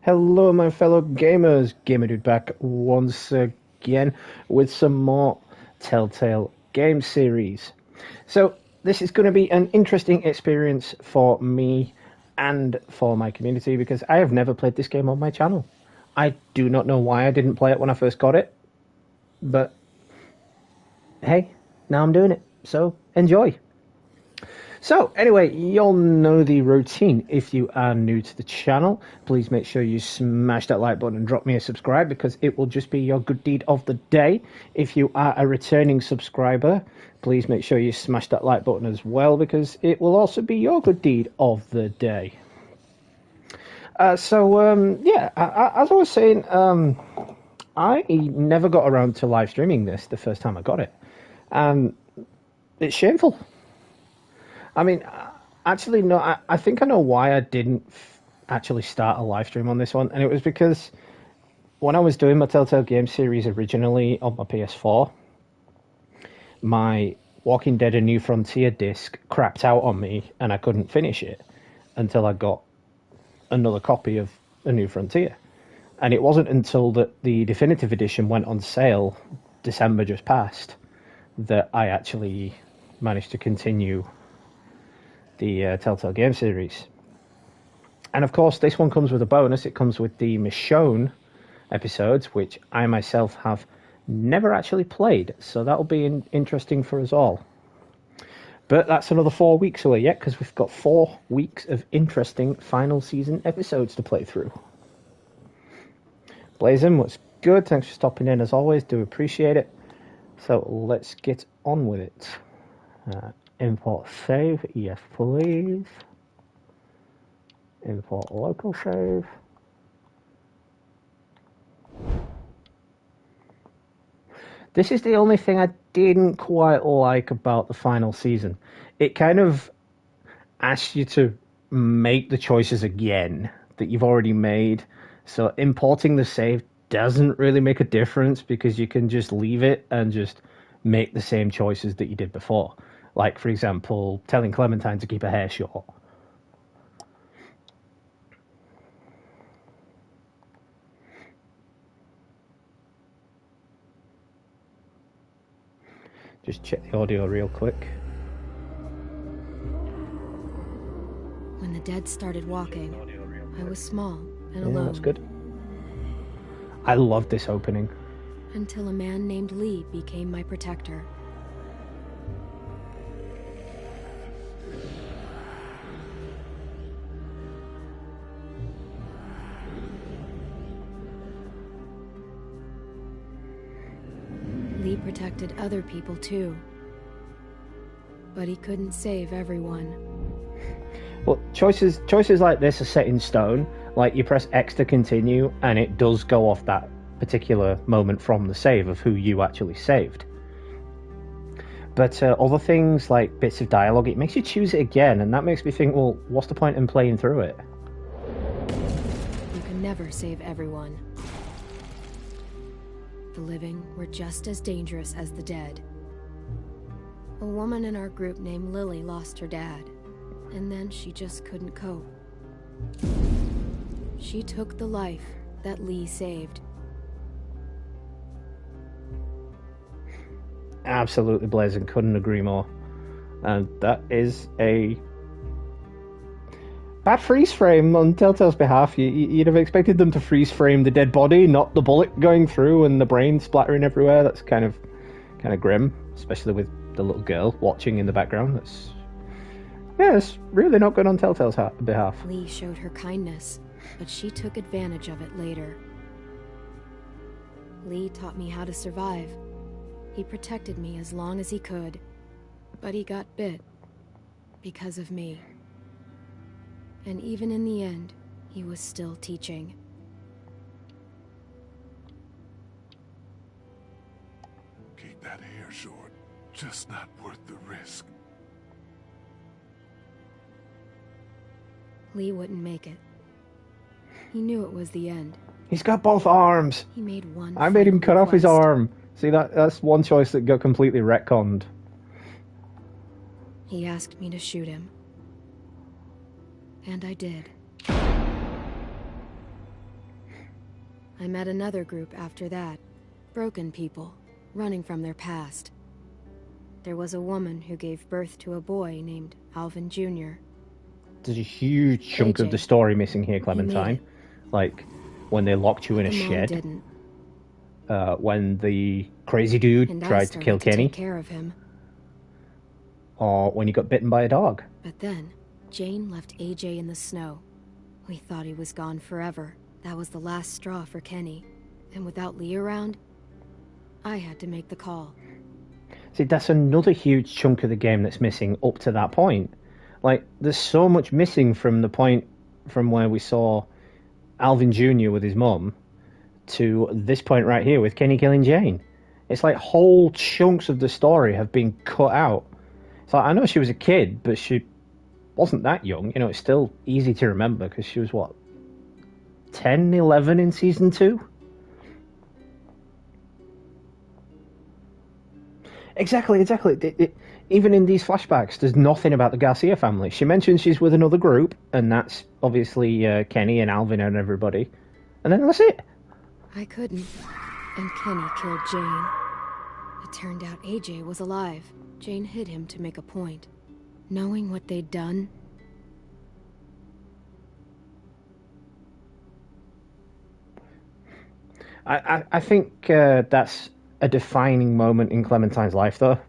Hello, my fellow gamers. Gamer Dude back once again with some more Telltale game series. So, this is going to be an interesting experience for me and for my community because I have never played this game on my channel. I do not know why I didn't play it when I first got it, but hey, now I'm doing it. So, enjoy. So, anyway, you'll know the routine. If you are new to the channel, please make sure you smash that like button and drop me a subscribe because it will just be your good deed of the day. If you are a returning subscriber, please make sure you smash that like button as well because it will also be your good deed of the day. As I was saying, I never got around to live streaming this the first time I got it. And it's shameful. I mean, actually, no, I think I know why I didn't actually start a live stream on this one, and it was because when I was doing my Telltale game series originally on my PS4, my Walking Dead: A New Frontier disc crapped out on me, and I couldn't finish it until I got another copy of A New Frontier. And it wasn't until that the definitive edition went on sale, December just passed, that I actually managed to continue the Telltale game series. And of course, this one comes with a bonus. It comes with the Michonne episodes, which I myself have never actually played. So that'll be interesting for us all. But that's another 4 weeks away yet, because we've got 4 weeks of interesting final season episodes to play through. Blazing, what's good? Thanks for stopping in as always. Do appreciate it. So let's get on with it. Import save, yes please. Import local save. This is the only thing I didn't quite like about the final season. It kind of asks you to make the choices again that you've already made. So importing the save doesn't really make a difference because you can just leave it and just make the same choices that you did before. Like, for example, telling Clementine to keep her hair short. Just check the audio real quick. When the dead started walking, I was small and alone. That's good. I love this opening. Until a man named Lee became my protector. Lee protected other people too. But he couldn't save everyone. Well, choices like this are set in stone. Like, you press X to continue, and it does go off that particular moment from the save of who you actually saved. But other things, like bits of dialogue, it makes you choose it again, and that makes me think, well, what's the point in playing through it? You can never save everyone. The living were just as dangerous as the dead. A woman in our group named Lily lost her dad, and then she just couldn't cope. She took the life that Lee saved. Absolutely, Blazing, couldn't agree more. And that is a bad freeze frame on Telltale's behalf. You'd have expected them to freeze frame the dead body, not the bullet going through and the brain splattering everywhere. That's kind of grim, especially with the little girl watching in the background. It's really not good on Telltale's behalf. Lee showed her kindness, but she took advantage of it later. Lee taught me how to survive. He protected me as long as he could, but he got bit because of me. And even in the end, he was still teaching. Keep that hair short. Just not worth the risk. Lee wouldn't make it. He knew it was the end. He's got both arms. He made one. I made him cut off his request. arm. See, that's one choice that got completely retconned. He asked me to shoot him. And I did. I met another group after that. Broken people, running from their past. There was a woman who gave birth to a boy named Alvin Jr. There's a huge chunk of AJ. the story missing here, He made Clementine. it. Like, when they locked you in a The mom shed, didn't, when the crazy dude and I tried to started kill to Kenny, take care of him. or when you got bitten by a dog. But then, Jane left AJ in the snow. We thought he was gone forever. That was the last straw for Kenny. And without Lee around, I had to make the call. See, that's another huge chunk of the game that's missing up to that point. Like, there's so much missing from the point from where we saw Alvin Jr. with his mum to this point right here with Kenny killing Jane. It's like whole chunks of the story have been cut out. So I know she was a kid, but she wasn't that young. You know, it's still easy to remember because she was, what, 10, 11 in season 2? Exactly. Even in these flashbacks, there's nothing about the Garcia family. She mentions she's with another group, and that's obviously Kenny and Alvin and everybody. And then that's it. I couldn't. And Kenny killed Jane. It turned out AJ was alive. Jane hid him to make a point. Knowing what they'd done, I think that's a defining moment in Clementine's life, though.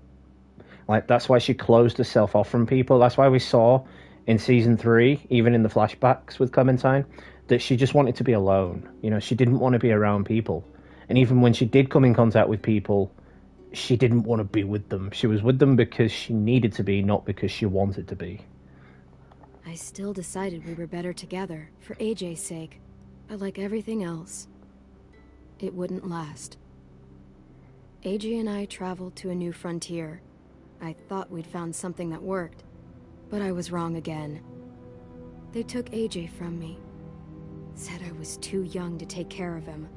Like, that's why she closed herself off from people. That's why we saw in season 3, even in the flashbacks with Clementine, that she just wanted to be alone. You know, she didn't want to be around people. And even when she did come in contact with people, she didn't want to be with them. She was with them because she needed to be, not because she wanted to be. I still decided we were better together, for AJ's sake. But like everything else, it wouldn't last. AJ and I traveled to a new frontier. I thought we'd found something that worked, but I was wrong again. They took AJ from me. Said I was too young to take care of him.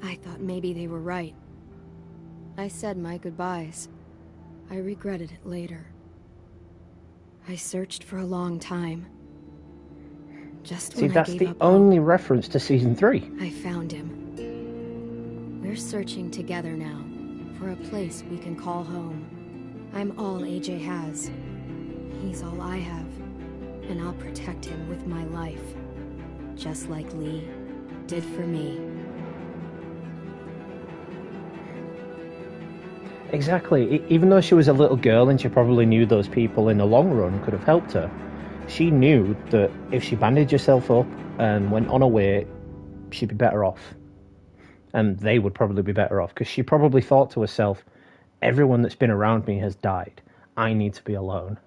I thought maybe they were right. I said my goodbyes. I regretted it later. I searched for a long time. Just when See, I that's gave the up only hope, reference to season 3. I found him. We're searching together now for a place we can call home. I'm all AJ has. He's all I have. And I'll protect him with my life. Just like Lee did for me. Exactly. Even though she was a little girl and she probably knew those people in the long run could have helped her, she knew that if she bandaged herself up and went on her way, she'd be better off. And they would probably be better off, because she probably thought to herself, everyone that's been around me has died. I need to be alone.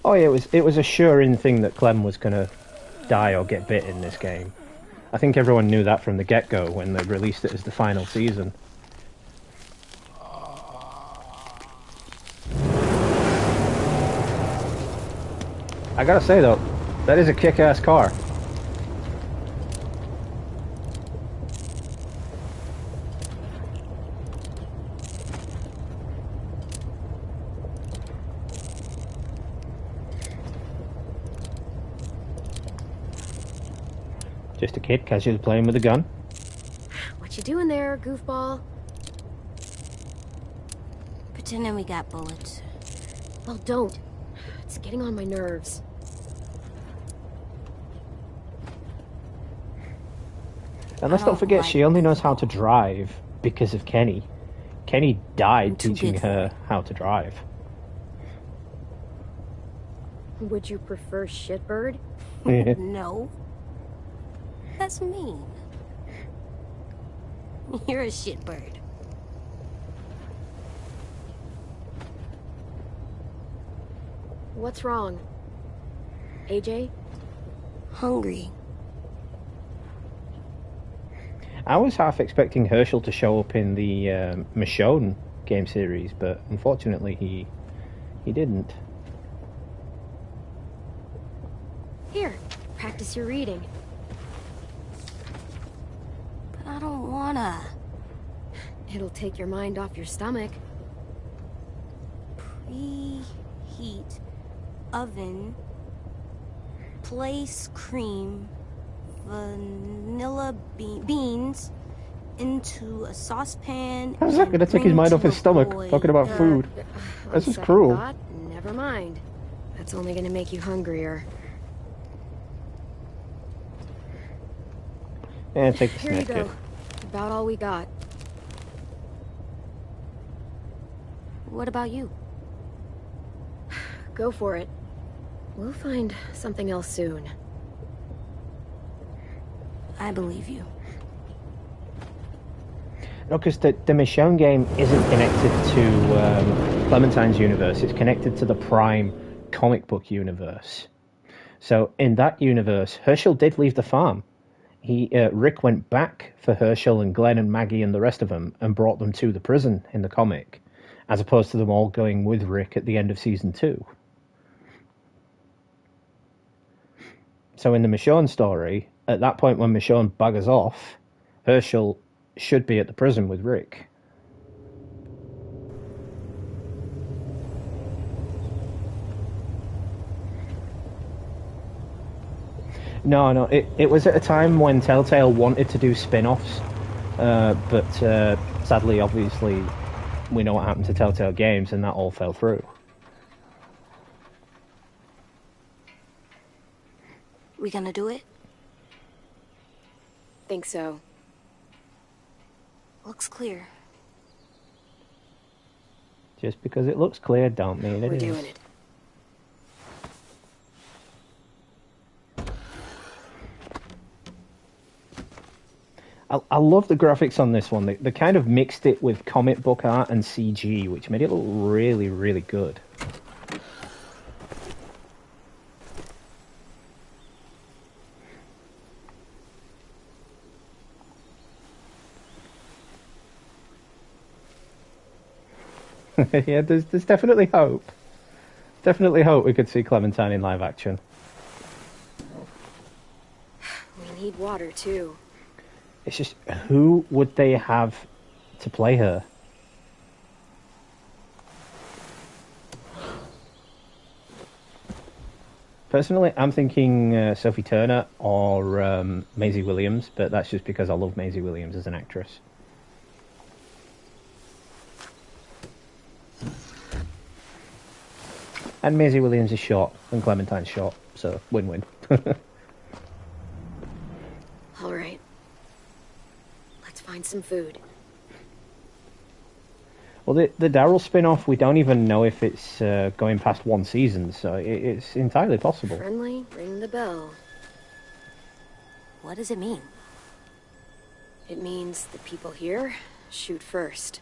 Oh yeah, it was a sure-in thing that Clem was going to die or get bit in this game. I think everyone knew that from the get-go when they released it as the final season. I gotta say though, that is a kick-ass car. Just a kid casually playing with a gun. What you doing there, goofball? Pretending we got bullets. Well, don't. It's getting on my nerves. And let's not forget, she only knows how to drive because of Kenny. Kenny died teaching her how to drive. Would you prefer shitbird? No. That's mean. You're a shitbird. What's wrong? AJ? Hungry. I was half expecting Herschel to show up in the Michonne game series, but unfortunately he didn't. Here, practice your reading. sauna. It'll take your mind off your stomach. Preheat oven. Place cream, vanilla beans into a saucepan. How's that going to take his mind off his stomach? Talking about food. This is cruel. Thought, never mind. That's only going to make you hungrier. Yeah, take the Here you snack go. kit. About all we got. What about you? Go for it. We'll find something else soon. I believe you. No, because the Michonne game isn't connected to Clementine's universe. It's connected to the Prime comic book universe. So in that universe, Herschel did leave the farm. Rick went back for Herschel and Glenn and Maggie and the rest of them and brought them to the prison in the comic, as opposed to them all going with Rick at the end of season 2. So in the Michonne story, at that point when Michonne buggers off, Herschel should be at the prison with Rick. No, it was at a time when Telltale wanted to do spin-offs, but sadly, obviously, we know what happened to Telltale Games, and that all fell through. We gonna do it? Think so. Looks clear. Just because it looks clear, don't mean it We're is. doing it. I love the graphics on this one. They kind of mixed it with comic book art and CG, which made it look really, really good. Yeah, there's definitely hope. Definitely hope we could see Clementine in live action. We need water, too. It's just, who would they have to play her? Personally, I'm thinking Sophie Turner or Maisie Williams, but that's just because I love Maisie Williams as an actress. And Maisie Williams is short, and Clementine's short, so win-win. All right. Let's find some food. Well, the Daryl spin-off, we don't even know if it's going past one season, so it's entirely possible. Friendly, ring the bell. What does it mean? It means the people here shoot first.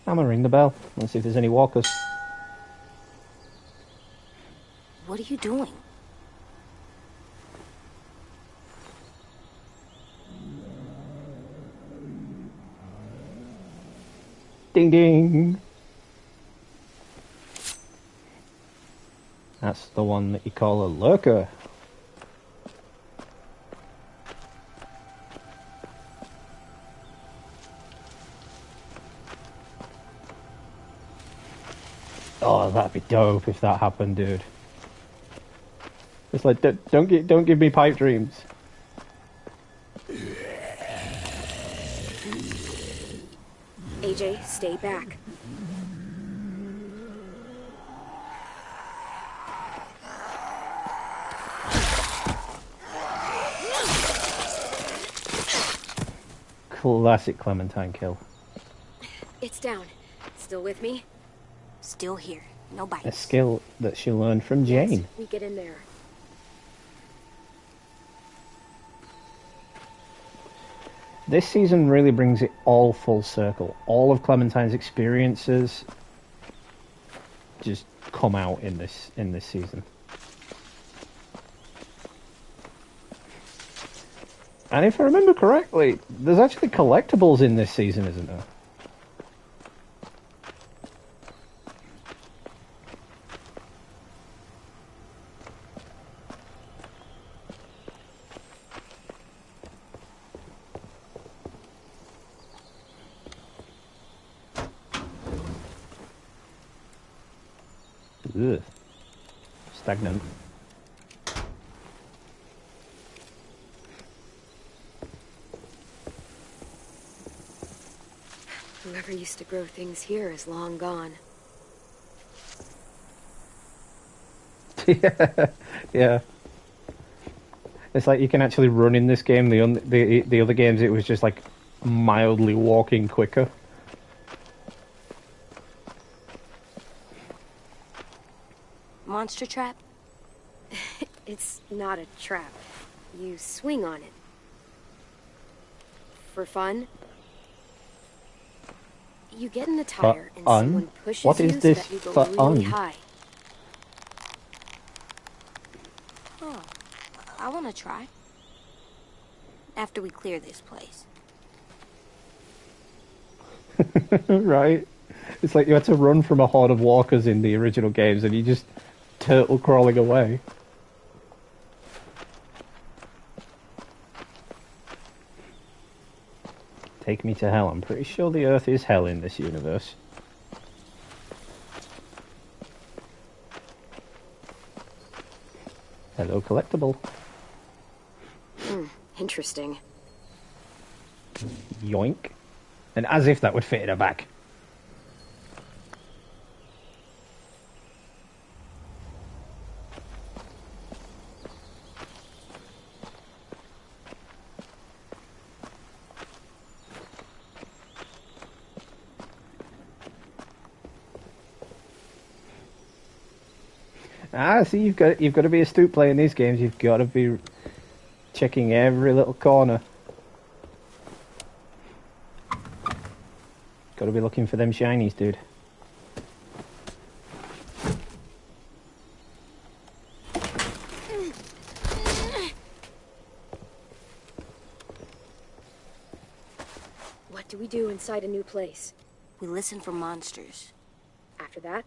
I'm gonna ring the bell. Let's see if there's any walkers. What are you doing? Ding ding! That's the one that you call a lurker. Oh, that'd be dope if that happened, dude. It's like, don't give me pipe dreams. AJ, stay back. Classic Clementine kill. It's down. Still with me? Still here. No bites. A skill that she learned from Jane. Yes, we get in there. This season really brings it all full circle. All of Clementine's experiences just come out in this season. And if I remember correctly, there's actually collectibles in this season, isn't there? Ugh. Stagnant. Whoever used to grow things here is long gone. Yeah. It's like you can actually run in this game. The other games, it was just like mildly walking quicker. Monster trap? It's not a trap. You swing on it. For fun? You get in the tire and Fun? someone pushes What you is so this that you go fun? really high. Oh, I want to try. After we clear this place. Right? It's like you had to run from a horde of walkers in the original games and you just turtle crawling away. Take me to hell. I'm pretty sure the Earth is hell in this universe. Hello, collectible. Interesting. Yoink. And as if that would fit in a bag. See, you've got to be astute playing these games. You've got to be checking every little corner. Got to be looking for them shinies, dude. What do we do inside a new place? We listen for monsters. After that?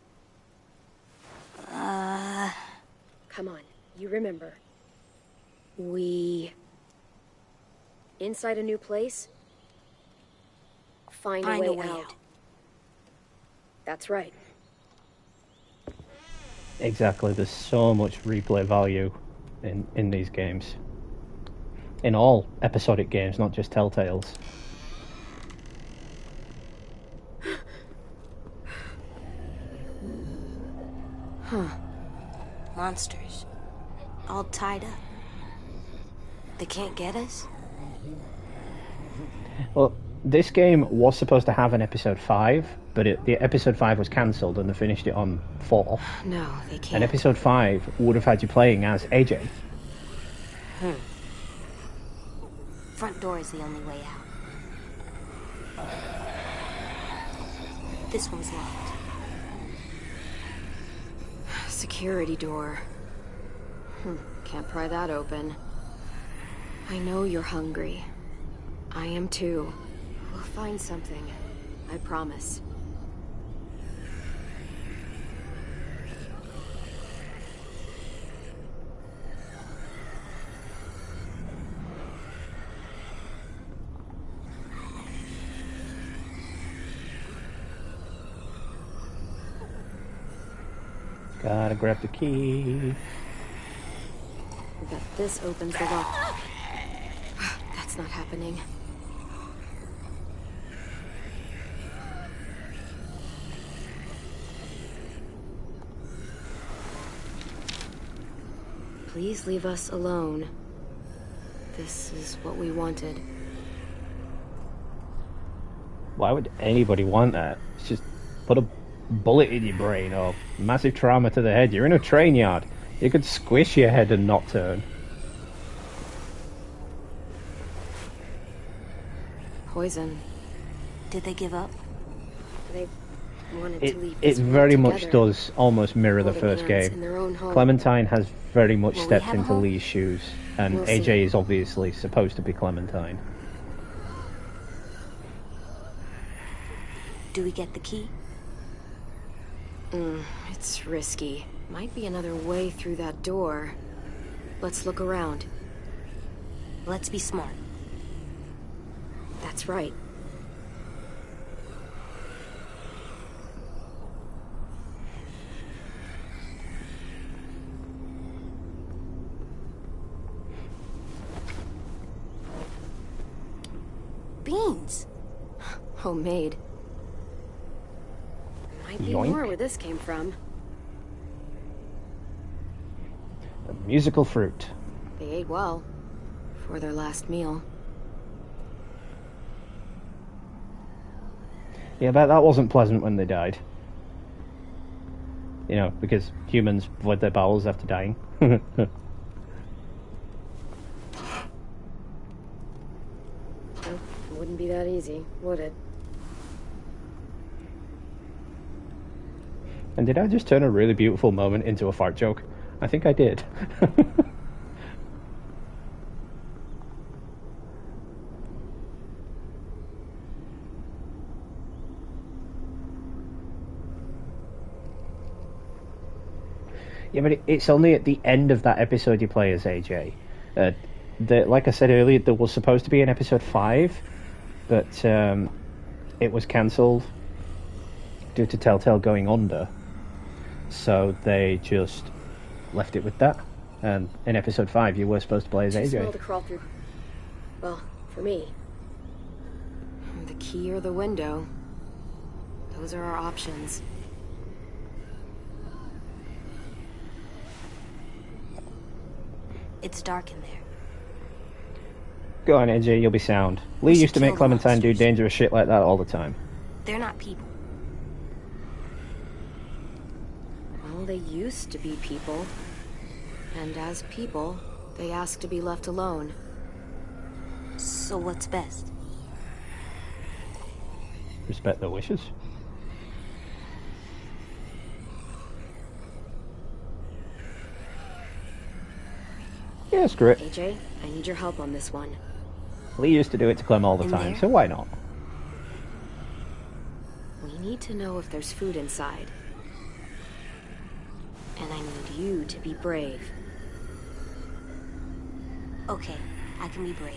Come on, you remember. Inside a new place? Find a way out. That's right. Exactly. There's so much replay value in these games. In all episodic games, not just Telltales. Monsters. All tied up. They can't get us? Well, this game was supposed to have an episode 5, but the episode 5 was cancelled and they finished it on 4. No, they can't. And episode 5 would have had you playing as AJ. Front door is the only way out. This one's locked. Security door. Can't pry that open. I know you're hungry. I am too. We'll find something. I promise. Gotta grab the key. I bet this opens the lock. That's not happening. Please leave us alone. This is what we wanted. Why would anybody want that? It's just put a bullet in your brain or massive trauma to the head. You're in a train yard. You could squish your head and not turn. Poison. Did they give up? They wanted to leave It this world very much together, does almost mirror the holding first hands in game. their own home. Clementine has very much Will we stepped have a into home? Lee's shoes, and We'll AJ see. is obviously supposed to be Clementine. Do we get the key? It's risky. Might be another way through that door. Let's look around. Let's be smart. That's right. beans. Homemade. Might be Yoink. more where this came from. A musical fruit. They ate well. For their last meal. Yeah, I bet that wasn't pleasant when they died. You know, because humans void their bowels after dying. It wouldn't be that easy, would it? And did I just turn a really beautiful moment into a fart joke? I think I did. Yeah, but it's only at the end of that episode you play as AJ. Like I said earlier, there was supposed to be an episode 5, but it was cancelled due to Telltale going under. So they just left it with that. And in episode 5, you were supposed to play as Too AJ. small to crawl through. Well, for me. The key or the window. Those are our options. It's dark in there. Go on, AJ, you'll be sound. Lee We should used to make kill the Clementine do monsters. dangerous shit like that all the time. They're not people. Well, they used to be people. And as people, they ask to be left alone. So what's best? Respect their wishes. Yeah, screw it. AJ, I need your help on this one. Lee used to do it to Clem all the In time, there? so why not? We need to know if there's food inside. And I need you to be brave. Okay, I can be brave.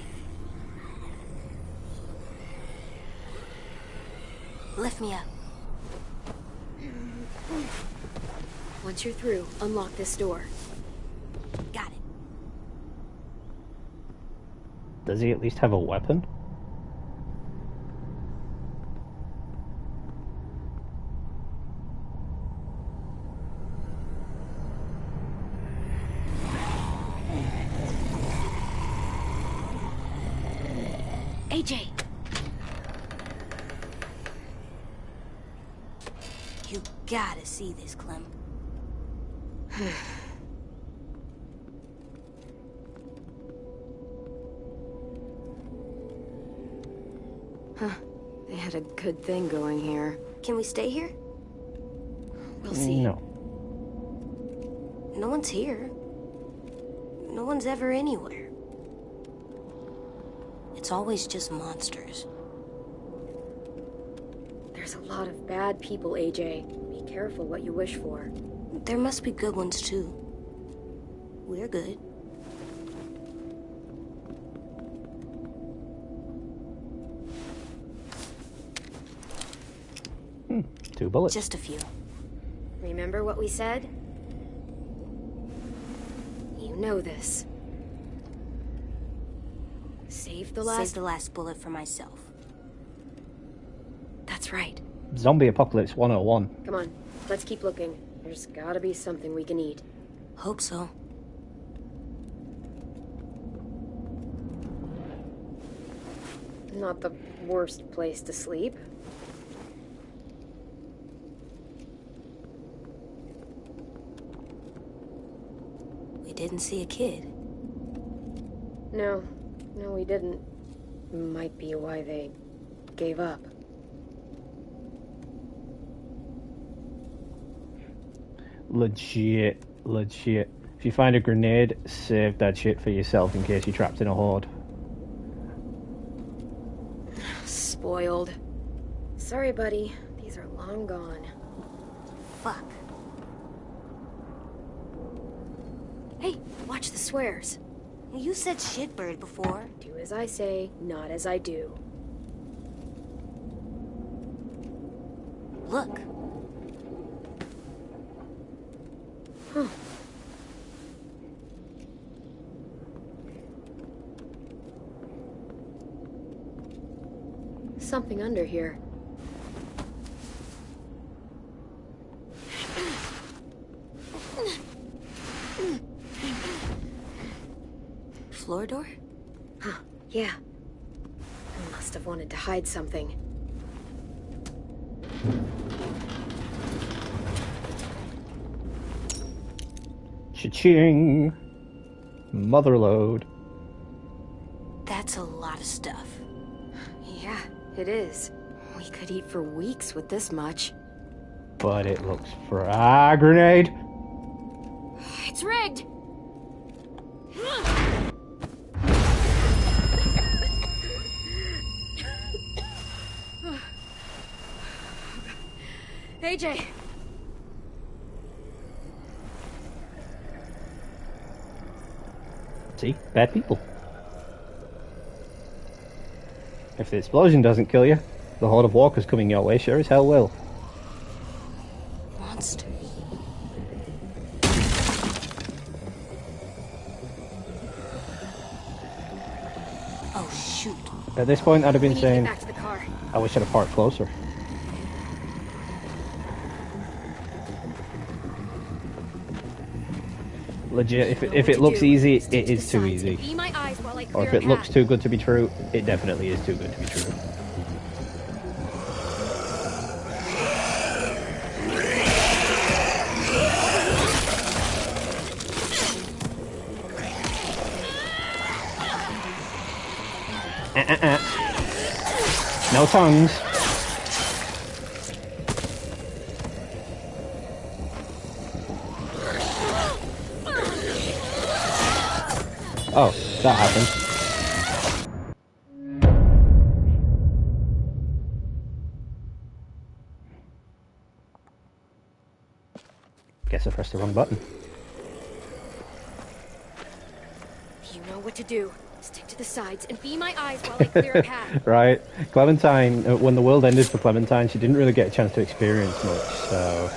Lift me up. Once you're through, unlock this door. Got it. Does he at least have a weapon? AJ! You gotta see this, Clem. They had a good thing going here. Can we stay here? We'll see. No. No one's here. No one's ever anywhere. It's always just monsters. There's a lot of bad people, AJ. Be careful what you wish for. There must be good ones, too. We're good. Two bullets. Just a few. Remember what we said? You know this. Save the last... Save the last bullet for myself. That's right. Zombie Apocalypse 101. Come on, let's keep looking. There's gotta be something we can eat. Hope so. Not the worst place to sleep. We didn't see a kid. No, we didn't. Might be why they gave up. Legit. If you find a grenade, save that shit for yourself in case you're trapped in a horde. Spoiled. Sorry, buddy. These are long gone. Fuck. Hey, watch the swears. You said shitbird before. Do as I say, not as I do. Look. Huh. something under here. Floor door? Huh, yeah. I must have wanted to hide something. Cha-ching! Motherload. That's a lot of stuff. Yeah, it is. We could eat for weeks with this much. But it looks grenade! It's rigged! AJ! See? Bad people. If the explosion doesn't kill you, the horde of walkers coming your way sure as hell will. Monster. Oh, shoot. At this point, I'd have We been need to get saying, back to the car. I wish I'd have parked closer. Legit, if it looks easy, it is too easy. Be my eyes while I Or clear if a it looks path. too good to be true, it definitely is too good to be true. No tongues. Oh, that happened. Guess I pressed the wrong button. You know what to do. Stick to the sides and be my eyes while I clear a path. Right. Clementine, when the world ended for Clementine, she didn't really get a chance to experience much, so...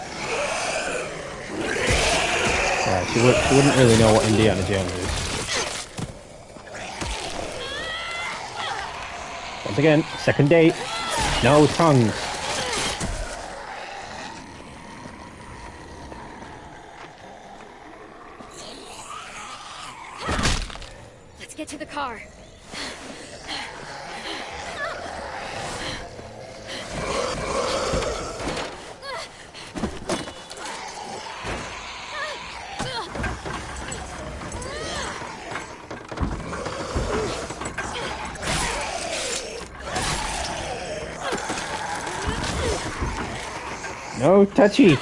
Yeah, she wouldn't really know what Indiana Jones is. Once again, second date. No tongues. Let's get to the car. No touchy.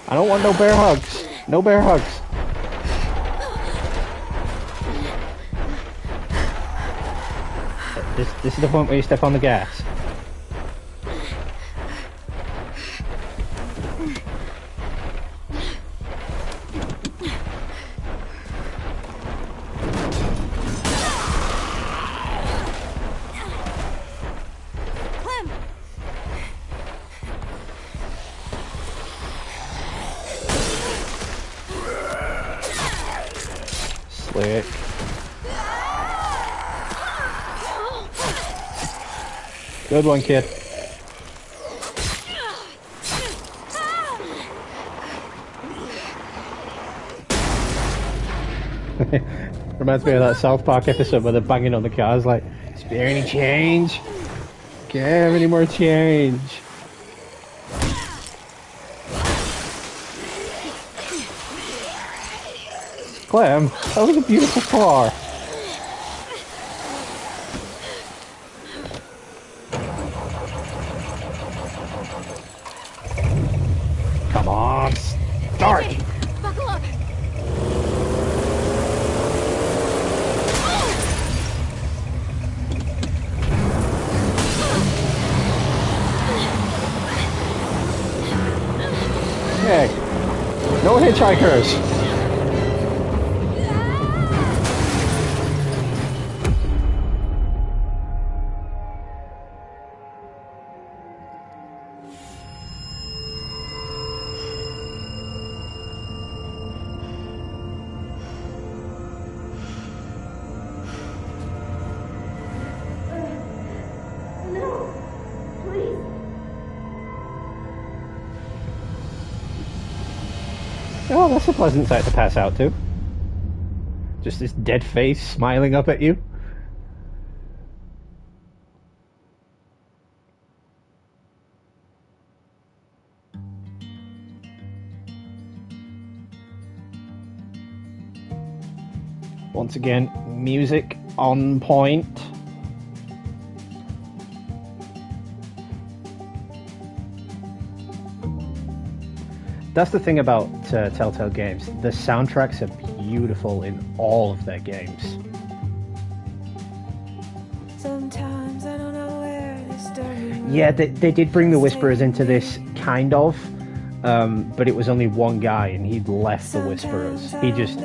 I don't want no bear hugs. No bear hugs. This is the point where you step on the gas. Clem! Slick. Good one, kid. Reminds me of that South Park episode where they're banging on the cars like, spare any change? Can't have any more change. Clem, that was a beautiful car. Come on, start! Hey, buckle up. Hey, no hitchhikers! Oh, that's a pleasant sight to pass out to. Just this dead face smiling up at you. Once again, music on point. That's the thing about Telltale games. The soundtracks are beautiful in all of their games. Sometimes I don't know where this story Yeah, they did bring the Whisperers into this, kind of, but it was only one guy and he'd left the Whisperers. He just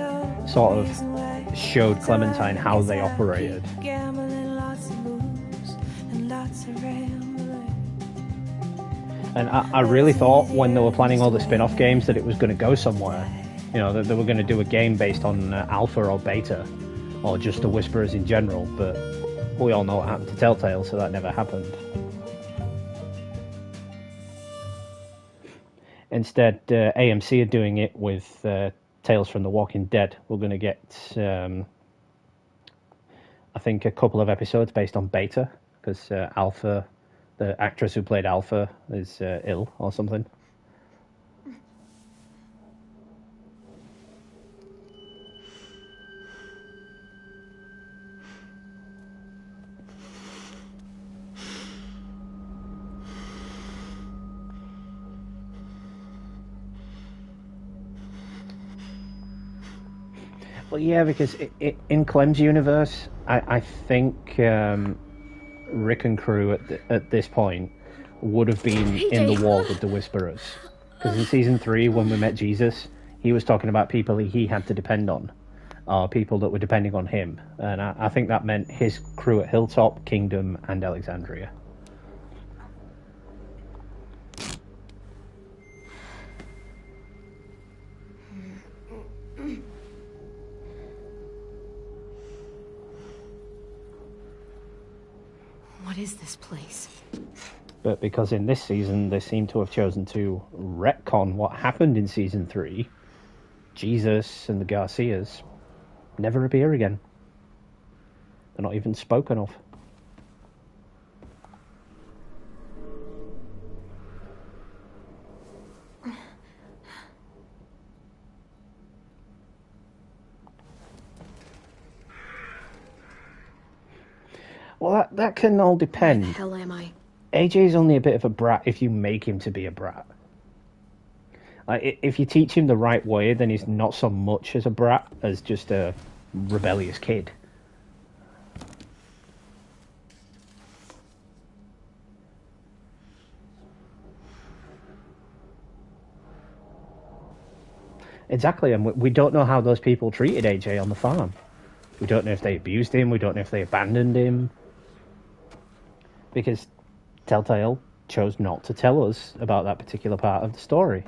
sort of showed Clementine how they operated. gambling, lots of moves and lots of rambling. And I really thought when they were planning all the spin-off games that it was going to go somewhere. You know, that they were going to do a game based on Alpha or Beta, or just the Whisperers in general, but we all know what happened to Telltale, so that never happened. Instead, AMC are doing it with Tales from the Walking Dead. We're going to get, I think, a couple of episodes based on Beta, because Alpha, the actress who played Alpha, is ill or something. Well, yeah, because in Clem's universe, I think Rick and crew at this point would have been in the wall with the Whisperers. Because in Season 3, when we met Jesus, he was talking about people he had to depend on, or people that were depending on him. And I think that meant his crew at Hilltop, Kingdom, and Alexandria. What is this place? But because in this season they seem to have chosen to retcon what happened in Season 3, Jesus and the Garcias never appear again. They're not even spoken of. Well, that can all depend. Where the hell am I? AJ's only a bit of a brat if you make him to be a brat. If you teach him the right way, then he's not so much as a brat as just a rebellious kid. Exactly, and we don't know how those people treated AJ on the farm. We don't know if they abused him, we don't know if they abandoned him. Because Telltale chose not to tell us about that particular part of the story.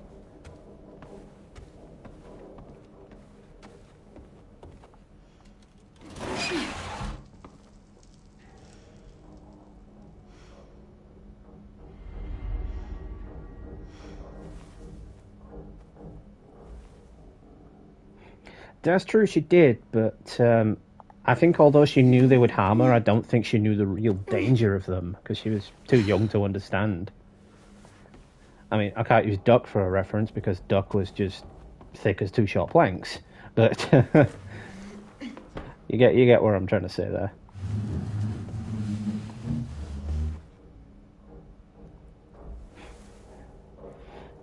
That's true, she did, but I think although she knew they would harm her, I don't think she knew the real danger of them, because she was too young to understand. I mean, I can't use Duck for a reference, because Duck was just thick as two short planks, but you get what I'm trying to say there.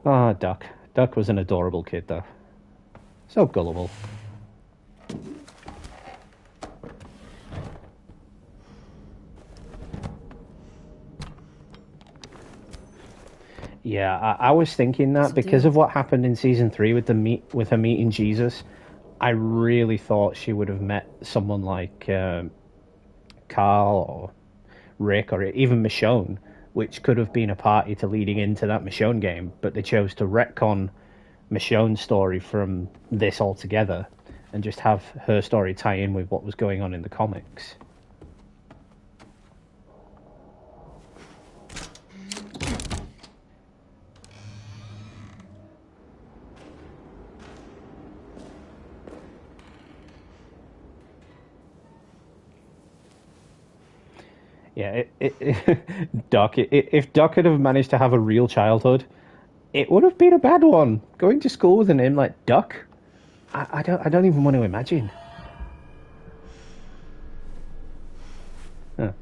Ah, Duck. Duck was an adorable kid, though. So gullible. Yeah, I was thinking that because of what happened in Season 3 with her meeting Jesus. I really thought she would have met someone like Carl or Rick or even Michonne, which could have been a party to leading into that Michonne game, but they chose to retcon Michonne's story from this altogether and just have her story tie in with what was going on in the comics. Yeah, Doc. If Doc had have managed to have a real childhood, it would have been a bad one. Going to school with a name like Duck, I don't even want to imagine. Huh.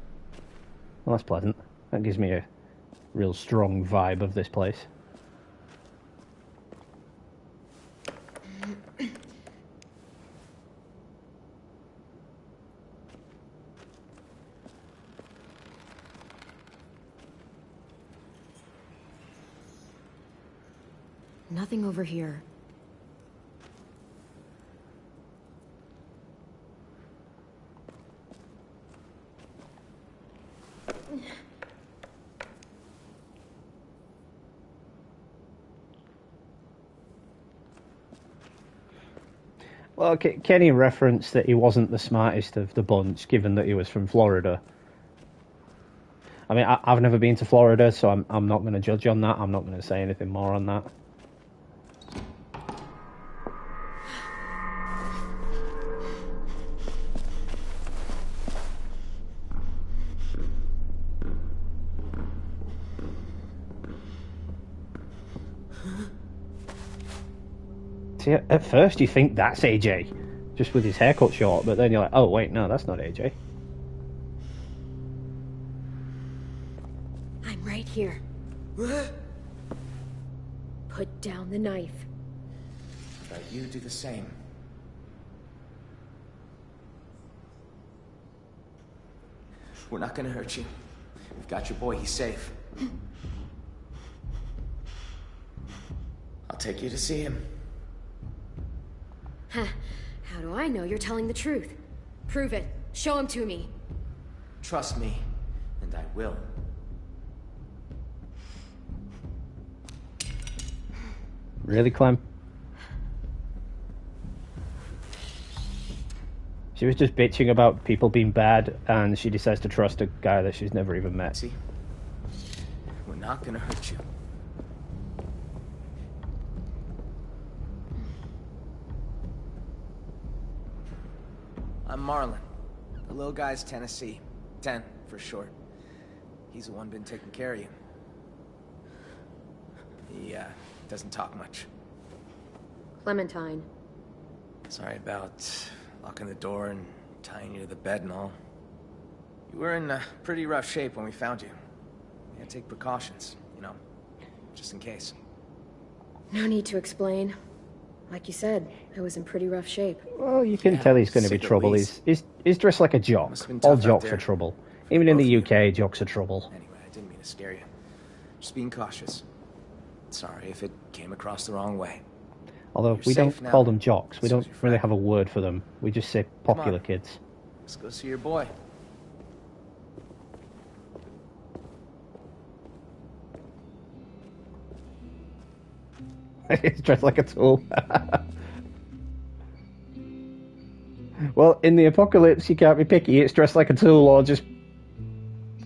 Well, that's pleasant. That gives me a real strong vibe of this place. Nothing over here. Well, Kenny referenced that he wasn't the smartest of the bunch, given that he was from Florida. I mean, I've never been to Florida, so I'm not going to judge on that. I'm not going to say anything more on that. See, at first you think that's AJ, just with his haircut short, but then you're like, oh wait, no, that's not AJ. I'm right here. Put down the knife. But you do the same. We're not gonna hurt you. We've got your boy, he's safe. I'll take you to see him. Huh. How do I know you're telling the truth? Prove it. Show him to me. Trust me, and I will. Really, Clem? She was just bitching about people being bad, and she decides to trust a guy that she's never even met. See? We're not gonna hurt you. I'm Marlon. The little guy's Tennessee. 10, for short. He's the one been taking care of you. He, doesn't talk much. Clementine. Sorry about locking the door and tying you to the bed and all. You were in pretty rough shape when we found you. You had to take precautions, you know, just in case. No need to explain. Like you said, I was in pretty rough shape. Well, you can tell he's going to be trouble. He's dressed like a jock. Must have been All tough out jocks there. are trouble. Even in the UK, jocks are trouble. Anyway, I didn't mean to scare you. Just being cautious. Sorry if it came across the wrong way. Although You're we safe don't now. call them jocks. We So don't is your really friend. have a word for them. We just say popular on. kids. Let's go see your boy. He's dressed like a tool. Well, in the apocalypse, you can't be picky. It's dressed like a tool or just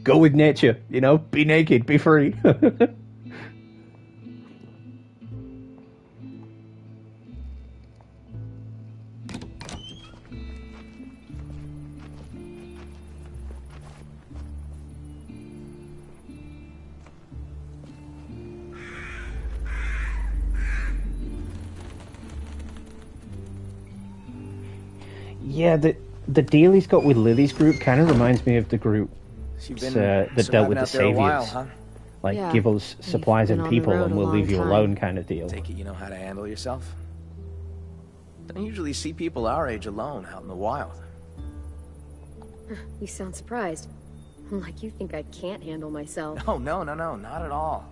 go with nature. You know, be naked, be free. Yeah, the deal he's got with Lily's group kind of reminds me of the group You've been that dealt with the surviving out there a while, saviors. huh? Like, Yeah, give us we've supplies been and on the people road and a we'll leave long you time. alone kind of deal. Take it you know how to handle yourself? Don't usually see people our age alone out in the wild. You sound surprised. Like you think I can't handle myself. Oh, no, not at all.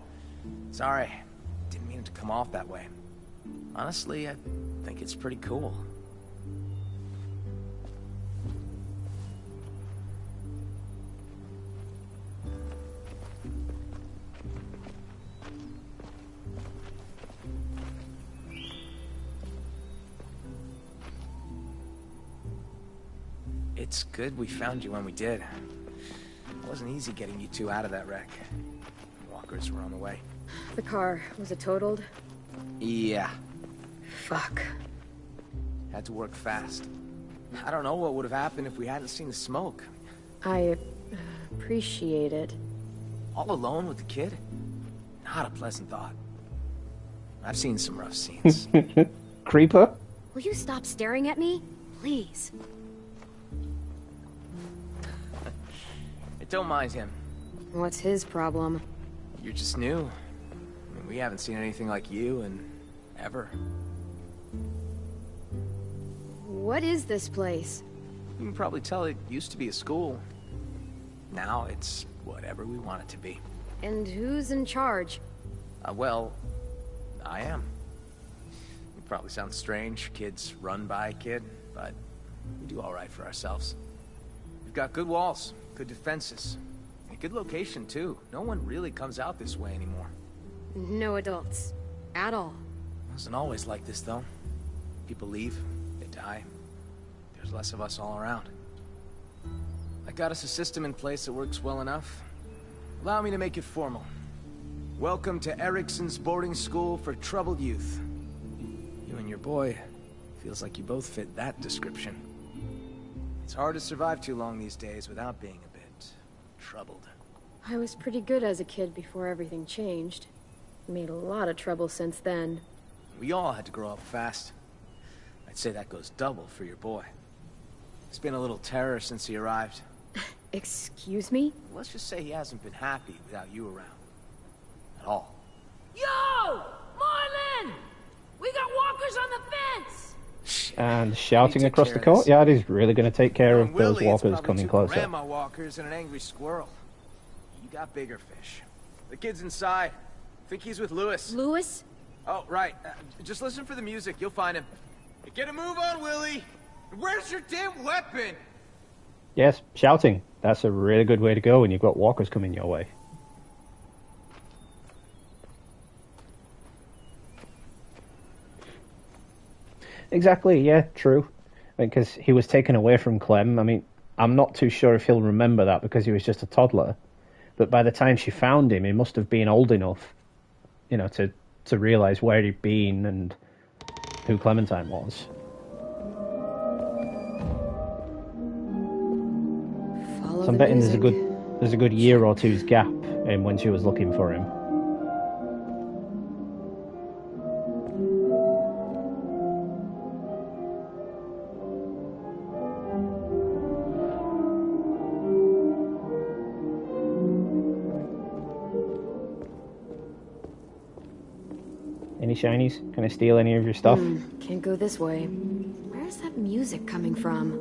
Sorry. Didn't mean it to come off that way. Honestly, I think it's pretty cool. It's good we found you when we did. It wasn't easy getting you two out of that wreck. Walkers were on the way. The car, was it totaled? Yeah, Fuck. had to work fast. I don't know what would have happened if we hadn't seen the smoke. I Appreciate it. All alone with the kid? Not a pleasant thought. I've seen some rough scenes. Creeper? Will you stop staring at me? Please. Don't mind him. What's his problem? You're just new. I mean, we haven't seen anything like you in ever. What is this place? You can probably tell it used to be a school. Now it's whatever we want it to be. And who's in charge? Well, I am. It probably sounds strange, kids run by a kid, but we do all right for ourselves. We've got good walls, good defenses, and good location too. No one really comes out this way anymore. No adults. At all. It wasn't always like this though. People leave, they die. There's less of us all around. I got us a system in place that works well enough. Allow me to make it formal. Welcome to Erickson's boarding school for troubled youth. You and your boy, feels like you both fit that description. It's hard to survive too long these days without being a bit troubled. I was pretty good as a kid before everything changed. Made a lot of trouble since then. We all had to grow up fast. I'd say that goes double for your boy. It's been a little terror since he arrived. Excuse me? Let's just say he hasn't been happy without you around. At all. Yo! Marlin! We got walkers on the fence! And shouting He took across care the of this. courtyard is really going to take care of those Willie, it's walkers probably coming two closer. grandma walkers and an angry squirrel. You got bigger fish. The kid's inside. Think he's with Lewis. Lewis? Oh, right. Just listen for the music. You'll find him. Get a move on, Willie! Where's your damn weapon? Yes, shouting. That's a really good way to go when you've got walkers coming your way. Exactly, yeah, true. Because he was taken away from Clem. I mean, I'm not too sure if he'll remember that because he was just a toddler. But by the time she found him, he must have been old enough, you know, to realise where he'd been and who Clementine was. Follow So I'm the betting music. there's a good year or two's gap in when she was looking for him. Any shinies? Can I steal any of your stuff? Can't go this way. Where's that music coming from?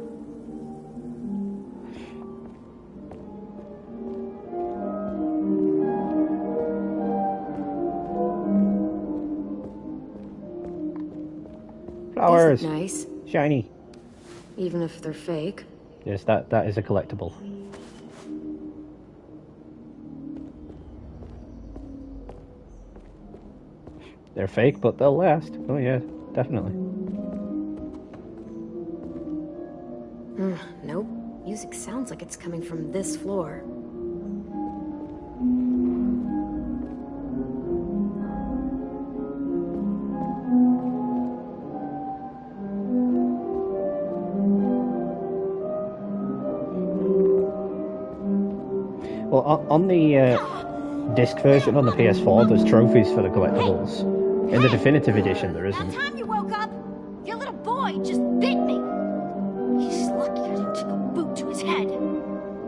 Flowers! These look nice, Shiny! even if they're fake. Yes, that is a collectible. They're fake, but they'll last. Oh yeah, definitely. Nope. Music sounds like it's coming from this floor. Well, on the disc version on the PS4, there's trophies for the collectibles. In the definitive edition, there About isn't. time you woke up! Your little boy just bit me! He's lucky I didn't take a boot to his head.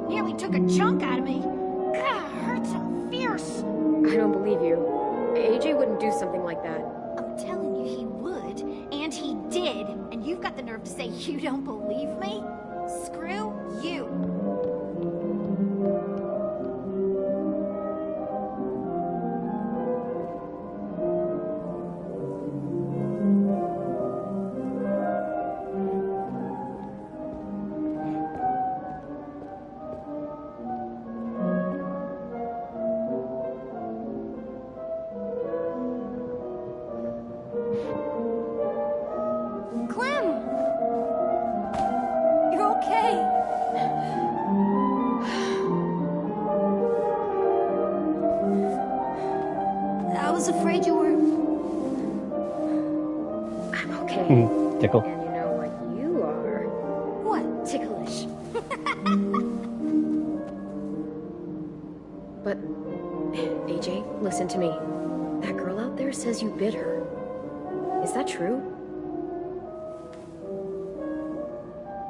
Nearly took a chunk out of me. God, hurts him fierce. I don't believe you. AJ wouldn't do something like that. I'm telling you he would, and he did. And you've got the nerve to say you don't believe me? Screw you. Clem! You're okay. I was afraid you were... I'm okay. Tickle. And you know what you are? What? Ticklish. But... AJ, listen to me. That girl out there says you bit her. Is that true?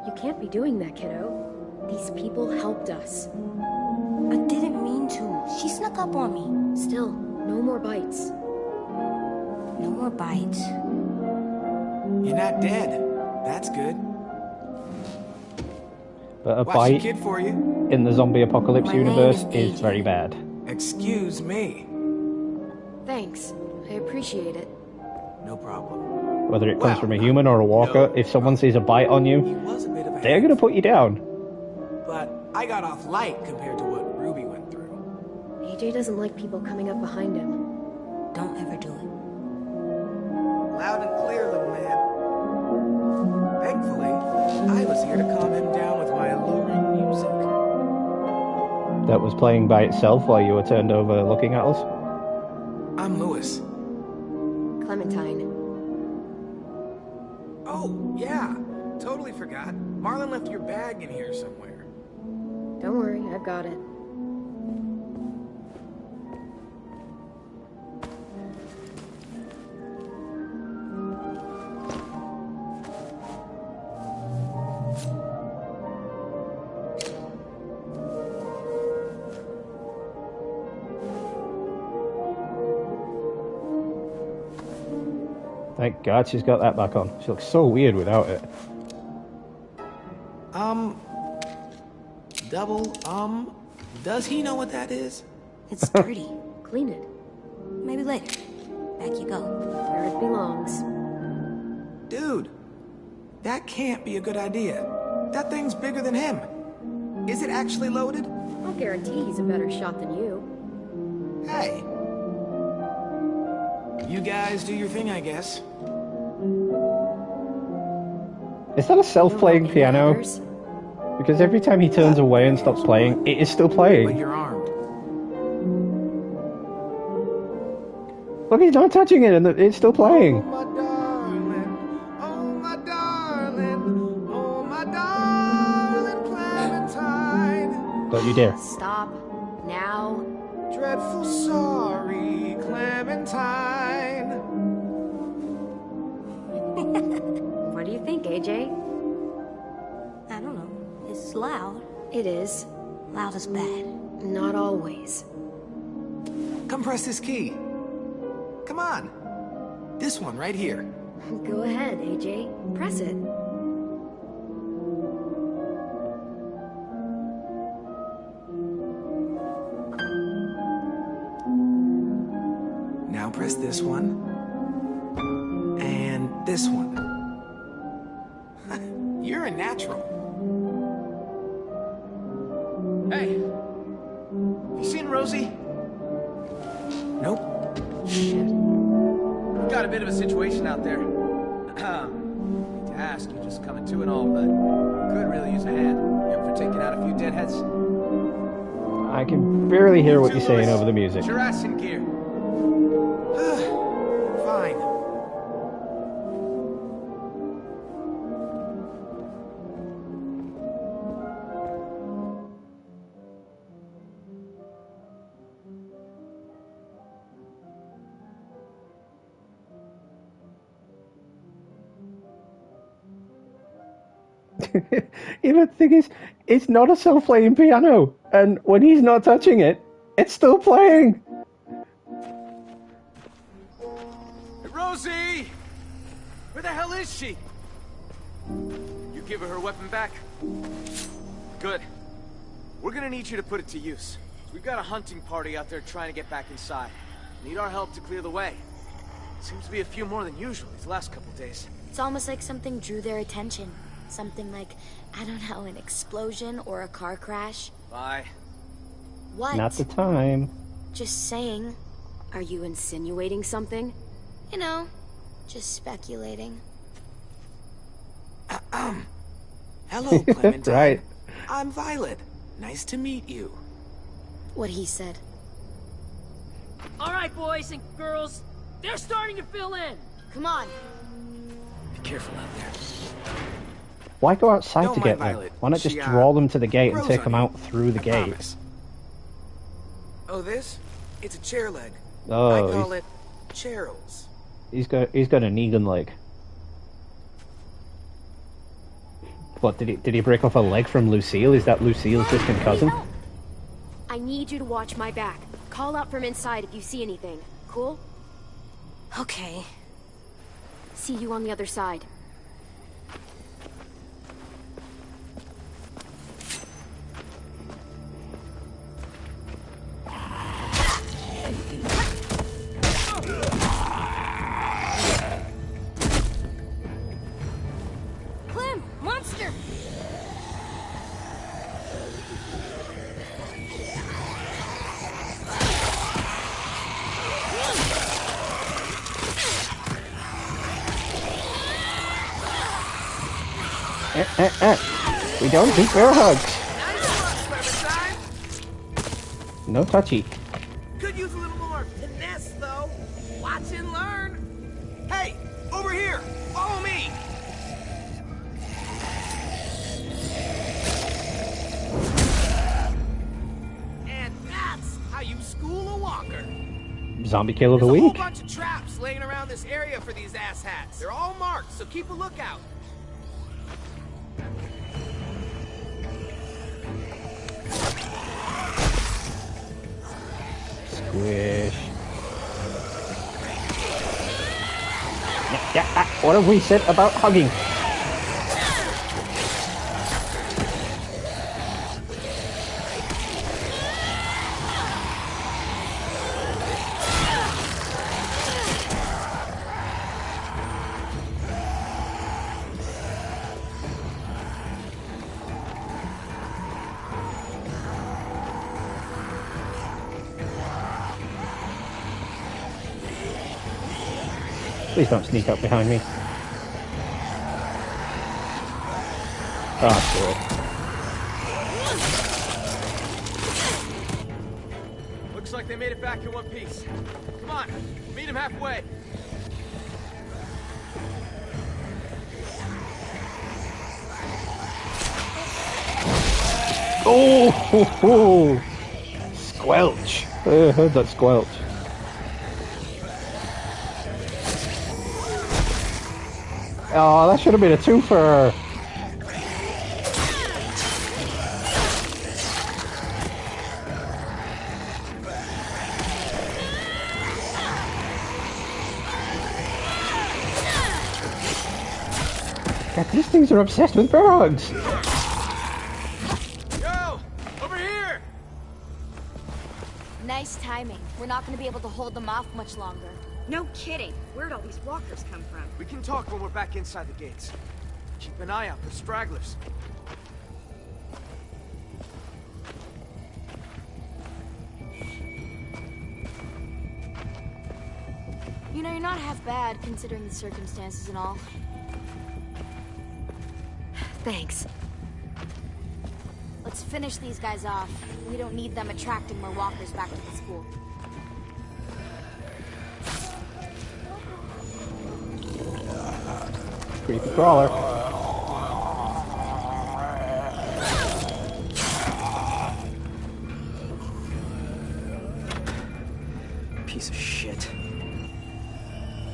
You can't be doing that, kiddo. These people helped us. I didn't mean to. She snuck up on me. Still, no more bites. No more bites. You're not dead. That's good. But a Watch bite the kid for you. in the zombie apocalypse My name universe is is AJ. very bad. Excuse me. Thanks. I appreciate it. No problem. Whether it comes Well, from a human or a walker, no if someone sees a bite on He you, was a bit of a they're gonna put you down. but I got off light compared to what Ruby went through. AJ doesn't like people coming up behind him. Don't ever do it. Loud and clear, little man. Thankfully, I was here to calm him down with my alluring music. That was playing by itself while you were turned over looking at us. I'm Lewis. Clementine. Oh, yeah. Totally forgot. Marlon left your bag in here somewhere. Don't worry, I've got it. Thank God she's got that back on. She looks so weird without it. Does he know what that is? It's dirty. Clean it. Maybe later. Back you go. Where it belongs. Dude, that can't be a good idea. That thing's bigger than him. Is it actually loaded? I'll guarantee he's a better shot than you. Hey. You guys do your thing, I guess. Is that a self-playing You don't know any piano? others? Because every time he turns away and stops playing, it is still But playing. you're armed. Look, he's not touching it and it's still playing. My darling, oh my darling, oh my darling Clementine. Don't you dare. Stop. Now. Dreadful sorry, Clementine. What do you think, AJ? I don't know. It's loud. It is. Loud is bad. Not always. Come press this key. Come on. This one right here. Go ahead, AJ. Press it. Now press this one. And this one. You're a natural. Hey, you seen Rosie? Nope. Shit. We've got a bit of a situation out there. To ask you just coming to and all, but could really use a hand. You up for taking out a few deadheads? I can barely hear what You you're too, saying Lewis. over the music. Get your ass in gear. Fine. Even the thing is, it's not a self-playing piano, and when he's not touching it, it's still playing. Hey, Rosie! Where the hell is she? You give her weapon back? Good. We're gonna need you to put it to use. We've got a hunting party out there trying to get back inside. Need our help to clear the way. Seems to be a few more than usual these last couple days. It's almost like something drew their attention. Something like, I don't know, an explosion or a car crash. Bye. What? Not the time. Just saying. Are you insinuating something? You know, just speculating. Hello, Clementine. Right. I'm Violet. Nice to meet you. What he said. All right, boys and girls, they're starting to fill in. Come on. Be careful out there. Why go outside Don't to mind get them? Violet. Why not just She, draw them to the gate and grows take on them you. out through the I gate? promise. Oh, this? It's a chair leg. Oh, I call it Cheryl's. He's got a Negan leg. What did he break off a leg from Lucille? Is that Lucille's distant cousin? I need you to watch my back. Call out from inside if you see anything. Cool? Okay. See you on the other side. Clem! Monster! We don't do bear hugs. No touchy. Could use a little more finesse, though. Watch and learn. Hey, over here. Follow me. And that's how you school a walker. Zombie kill of the There's a whole week. bunch of traps laying around this area for these asshats. They're all marked, so keep a lookout. Squish. Yeah, what have we said about hugging? Please don't sneak up behind me. Oh, good. Looks like they made it back in one piece. Come on, meet him halfway. Oh, ho, ho. Squelch. I heard that squelch. Oh, that should have been a twofer. God, these things are obsessed with bear hugs. Yo, over here. Nice timing. We're not going to be able to hold them off much longer. No kidding. Where'd all these walkers come from? We can talk when we're back inside the gates. Keep an eye out for stragglers. You know, you're not half bad, considering the circumstances and all. Thanks. Let's finish these guys off. We don't need them attracting more walkers back to the school. Creepy crawler. Piece of shit.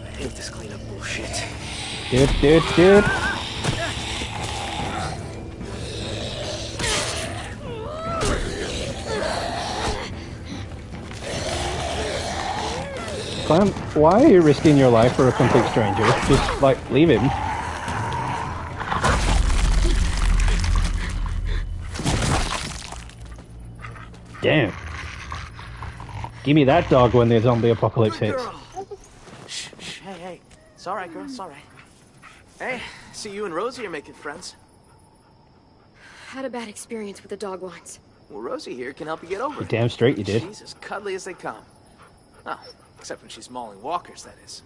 I hate this cleanup bullshit. Dude. Clem, why are you risking your life for a complete stranger? Just, like, leave him. Damn. Give me that dog when the zombie apocalypse hits. Shh, hey. It's alright, girl, it's alright. Hey, see you and Rosie are making friends. Had a bad experience with the dog once. Well, Rosie here can help you get over it. Damn straight you did. She's as cuddly as they come. Oh, except when she's mauling walkers, that is.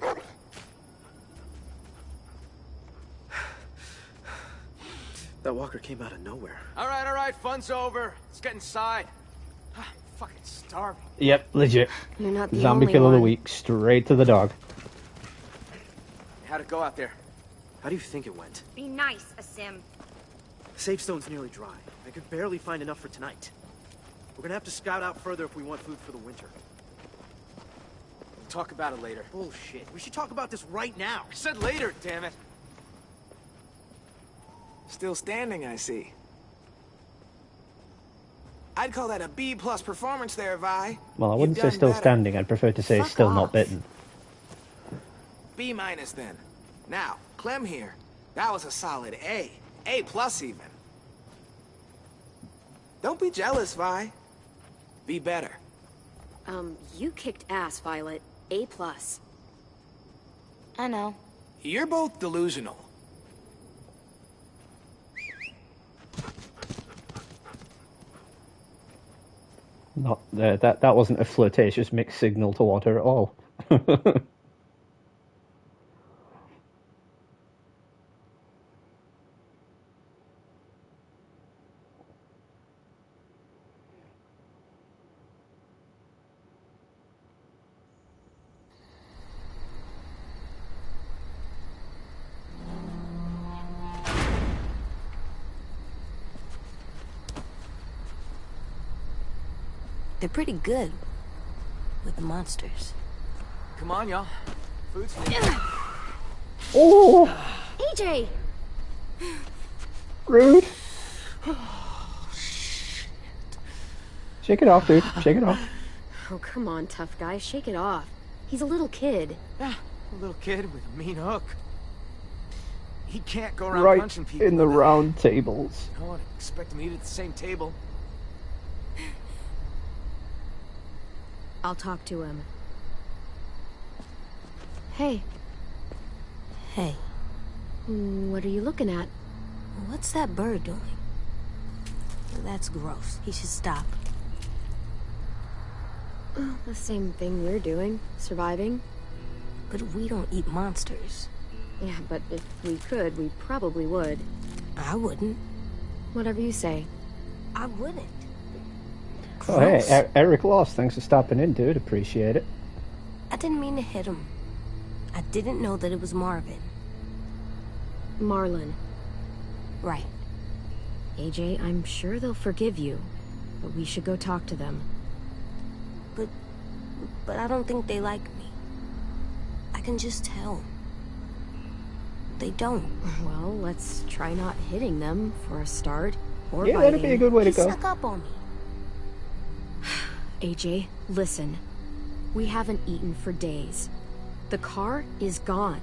That walker came out of nowhere. Alright, fun's over. Let's get inside. I'm fucking starving. Yep, legit. You're not the Zombie only kill of the one. week, straight to the dog. How'd it go out there? How do you think it went? Be nice, Asim. The safe stone's nearly dry. I could barely find enough for tonight. We're gonna have to scout out further if we want food for the winter. We'll talk about it later. Bullshit. We should talk about this right now. I said later, damn it. Still standing, I see. I'd call that a B+ performance there, Vi. Well, I You've wouldn't say done still better. standing. I'd prefer to say Fuck still off. not bitten. B- then. Now, Clem here. That was a solid A. A+ even. Don't be jealous, Vi. Be better. You kicked ass, Violet. A+. I know. You're both delusional. Not that wasn't a flirtatious mixed signal toward her at all. They're pretty good with the monsters. Come on, y'all. Food's free. Oh, AJ! rude. Shake it off, dude. Shake it off. Oh, come on, tough guy. Shake it off. He's a little kid. Yeah, a little kid with a mean hook. He can't go around Right punching people. in the round tables. I wouldn't expect him to eat at the same table. I'll talk to him. Hey. Hey, What are you looking at? what's that bird doing? That's gross. He should stop. The same thing we're doing. Surviving. But we don't eat monsters. Yeah, but if we could, we probably would. I wouldn't. Whatever you say. I wouldn't. Oh, hey, Gross. Eric Lost, thanks for stopping in, dude. Appreciate it. I didn't mean to hit him. I didn't know that it was Marvin. Marlon. Right. AJ, I'm sure they'll forgive you. But we should go talk to them. But I don't think they like me. I can just tell. They don't. Well, let's try not hitting them for a start. Or Yeah, that'd be a biting. good way to He go. snuck up on me. AJ, listen. We haven't eaten for days. The car is gone.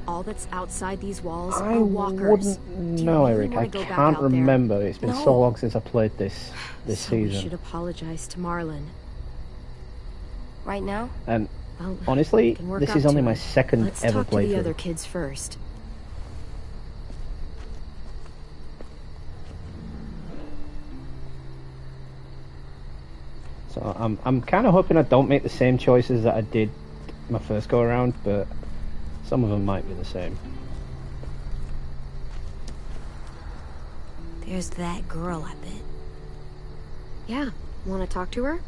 All that's outside these walls I are walkers. wouldn't Do you know, really Eric. wanna I go back can't out there? remember. It's been No. so long since I played this So season. we should apologize to Marlon. Right now? And Well, honestly, we can work this up is only to my it. second Let's ever talk to the playthrough. other kids first. So I'm kind of hoping I don't make the same choices that I did my first go around, but some of them might be the same. There's that girl, I bet. Yeah, want to talk to her?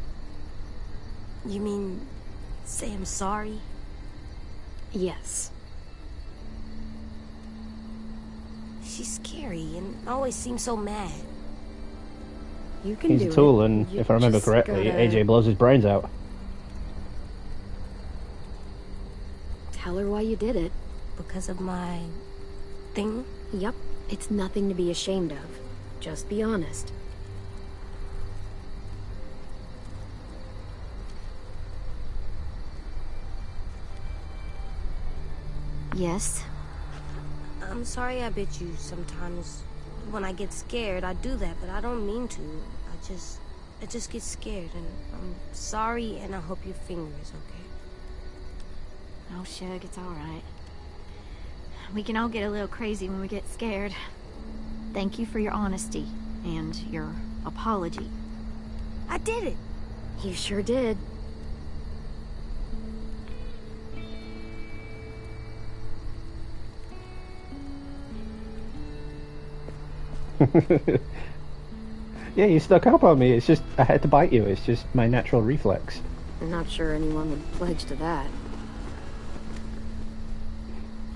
You mean say I'm sorry? Yes. She's scary and always seems so mad. You can He's do a tool, it. and You if I remember just correctly, gotta AJ blows his brains out. Tell her why you did it. Because of my thing? Yep, it's nothing to be ashamed of. Just be honest. Yes. I'm sorry I bit you sometimes. When I get scared, I do that, but I don't mean to. I just get scared, and I'm sorry, and I hope your finger is okay. Oh, Shug, it's all right. We can all get a little crazy when we get scared. Thank you for your honesty and your apology. I did it! You sure did. Yeah, you stuck up on me. It's just, I had to bite you. It's just my natural reflex. I'm not sure anyone would pledge to that.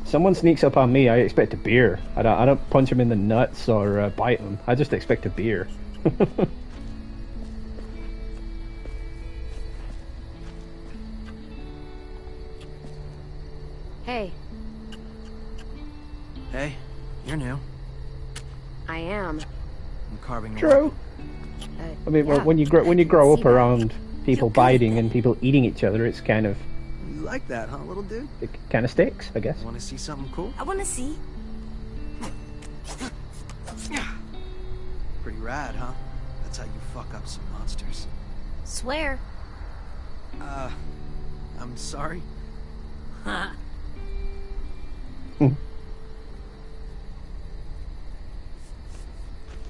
Someone sneaks up on me, I expect a beer. I don't punch him in the nuts or bite him. I just expect a beer. Hey. Hey, you're new. I am. I'm carving the True. I mean, yeah, when you grow see up that. around people You're good at biting that. and people eating each other, it's kind of You like that, huh, little dude? it kind of sticks, I guess. Want to see something cool? I want to see. Pretty rad, huh? That's how you fuck up some monsters. Swear. I'm sorry. Huh.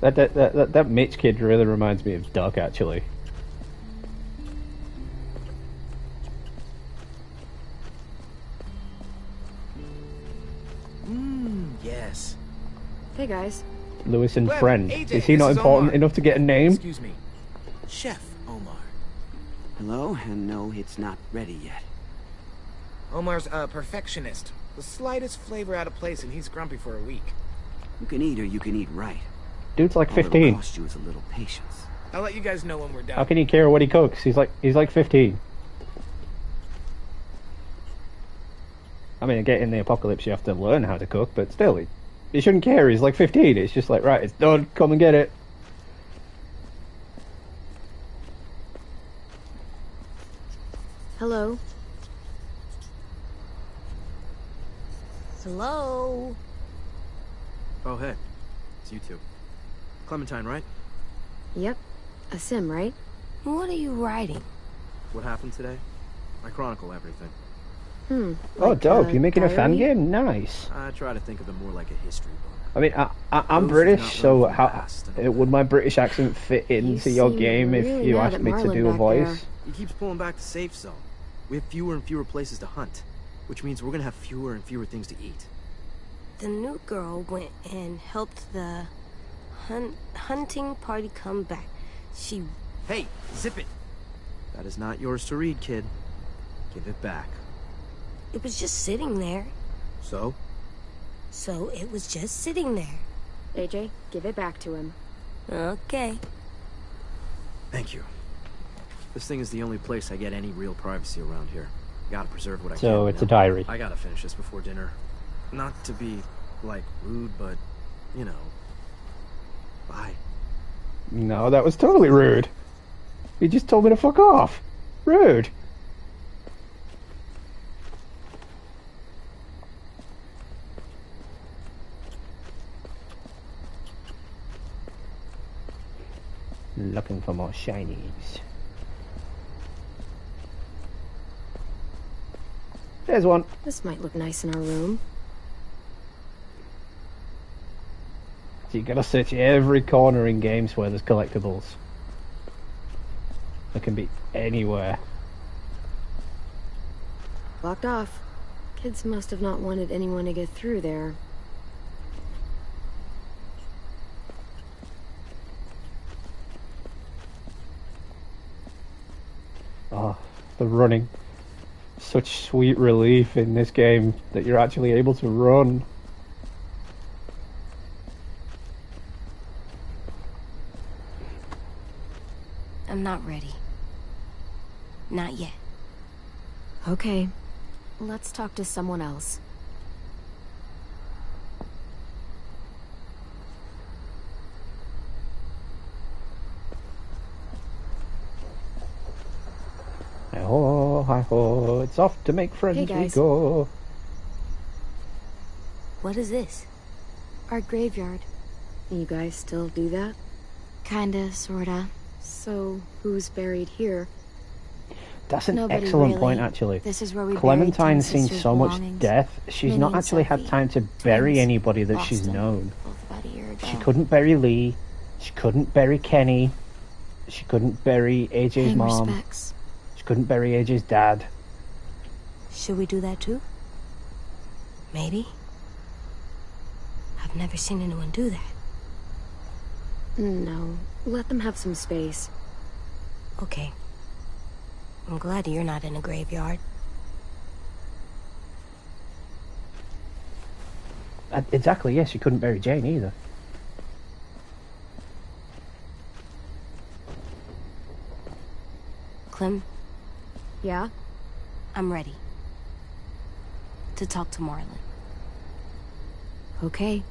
That Mitch kid really reminds me of Duck, actually. Yes. Hey guys. Lewis and Clem, Friend. AJ, Is he this not is important Omar. enough to get a name? Excuse me. Chef Omar. Hello, and no, it's not ready yet. Omar's a perfectionist. The slightest flavor out of place and he's grumpy for a week. You can eat or you can eat right. Dude's like All it'll 15. cost you is a little patience. I'll let you guys know when we're done. How can he care what he cooks? He's like 15. I mean, I get in the apocalypse you have to learn how to cook, but still, he shouldn't care. He's like 15. It's just like, right, it's done. Come and get it. Hello. Hello. Oh, hey. It's you two. Clementine, right? Yep. A sim, right? What are you writing? What happened today? I chronicle everything. Oh, Like dope. a You're making a fan diary? game? Nice. I try to think of it more like a history book. I mean, I'm Those who've British, not so learned from the how past and all would my British accent fit into your seem game if really you mad asked at me to Marlon do a back voice? there. He keeps pulling back the safe zone. We have fewer and fewer places to hunt, which means we're gonna have fewer and fewer things to eat. The new girl went and helped the hunting party come back. She... Hey, zip it! That is not yours to read, kid. Give it back. It was just sitting there. So? So it was just sitting there. AJ, give it back to him. Okay. Thank you. This thing is the only place I get any real privacy around here. Gotta preserve what I can. So it's a now. diary. I gotta finish this before dinner. Not to be, like, rude, but, you know. Bye. No, that was totally rude. You just told me to fuck off. Rude. Looking for more shinies. There's one. This might look nice in our room. So you gotta search every corner in games where there's collectibles. They can be anywhere. Locked off. Kids must have not wanted anyone to get through there. Oh, the running. Such sweet relief in this game that you're actually able to run. I'm not ready. Not yet. Okay. Let's talk to someone else. Hi-ho, hi-ho, it's off to make friends Hey, we guys. go. What is this? Our graveyard. You guys still do that? Kinda, sorta. So, who's buried here? That's an Nobody excellent really. point, actually. This is where we buried Clementine's Tim's seen sister's so much belongings. death, she's Minnie not and actually had Sophie. time to bury Twins. anybody that Lost she's them. known. Both about a year ago. She couldn't bury Lee, she couldn't bury Kenny, she couldn't bury AJ's Paying mom, respects. she couldn't bury AJ's dad. Should we do that too? Maybe. I've never seen anyone do that. No. Let them have some space. Okay. I'm glad you're not in a graveyard. Exactly, yes, she couldn't bury Jane either. Clem, Yeah? I'm ready. to talk to Marlon. Okay.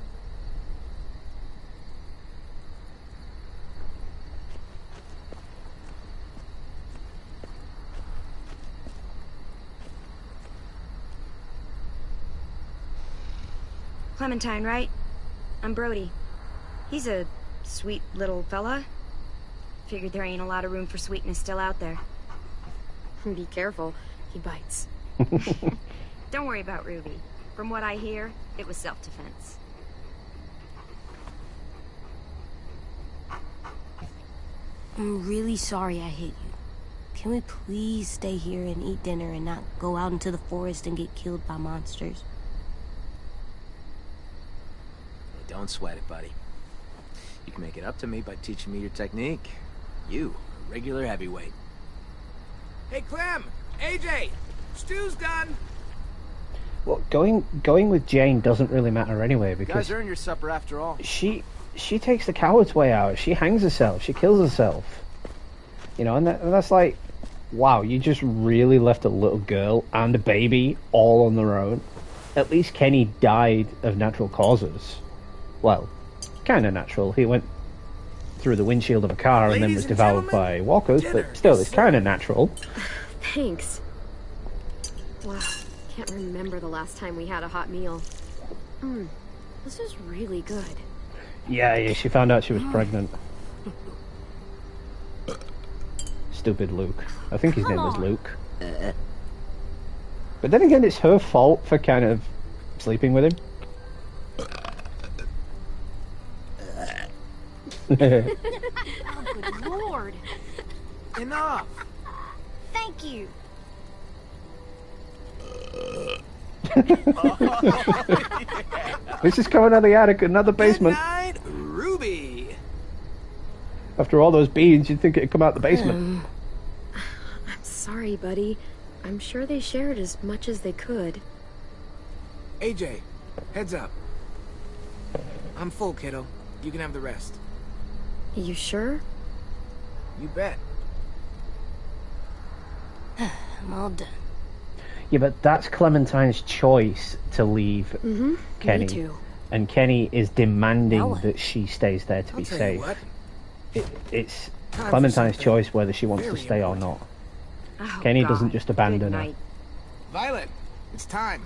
Clementine, right? I'm Brody. He's a sweet little fella. Figured there ain't a lot of room for sweetness still out there. Be careful. He bites. Don't worry about Ruby. From what I hear, it was self-defense. I'm really sorry I hit you. Can we please stay here and eat dinner and not go out into the forest and get killed by monsters? Hey, don't sweat it, buddy. You can make it up to me by teaching me your technique. You, a regular heavyweight. Hey, Clem! AJ! Stew's done! Well, going with Jane doesn't really matter anyway, You because guys earned your supper after all. she takes the coward's way out. She hangs herself. She kills herself. You know, and that's like, wow, you just really left a little girl and a baby all on their own. At least Kenny died of natural causes. Well, kind of natural. He went through the windshield of a car and then was devoured by walkers, but still, it's kind of natural. Thanks. Wow, can't remember the last time we had a hot meal. This is really good. Yeah, she found out she was pregnant. Stupid Luke. I think his name was Luke. But then again, it's her fault for kind of sleeping with him. Oh, good lord. Enough! Thank you. This is coming out of the attic, another basement. Good night, Ruby! After all those beans, you'd think it'd come out the basement. I'm sorry, buddy. I'm sure they shared as much as they could. AJ, heads up. I'm full, kiddo. You can have the rest. You sure? You bet. I'm all done. Yeah, but that's Clementine's choice to leave Kenny. Me too. And Kenny is demanding that she stays there to be tell you safe. what. It's Time for Clementine's something choice whether she wants to very stay or important. not. Oh, Kenny God. doesn't just abandon Good her. night. Violet, it's time.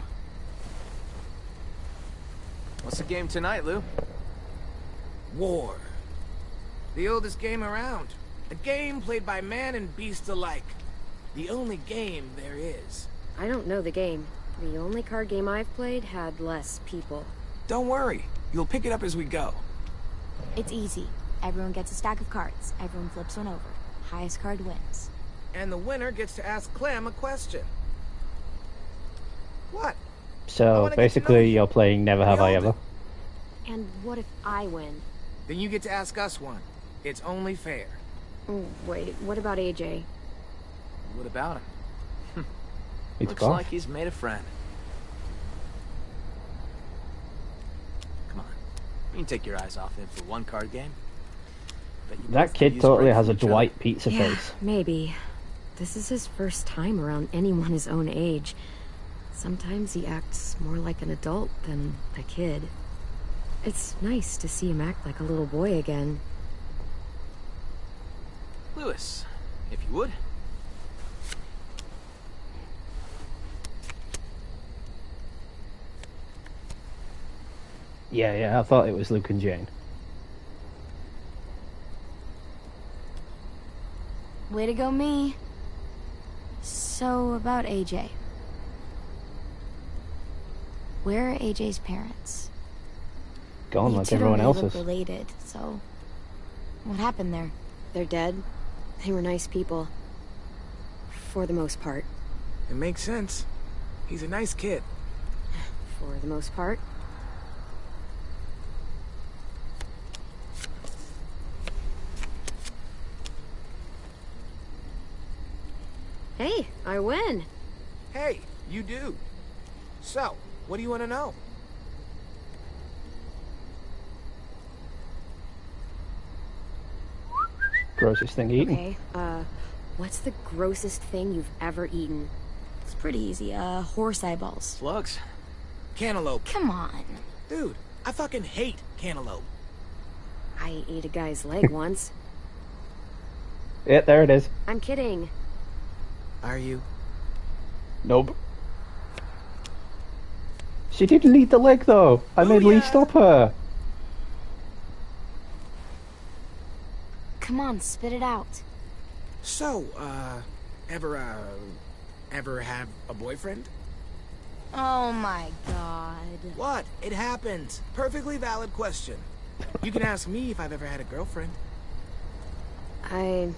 What's the game tonight, Lou? War. The oldest game around. A game played by man and beast alike. The only game there is. I don't know the game. The only card game I've played had less people. Don't worry. You'll pick it up as we go. It's easy. Everyone gets a stack of cards. Everyone flips one over. Highest card wins. And the winner gets to ask Clem a question. What? I So wanna get to know basically, you. you're playing Never Have I Ever. And what if I win? Then you get to ask us one. It's only fair. Wait, what about AJ? What about him? It's Looks gone. like he's made a friend. Come on. You can take your eyes off him for one card game. Bet you both That could kid use totally break has from a each other. Dwight pizza Yeah, face. maybe. This is his first time around anyone his own age. Sometimes he acts more like an adult than a kid. It's nice to see him act like a little boy again. Lewis, if you would. Yeah, I thought it was Luke and Jane. Way to go, me. So, about AJ. Where are AJ's parents? Gone You like two everyone don't really else's. look related, so... What happened there? They're dead. They were nice people. For the most part. It makes sense. He's a nice kid. For the most part. Hey, I win. Hey, you do. So, what do you want to know? Grossest thing eaten. Okay, what's the grossest thing you've ever eaten? It's pretty easy. Horse eyeballs. Slugs. Cantaloupe. Come on. Dude, I fucking hate cantaloupe. I ate a guy's leg once. Yeah, there it is. I'm kidding. Are you? Nope. She didn't eat the leg though. I made Lee stop her. Come on, spit it out. So, ever have a boyfriend? Oh my god. What? It happens. Perfectly valid question. You can ask me if I've ever had a girlfriend. I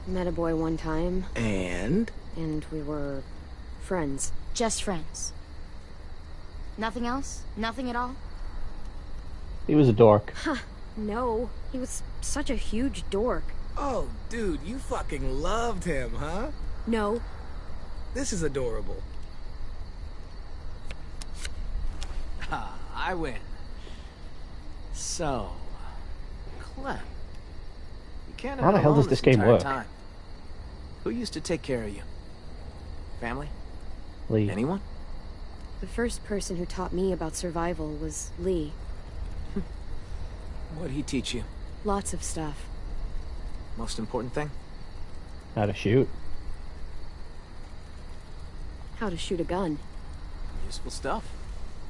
met a boy one time. And we were friends. Just friends. Nothing else? Nothing at all? He was a dork. Huh. No. He was such a huge dork. Oh, dude, you fucking loved him, huh? No. This is adorable. Ah, I win. So, Clem, you can't have How the been hell alone does this this game entire work? time. Who used to take care of you? Family? Lee. Anyone? The first person who taught me about survival was Lee. What'd he teach you? Lots of stuff. Most important thing? How to shoot. How to shoot a gun. Useful stuff.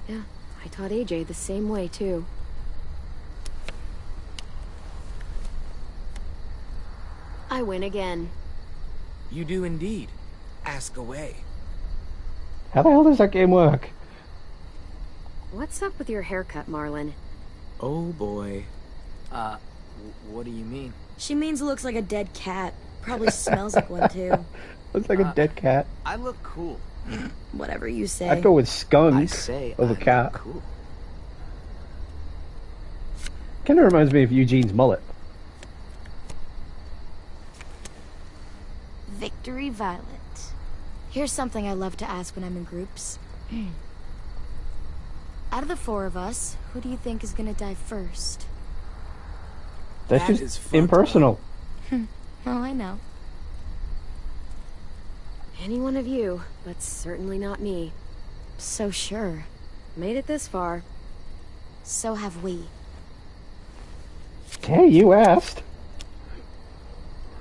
Yeah, I taught AJ the same way, too. I win again. You do indeed. Ask away. How the hell does that game work? What's up with your haircut, Marlon? Oh boy. What do you mean? She means it looks like a dead cat. Probably smells like one, too. Looks like a dead cat. I look cool. Whatever you say. I'd go with skunk I say over I cat. look cool. Kind of reminds me of Eugene's mullet. Victory Violet. Here's something I love to ask when I'm in groups. Out of the four of us, who do you think is gonna die first? That's That just is fucked impersonal. Oh, I know. Any one of you, but certainly not me. So sure. Made it this far. So have we. Hey, you asked.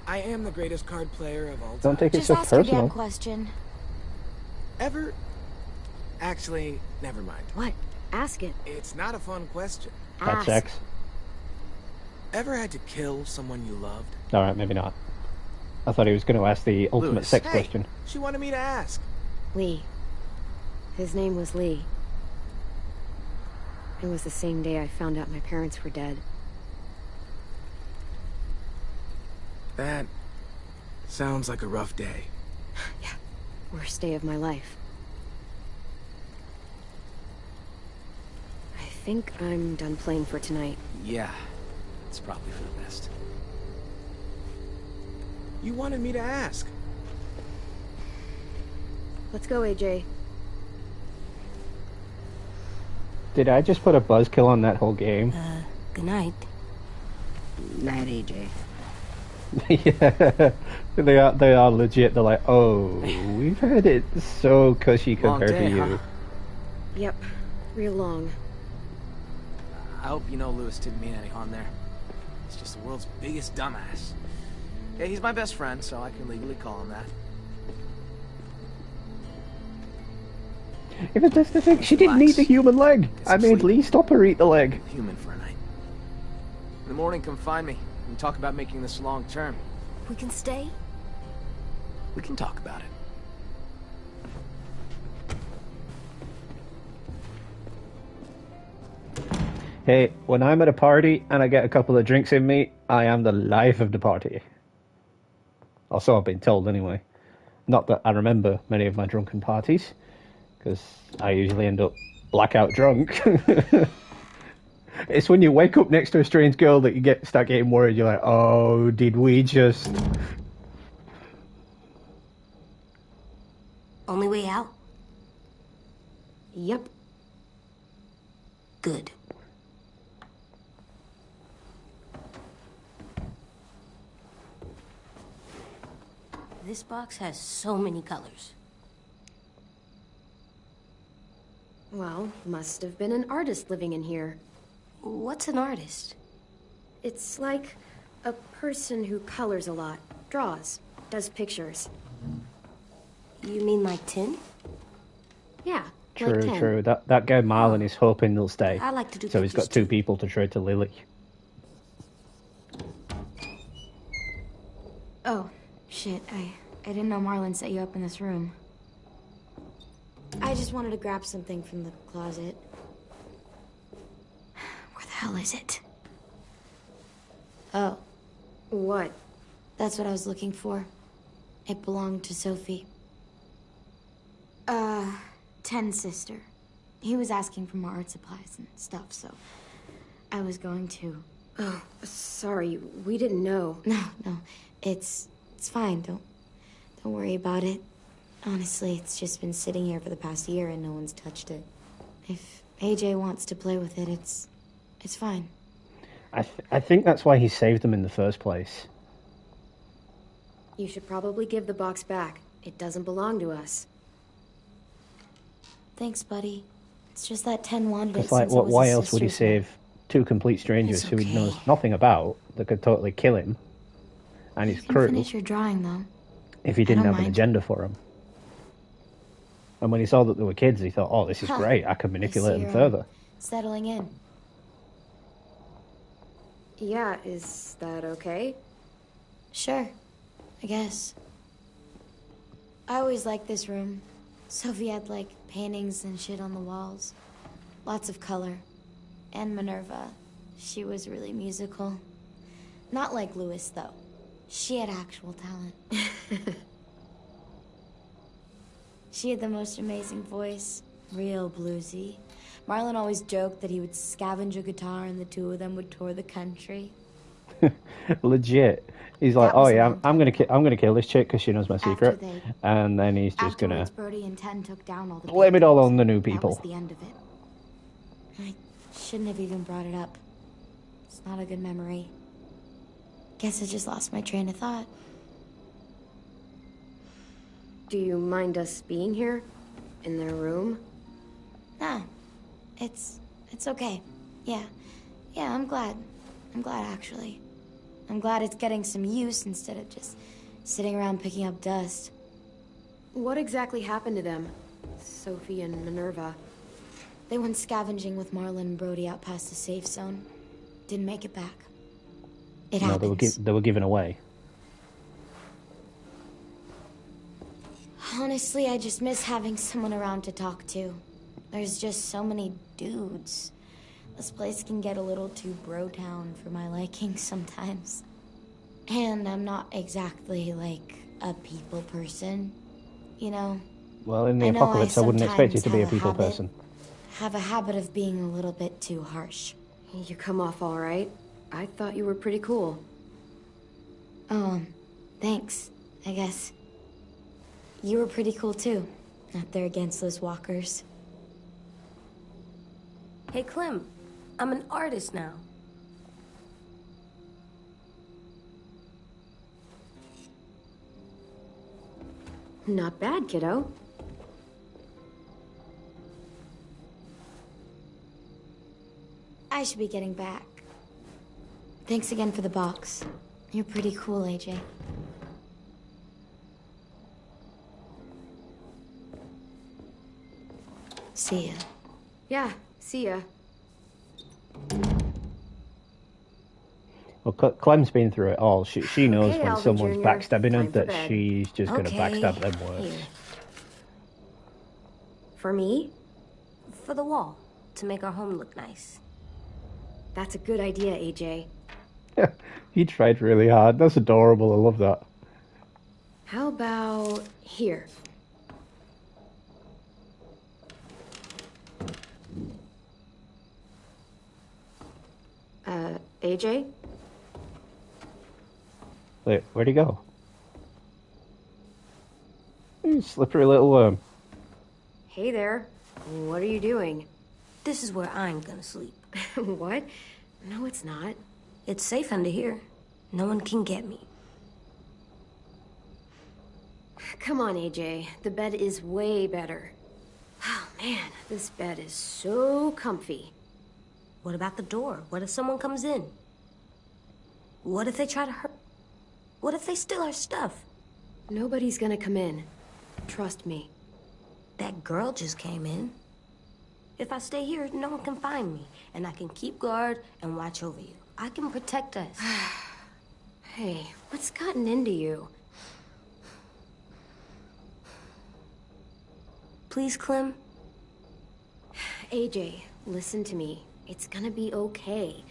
I am the greatest card player of all time. Don't take it Just so ask your damn personal. question. Ever? Actually, never mind. What? Ask it. It's not a fun question. Had Ask. sex. Ever had to kill someone you loved? Alright, maybe not. I thought he was going to ask the ultimate Lewis. sex Hey, question. she wanted me to ask. Lee. His name was Lee. It was the same day I found out my parents were dead. That sounds like a rough day. Yeah, worst day of my life. I think I'm done playing for tonight. Yeah, it's probably for the best. You wanted me to ask. Let's go, AJ. Did I just put a buzzkill on that whole game? Good night. Night, AJ. Yeah, they are legit. They're like, oh, we've had it so cushy Long compared day, to you. huh? Yep, real long. I hope you know Lewis didn't mean any harm there. He's just the world's biggest dumbass. Yeah, he's my best friend, so I can legally call him that. Even that's the thing, she didn't Relax. eat the human leg. Get I some made sleep. Lee stop her eat the leg. Human for a night. In the morning, come find me. We can talk about making this long term. We can stay? We can talk about it. Hey, when I'm at a party and I get a couple of drinks in me, I am the life of the party. Or so I've been told anyway. Not that I remember many of my drunken parties, because I usually end up blackout drunk. It's when you wake up next to a strange girl that you start getting worried. You're like, oh, did we just... Only way out? Yep. Good. This box has so many colors. Well, must have been an artist living in here. What's an artist? It's like a person who colors a lot, draws, does pictures. You mean like Tin? Yeah, True, like Ken. true. That guy Marlon is hoping they'll stay. I like to do so he's got pictures two people to trade to Lily. Oh, shit. I didn't know Marlon set you up in this room. I just wanted to grab something from the closet. Where the hell is it? Oh. What? That's what I was looking for. It belonged to Sophie. Ten's sister. He was asking for more art supplies and stuff, so I was going to. Oh, sorry, we didn't know. No, it's fine. Don't worry about it. Honestly, it's just been sitting here for the past year and no one's touched it. If AJ wants to play with it, it's fine. I think that's why he saved them in the first place. You should probably give the box back. It doesn't belong to us. Thanks, buddy. It's just that Ten wanted it It's like, since it was why his else would he sister's save two complete strangers It's who he okay. knows nothing about that could totally kill him and his You can crew finish your drawing, though. if he didn't don't have an mind. agenda for him? And when he saw that they were kids, he thought, oh, this is Huh. great. I can I manipulate see them you're, further. Settling in. Yeah, is that okay? Sure, I guess. I always liked this room. Sophie had, like, paintings and shit on the walls. Lots of color. And Minerva. She was really musical. Not like Louis, though. She had actual talent. She had the most amazing voice. Real bluesy. Marlon always joked that he would scavenge a guitar and the two of them would tour the country. Legit. He's like, That oh was a yeah, long I'm gonna kill this chick because she knows my secret, they- and then he's just gonna Afterwards, Brody and Ten took down all the blame it all paintings. on the new That was people. the end of it. I shouldn't have even brought it up. It's not a good memory. Guess I just lost my train of thought. Do you mind us being here? In their room? No, it's okay. Yeah, I'm glad. I'm glad, actually. I'm glad it's getting some use instead of just sitting around picking up dust. What exactly happened to them? Sophie and Minerva. They went scavenging with Marlon and Brody out past the safe zone. Didn't make it back. It No, happens. they were given away. Honestly, I just miss having someone around to talk to. There's just so many dudes. This place can get a little too bro-town for my liking sometimes. And I'm not exactly, like, a people person, you know? Well, in the I know apocalypse, I wouldn't expect you sometimes to be a have people habit- person. Have a habit of being a little bit too harsh. You come off all right. I thought you were pretty cool. Oh, thanks, I guess. You were pretty cool, too. Out there against those walkers. Hey, Clem, I'm an artist now. Not bad, kiddo. I should be getting back. Thanks again for the box. You're pretty cool, AJ. See ya. Yeah, see ya. Well, Clem's been through it all. She knows Okay, when Alvin someone's Jr., backstabbing her time for that bed. she's just going to Okay, backstab them worse. here. For me? For the wall, to make our home look nice. That's a good idea, AJ. He tried really hard. That's adorable. I love that. How about here? AJ? Wait, where'd he go? You slippery little worm. Hey there. What are you doing? This is where I'm gonna sleep. What? No, it's not. It's safe under here. No one can get me. Come on, AJ. The bed is way better. Oh, Man, this bed is so comfy. What about the door? What if someone comes in? What if they try to hurt? What if they steal our stuff? Nobody's gonna come in. Trust me. That girl just came in. If I stay here, no one can find me, and I can keep guard and watch over you. I can protect us. Hey, what's gotten into you? Please, Clem? AJ, listen to me. It's gonna be okay.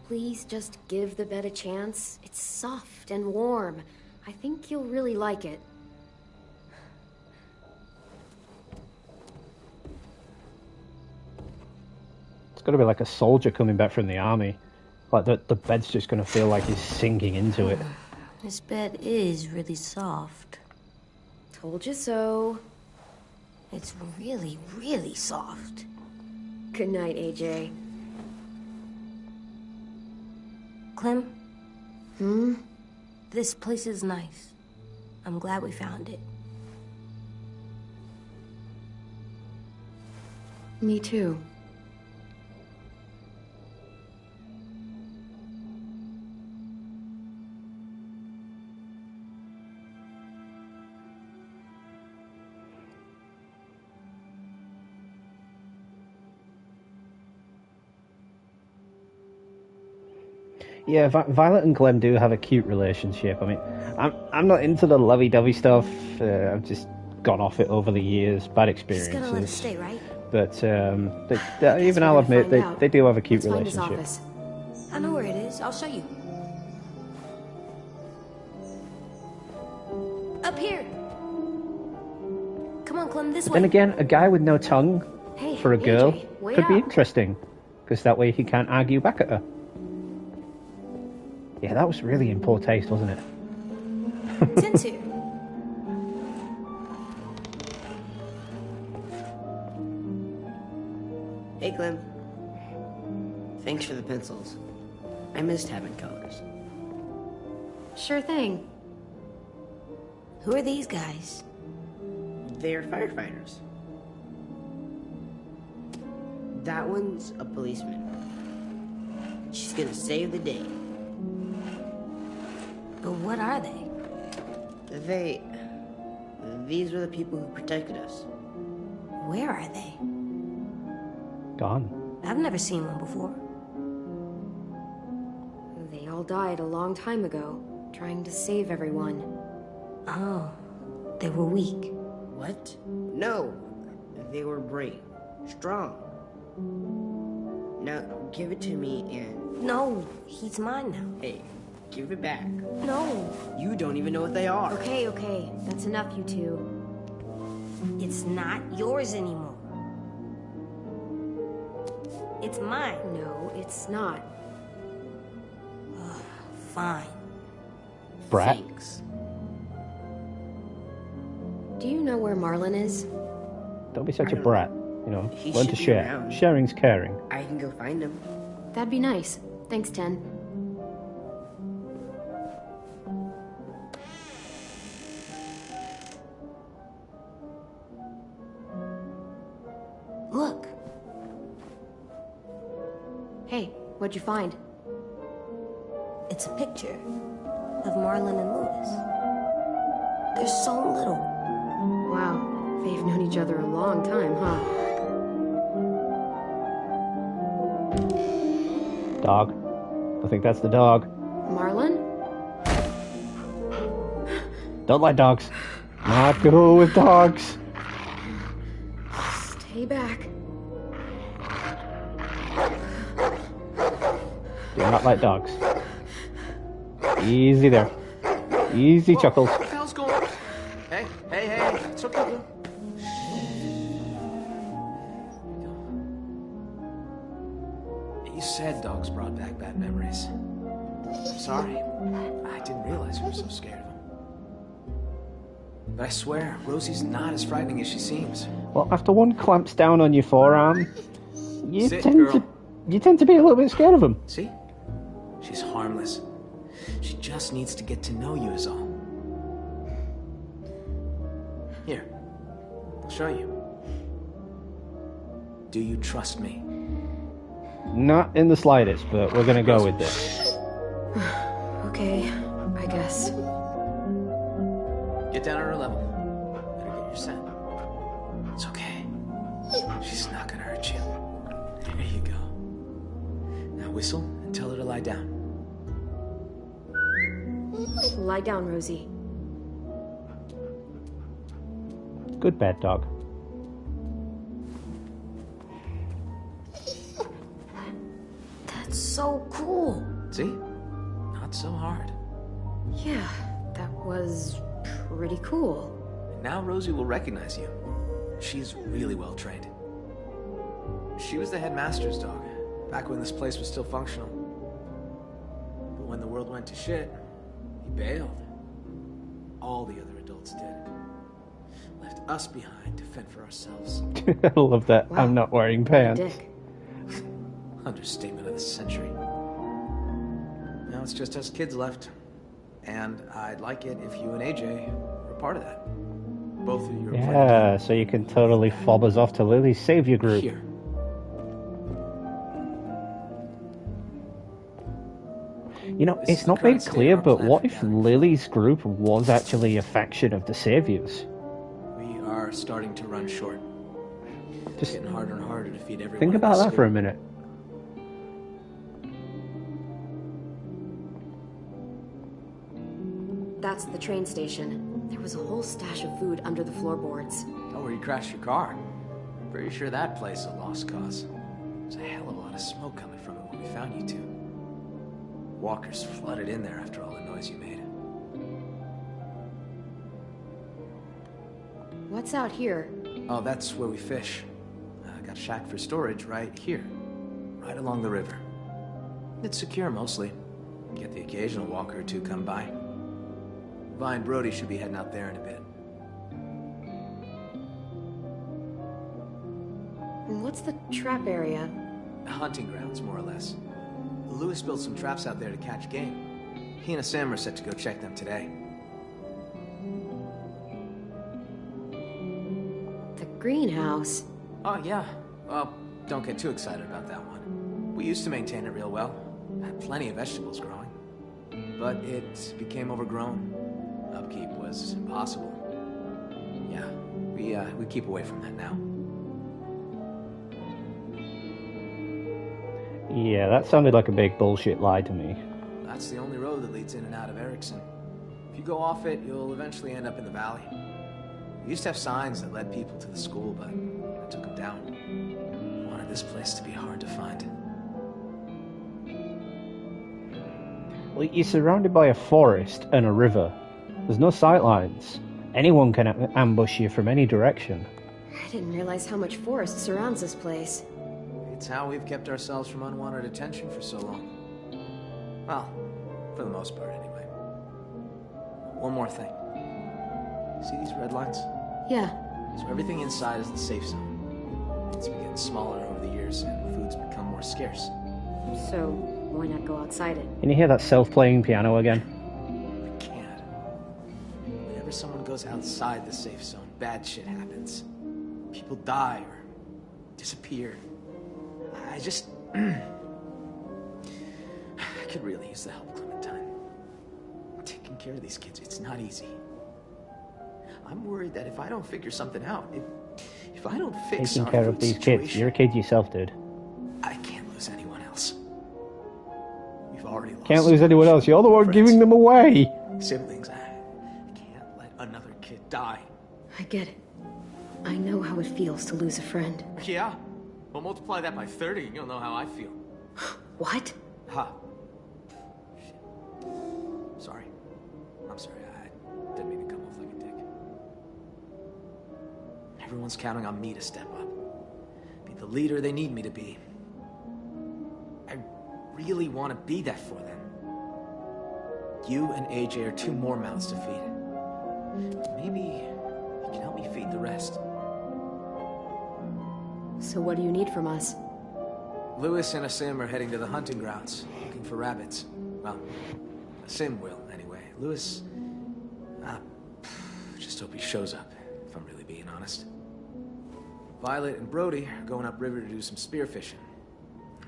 Please just give the bed a chance. It's soft and warm. I think you'll really like it. It's got to be like a soldier coming back from the army. Like the bed's just going to feel like he's sinking into it. This bed is really soft. Told you so. It's really, really soft. Good night, AJ. Clem? This place is nice. I'm glad we found it. Me too. Yeah, Violet and Clem do have a cute relationship. I mean, I'm not into the lovey-dovey stuff. I've just gone off it over the years. Bad experiences. Just gonna let it stay, right? But even I'll admit they do have a cute Let's find his relationship. office. I know where it is. I'll show you. Up here. Come on, Clem, this way. Then again, a guy with no tongue Hey, for a girl AJ, wait could be up. interesting, because that way he can't argue back at her. Yeah, that was really in poor taste, wasn't it? Tintu. Hey, Clem. Thanks for the pencils. I missed having colors. Sure thing. Who are these guys? They're firefighters. That one's a policeman. She's gonna save the day. But what are they? These were the people who protected us. Where are they? Gone. I've never seen one before. They all died a long time ago, trying to save everyone. Oh, they were weak. What? No, they were brave, strong. Now, give it to me and... No, he's mine now. Hey, give it back. No. You don't even know what they are. Okay, that's enough, you two. It's not yours anymore. It's mine. No, it's not. Fine. Brat. Thanks. Do you know where Marlon is? Don't be such a don't brat. You know, He learn to should be share. around. Sharing's caring. I can go find him. That'd be nice. Thanks, Ten. Look. Hey, what'd you find? It's a picture of Marlon and Lewis. They're so little. Wow, they've known each other a long time, huh? Dog. I think that's the dog. Marlon? Don't like dogs. Not cool with dogs. Stay back. Do not like dogs. Easy there. Easy, Chuckles. What the hell's going on? Hey, it's okay. You said dogs brought back bad memories. I'm sorry. I didn't realize you were so scared of them. But I swear, Rosie's not as frightening as she seems. Well, after one clamps down on your forearm, you Sit, tend girl. to be a little bit scared of them. See? She's harmless. She just needs to get to know you is all. Here, I'll show you. Do you trust me? Not in the slightest, but we're gonna go with this. Okay, I guess. Get down on her level. Better get your scent. It's okay. She's not gonna hurt you. There you go. Now whistle and tell her to lie down. Lie down, Rosie. Good bed, dog. That's so cool. See? Not so hard. Yeah, that was pretty cool. Now Rosie will recognize you. She's really well trained. She was the headmaster's dog, back when this place was still functional. But when the world went to shit, he bailed. All the other adults did. Left us behind to fend for ourselves. I love that. Wow. I'm not wearing pants. Dick. Understatement of the century. Now it's just us kids left. And I'd like it if you and AJ were part of that. Both of you are Yeah, so you can totally fob us off to Lily's savior group. Here. You know, it's not made clear, but what if Lily's group was actually a faction of the saviors? We are starting to run short. It's getting harder and harder to feed everyone. Think about that for a minute. That's the train station. There was a whole stash of food under the floorboards. Oh, where you crashed your car. Pretty sure that place is a lost cause. There's a hell of a lot of smoke coming from it when we found you two. Walkers flooded in there after all the noise you made. What's out here? Oh, that's where we fish. Got a shack for storage right here. Right along the river. It's secure mostly. Get the occasional walker or two come by. Vi and Brody should be heading out there in a bit. And what's the trap area? Hunting grounds, more or less. Lewis built some traps out there to catch game. He and Sam are set to go check them today. The greenhouse. Oh, yeah. Well, don't get too excited about that one. We used to maintain it real well. Had plenty of vegetables growing. But it became overgrown. Upkeep was impossible. Yeah, we keep away from that now. Yeah, that sounded like a big bullshit lie to me. That's the only road that leads in and out of Erickson. If you go off it, you'll eventually end up in the valley. We used to have signs that led people to the school, but I took them down. I wanted this place to be hard to find. Well, you're surrounded by a forest and a river. There's no sightlines. Anyone can ambush you from any direction. I didn't realize how much forest surrounds this place. It's how we've kept ourselves from unwanted attention for so long. Well, for the most part, anyway. One more thing. See these red lines? Yeah. So everything inside is the safe zone. It's been getting smaller over the years, and food's become more scarce. So, why not go outside it? Can you hear that self-playing piano again? We can't. Whenever someone goes outside the safe zone, bad shit happens. People die or disappear. I just... I could really use the help, Clementine. Taking care of these kids, it's not easy. I'm worried that if I don't figure something out, if I don't fix Taking care of these kids. You're a kid yourself, dude. I can't lose anyone else. We've already lost. Can't lose anyone else. You're the one giving them away. Siblings, I can't let another kid die. I get it. I know how it feels to lose a friend. Yeah? Well, multiply that by 30 and you'll know how I feel. What? Ha. Shit. Sorry. I'm sorry. I didn't mean to come off like a dick. Everyone's counting on me to step up. Be the leader they need me to be. I really want to be that for them. You and AJ are two more mouths to feed. Maybe you can help me feed the rest. So what do you need from us? Lewis and Asim are heading to the hunting grounds, looking for rabbits. Well, Asim will, anyway. Lewis... just hope he shows up, if I'm really being honest. Violet and Brody are going upriver to do some spearfishing.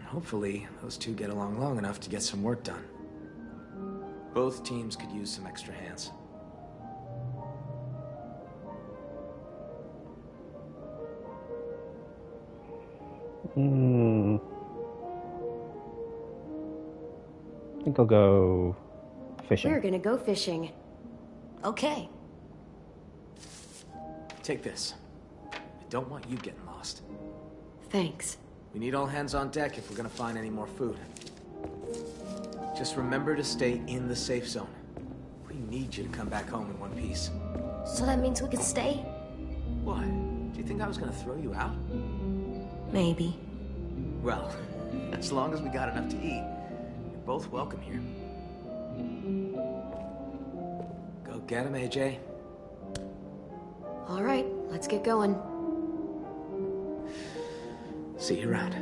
Hopefully, those two get along long enough to get some work done. Both teams could use some extra hands. I think I'll go fishing. We're gonna go fishing. Okay. Take this. I don't want you getting lost. Thanks. We need all hands on deck if we're gonna find any more food. Just remember to stay in the safe zone. We need you to come back home in one piece. So that means we can stay? What? Do you think I was gonna throw you out? Maybe. Well, as long as we got enough to eat, you're both welcome here. Go get him, AJ. All right, let's get going. See you around.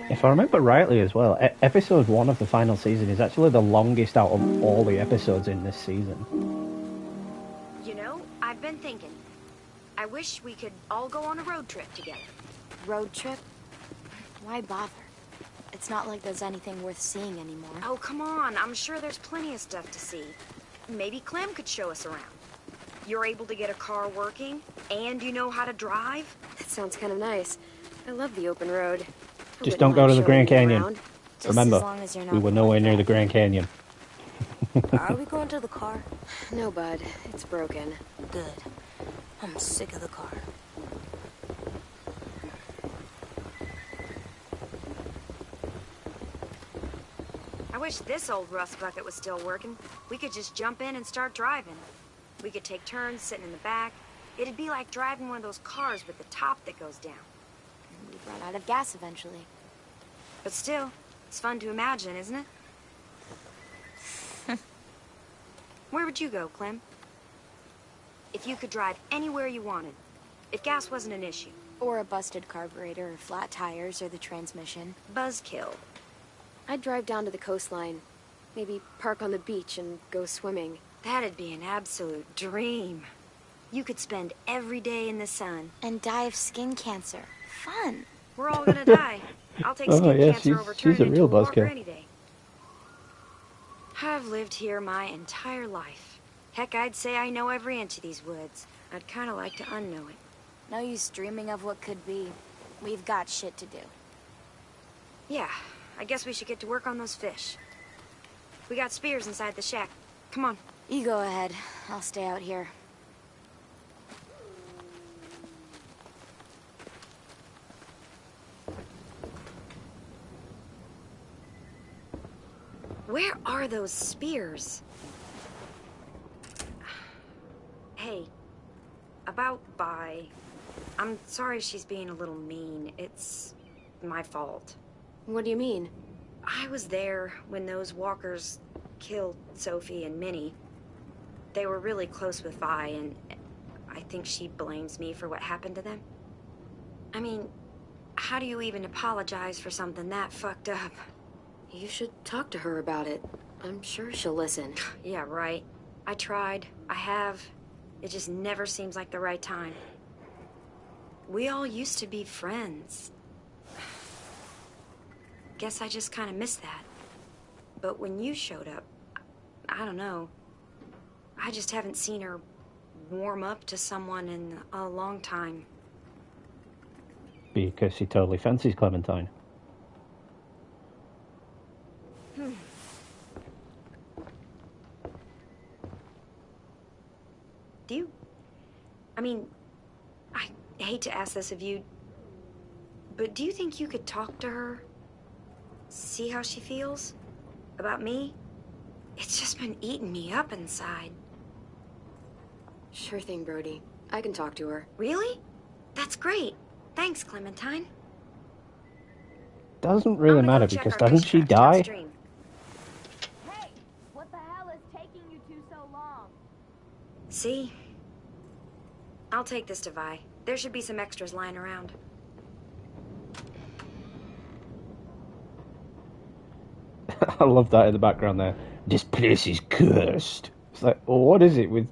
If I remember rightly as well, episode 1 of the final season is actually the longest out of all the episodes in this season. You know, I've been thinking. I wish we could all go on a road trip together. Road trip? Why bother? It's not like there's anything worth seeing anymore. Oh, come on. I'm sure there's plenty of stuff to see. Maybe Clem could show us around. You're able to get a car working, and you know how to drive? That sounds kind of nice. I love the open road. Just don't go to the Grand Canyon. Remember, as long as you're not we were nowhere near the Grand Canyon. Are we going to the car? No, bud. It's broken. Good. I'm sick of the car. I wish this old rust bucket was still working. We could just jump in and start driving. We could take turns sitting in the back. It'd be like driving one of those cars with the top that goes down. We'd run out of gas eventually. But still, it's fun to imagine, isn't it? Where would you go, Clem? If you could drive anywhere you wanted. If gas wasn't an issue. Or a busted carburetor, or flat tires, or the transmission. Buzzkill. I'd drive down to the coastline. Maybe park on the beach and go swimming. That'd be an absolute dream. You could spend every day in the sun. And die of skin cancer. Fun. We're all gonna die. I'll take skin cancer over turning she's a into real a walker buzzkill. any day. I've lived here my entire life. Heck, I'd say I know every inch of these woods. I'd kind of like to unknow it. No use dreaming of what could be. We've got shit to do. Yeah, I guess we should get to work on those fish. We got spears inside the shack. Come on. You go ahead. I'll stay out here. Where are those spears? Hey, about Vi. I'm sorry she's being a little mean. It's my fault. What do you mean? I was there when those walkers killed Sophie and Minnie. They were really close with Vi, and I think she blames me for what happened to them. I mean, how do you even apologize for something that fucked up? You should talk to her about it. I'm sure she'll listen. Yeah, right. I tried. I have. It just never seems like the right time. We all used to be friends. Guess I just kind of missed that. But when you showed up, I don't know. I just haven't seen her warm up to someone in a long time. Because he totally fancies Clementine. Do you... I mean, I hate to ask this of you, but do you think you could talk to her? See how she feels? About me? It's just been eating me up inside. Sure thing, Brody. I can talk to her. Really? That's great. Thanks, Clementine. Doesn't really matter because doesn't she die? Hey, what the hell is taking you two so long? See? I'll take this to Vi. There should be some extras lying around. I love that in the background there. This place is cursed. It's like, well, what is it with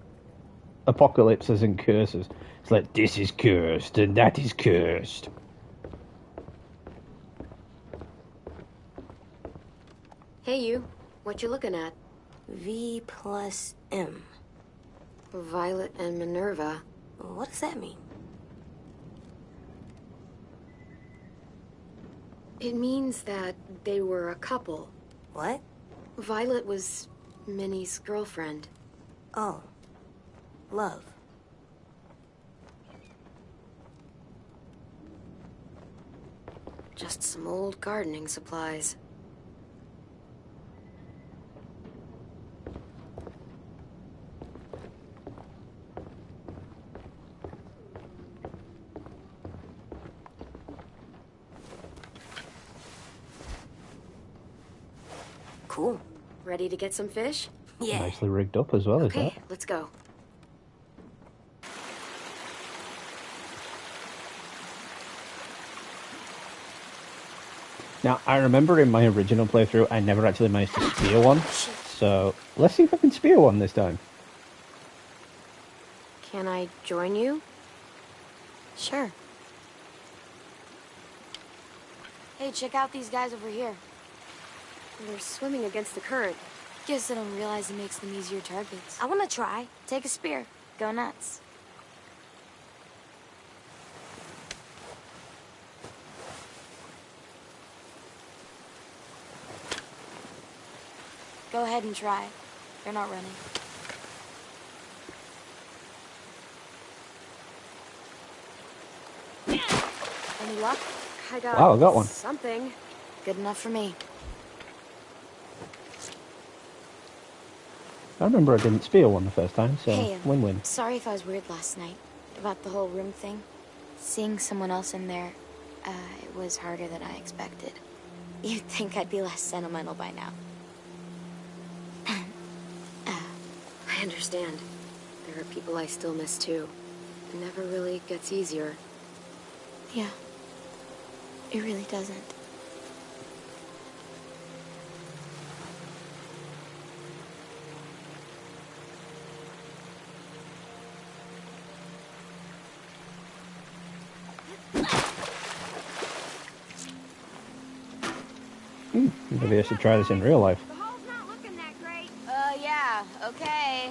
apocalypses and curses? It's like, this is cursed and that is cursed. Hey, you. What you looking at? V plus M. Violet and Minerva. What does that mean? It means that they were a couple. What? Violet was Minnie's girlfriend. Oh. Love. Just some old gardening supplies. Cool. Ready to get some fish? Yeah. Nicely rigged up as well, Okay, is that? let's go. Now, I remember in my original playthrough, I never actually managed to spear one. So, let's see if I can spear one this time. Can I join you? Sure. Hey, check out these guys over here. They're swimming against the current. Guess I don't realize it makes them easier targets. I want to try. Take a spear. Go nuts. Go ahead and try. They're not running. Any luck? I got Wow, I got one. something. Good enough for me. I remember I didn't spear one the first time, so Hey, win-win. sorry if I was weird last night about the whole room thing. Seeing someone else in there, it was harder than I expected. You'd think I'd be less sentimental by now. I understand. There are people I still miss too. It never really gets easier. Yeah. It really doesn't. Maybe I should try this in real life. The hole's not looking that great. Yeah, okay.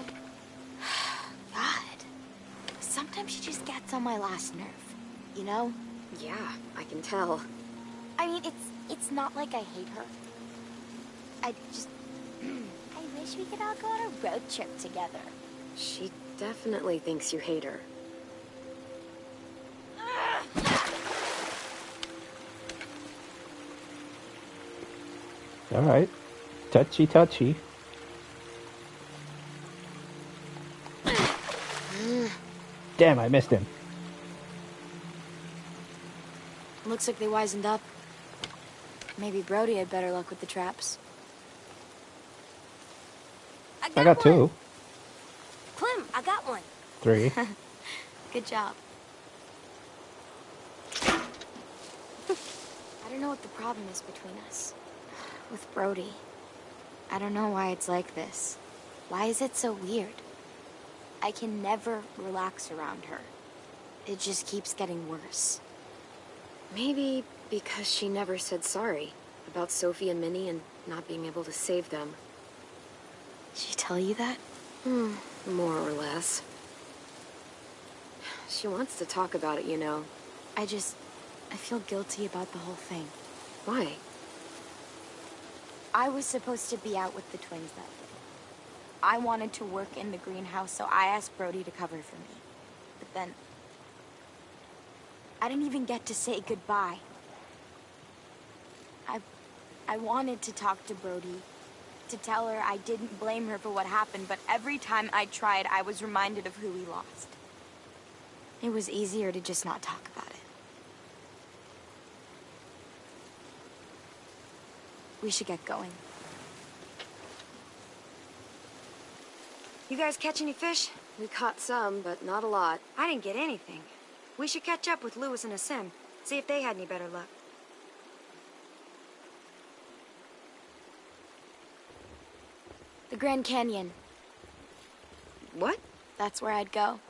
God. Sometimes she just gets on my last nerve. You know? Yeah, I can tell. I mean, it's not like I hate her. I just... I wish we could all go on a road trip together. She definitely thinks you hate her. Alright. Touchy, touchy. Damn, I missed him. Looks like they wisened up. Maybe Brody had better luck with the traps. I got two. Clem, I got one. 3. Good job. I don't know what the problem is between us. With Brody. I don't know why it's like this. Why is it so weird? I can never relax around her. It just keeps getting worse. Maybe because she never said sorry about Sophie and Minnie and not being able to save them. She tell you that? More or less. She wants to talk about it, you know. I feel guilty about the whole thing. Why? I was supposed to be out with the twins that day. I wanted to work in the greenhouse, so I asked Brody to cover for me. But then... I didn't even get to say goodbye. I wanted to talk to Brody, to tell her I didn't blame her for what happened, but every time I tried, I was reminded of who we lost. It was easier to just not talk about it. We should get going. You guys catch any fish? We caught some, but not a lot. I didn't get anything. We should catch up with Lewis and Asim, see if they had any better luck. The Grand Canyon. What? That's where I'd go.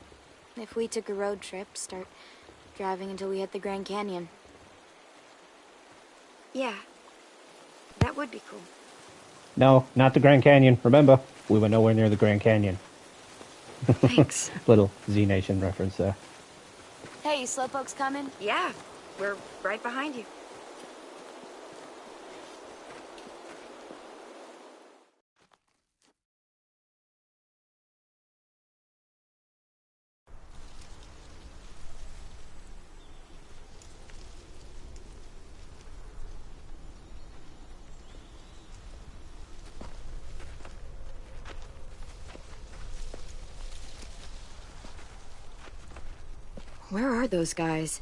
If we took a road trip, start driving until we hit the Grand Canyon. Yeah. That would be cool. No, not the Grand Canyon. Remember, we were nowhere near the Grand Canyon. Thanks. Little Z Nation reference there. Hey, Slowpoke's coming? Yeah, we're right behind you. Where are those guys?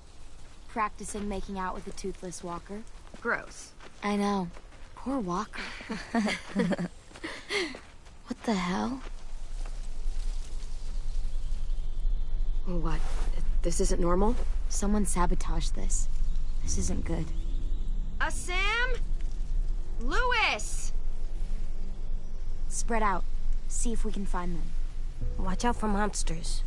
Practicing making out with a toothless walker. Gross. I know. Poor Walker. What the hell? What? This isn't normal? Someone sabotaged this. This isn't good. Asim? Lewis! Spread out. See if we can find them. Watch out for monsters.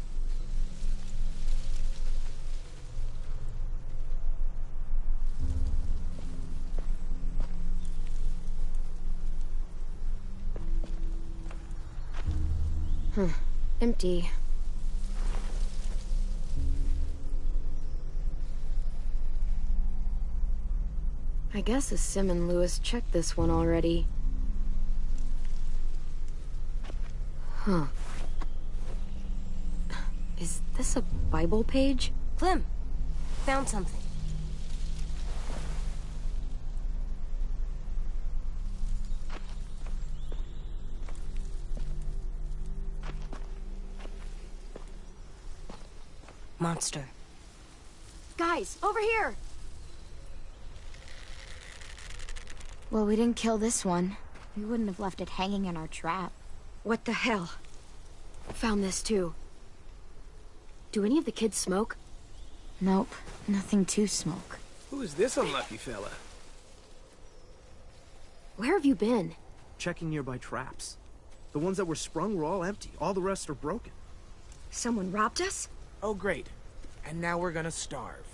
Empty. I guess Asim and Lewis checked this one already. Huh. Is this a Bible page? Clem, found something. Monster. Guys, over here! Well, we didn't kill this one. We wouldn't have left it hanging in our trap. What the hell? Found this too. Do any of the kids smoke? Nope, nothing to smoke. Who is this unlucky fella? Where have you been? Checking nearby traps. The ones that were sprung were all empty. All the rest are broken. Someone robbed us? Oh, great. And now we're gonna starve.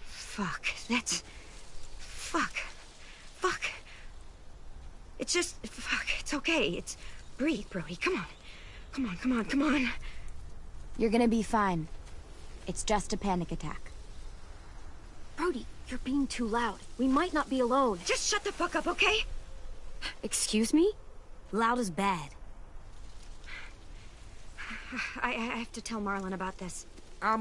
Fuck, that's... Fuck. Fuck. It's just... Fuck, it's okay. It's... Breathe, Brody, come on. Come on, come on, come on. You're gonna be fine. It's just a panic attack. Brody, you're being too loud. We might not be alone. Just shut the fuck up, okay? Excuse me? Loud is bad. I have to tell Marlon about this.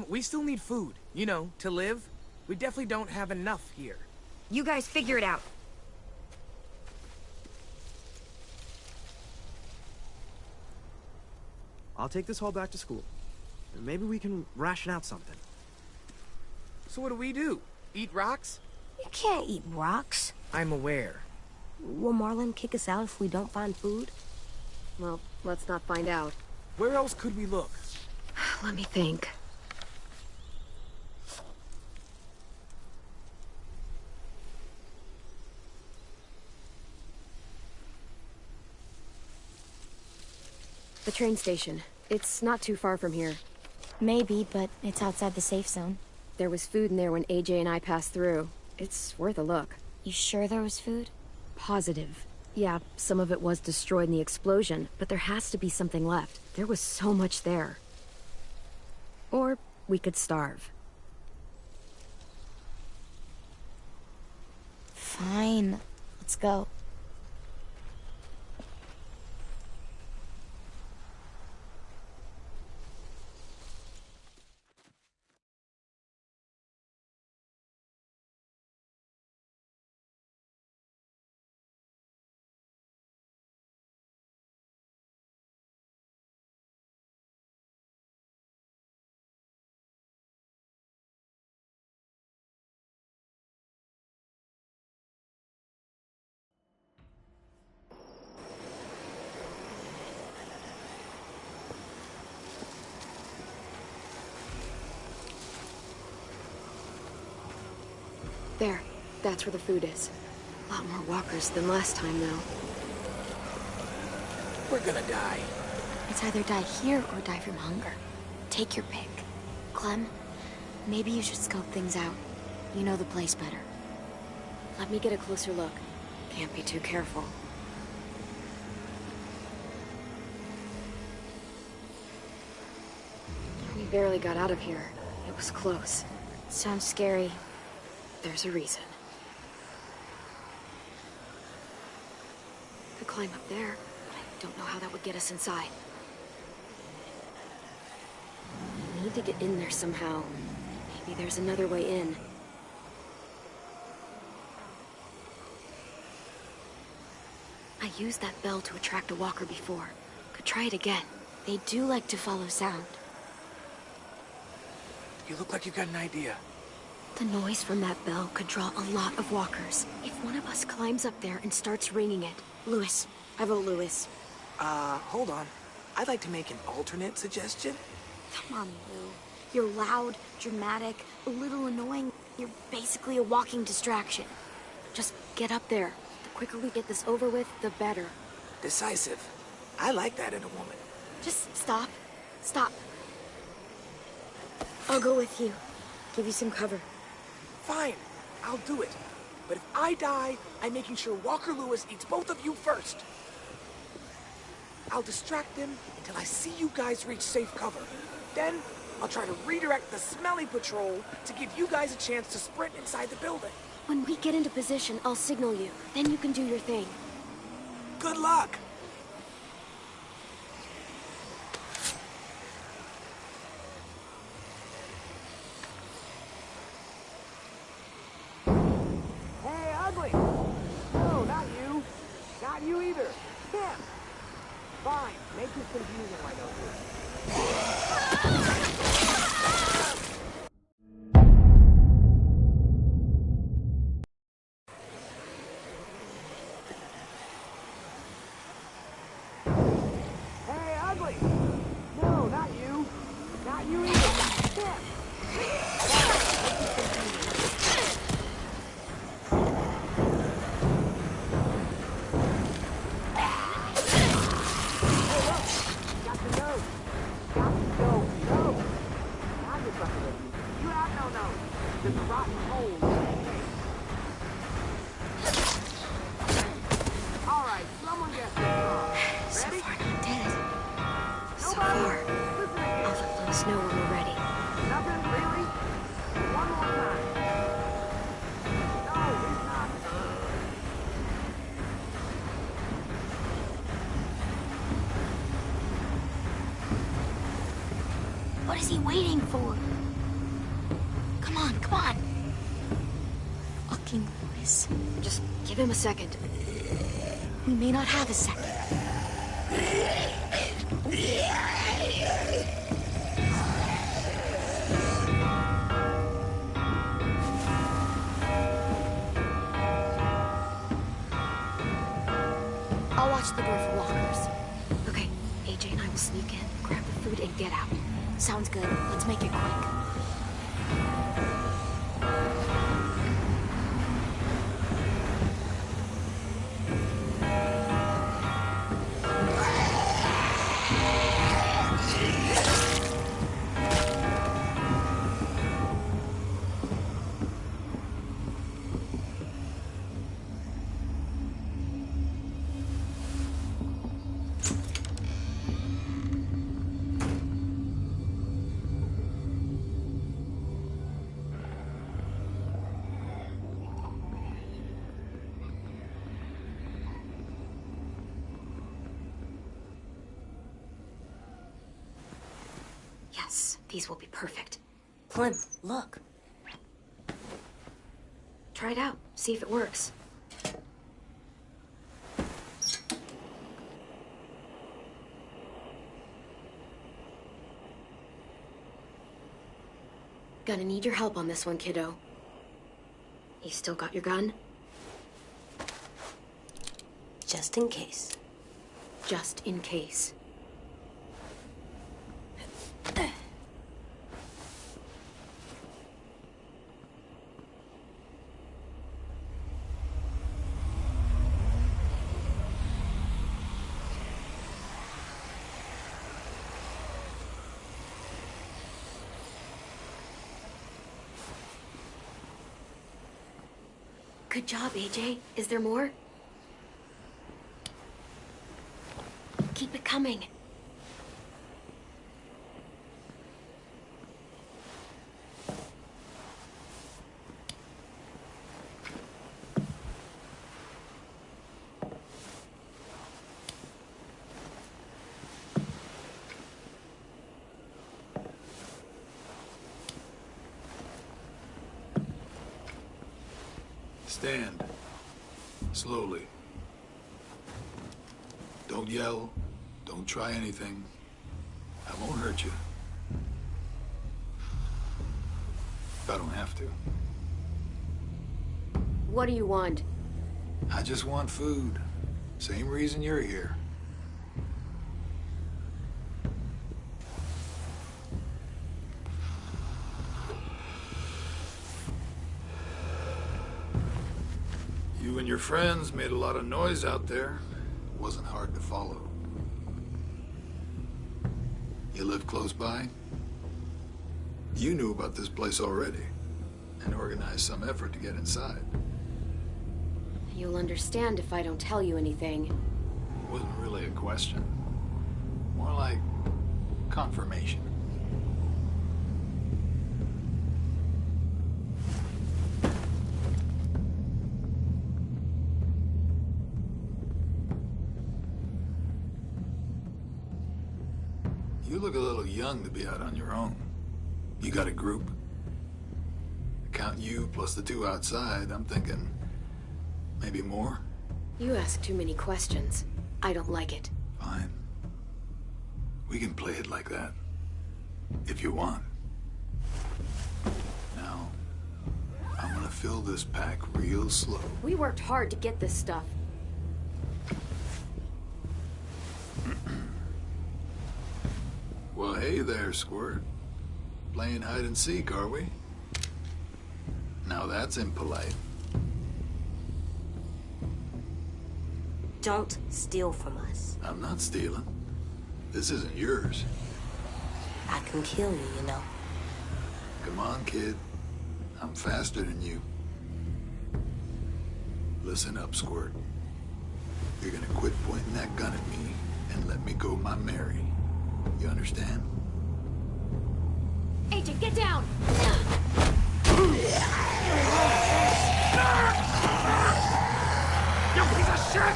We still need food, you know, to live. We definitely don't have enough here. You guys figure it out. I'll take this haul back to school. Maybe we can ration out something. So what do? Eat rocks? You can't eat rocks. I'm aware. Will Marlon kick us out if we don't find food? Well, let's not find out. Where else could we look? Let me think. The train station. It's not too far from here. Maybe, but it's outside the safe zone. There was food in there when AJ and I passed through. It's worth a look. You sure there was food? Positive. Yeah, some of it was destroyed in the explosion, but there has to be something left. There was so much there. Or we could starve. Fine. Let's go. There. That's where the food is. A lot more walkers than last time, though. We're gonna die. It's either die here or die from hunger. Take your pick. Clem, maybe you should scope things out. You know the place better. Let me get a closer look. Can't be too careful. We barely got out of here. It was close. Sounds scary. There's a reason. Could climb up there, but I don't know how that would get us inside. We need to get in there somehow. Maybe there's another way in. I used that bell to attract a walker before. Could try it again. They do like to follow sound. You look like you got an idea. The noise from that bell could draw a lot of walkers. If one of us climbs up there and starts ringing it... Lewis. I vote Lewis. Hold on. I'd like to make an alternate suggestion. Come on, Lou. You're loud, dramatic, a little annoying. You're basically a walking distraction. Just get up there. The quicker we get this over with, the better. Decisive. I like that in a woman. Just stop. Stop. I'll go with you. Give you some cover. Fine. I'll do it. But if I die, I'm making sure Walker Lewis eats both of you first. I'll distract him until I see you guys reach safe cover. Then, I'll try to redirect the smelly patrol to give you guys a chance to sprint inside the building. When we get into position, I'll signal you. Then you can do your thing. Good luck! Hey, ugly! No, not you. Not you either. Him! Fine, make this confusing, why don't you? Hey, ugly! No, not you. Not you either. Him! What is he waiting for? Come on, come on. Fucking Lewis. Just give him a second. We may not have a second. I'll watch the door for walkers. Okay, AJ and I will sneak in, grab the food, and get out. Sounds good. Let's make it quick. Yes, these will be perfect. Clem, look. Try it out. See if it works. Gonna need your help on this one, kiddo. You still got your gun? Just in case. Just in case. Good job, AJ. Is there more? Keep it coming. Stand. Slowly. Don't yell. Don't try anything. I won't hurt you. If I don't have to. What do you want? I just want food. Same reason you're here. You and your friends made a lot of noise out there. It wasn't hard to follow. You live close by? You knew about this place already and organized some effort to get inside. You'll understand if I don't tell you anything. It wasn't really a question. More like confirmation. You look a little young to be out on your own. You got a group? Count you plus the two outside, I'm thinking maybe more? You ask too many questions. I don't like it. Fine. We can play it like that. If you want. Now, I'm gonna fill this pack real slow. We worked hard to get this stuff. Well, hey there, Squirt. Playing hide and seek, are we? Now that's impolite. Don't steal from us. I'm not stealing. This isn't yours. I can kill you, you know. Come on, kid. I'm faster than you. Listen up, Squirt. You're gonna quit pointing that gun at me and let me go my Mary. You understand? Agent, get down! You piece of shit!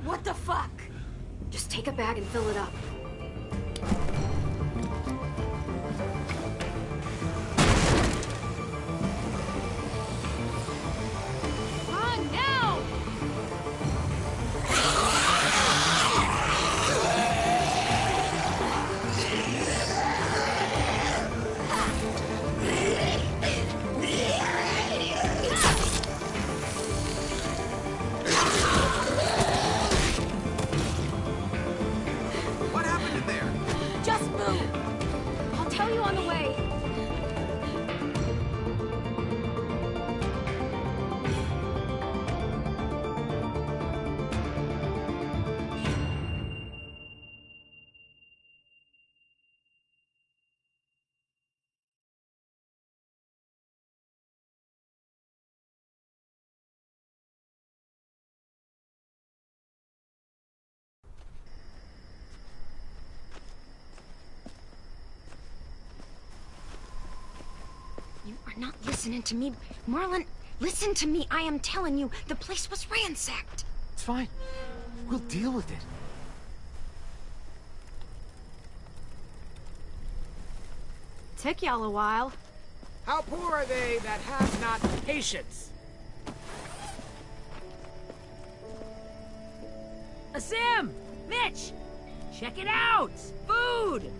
What the fuck? Just take a bag and fill it up. On now! What happened in there? Just move! I'll tell you on the way. You are not listening to me. Marlon, listen to me. I am telling you, the place was ransacked. It's fine. We'll deal with it. Took y'all a while. How poor are they that have not patience? Asim! Mitch! Check it out! Food!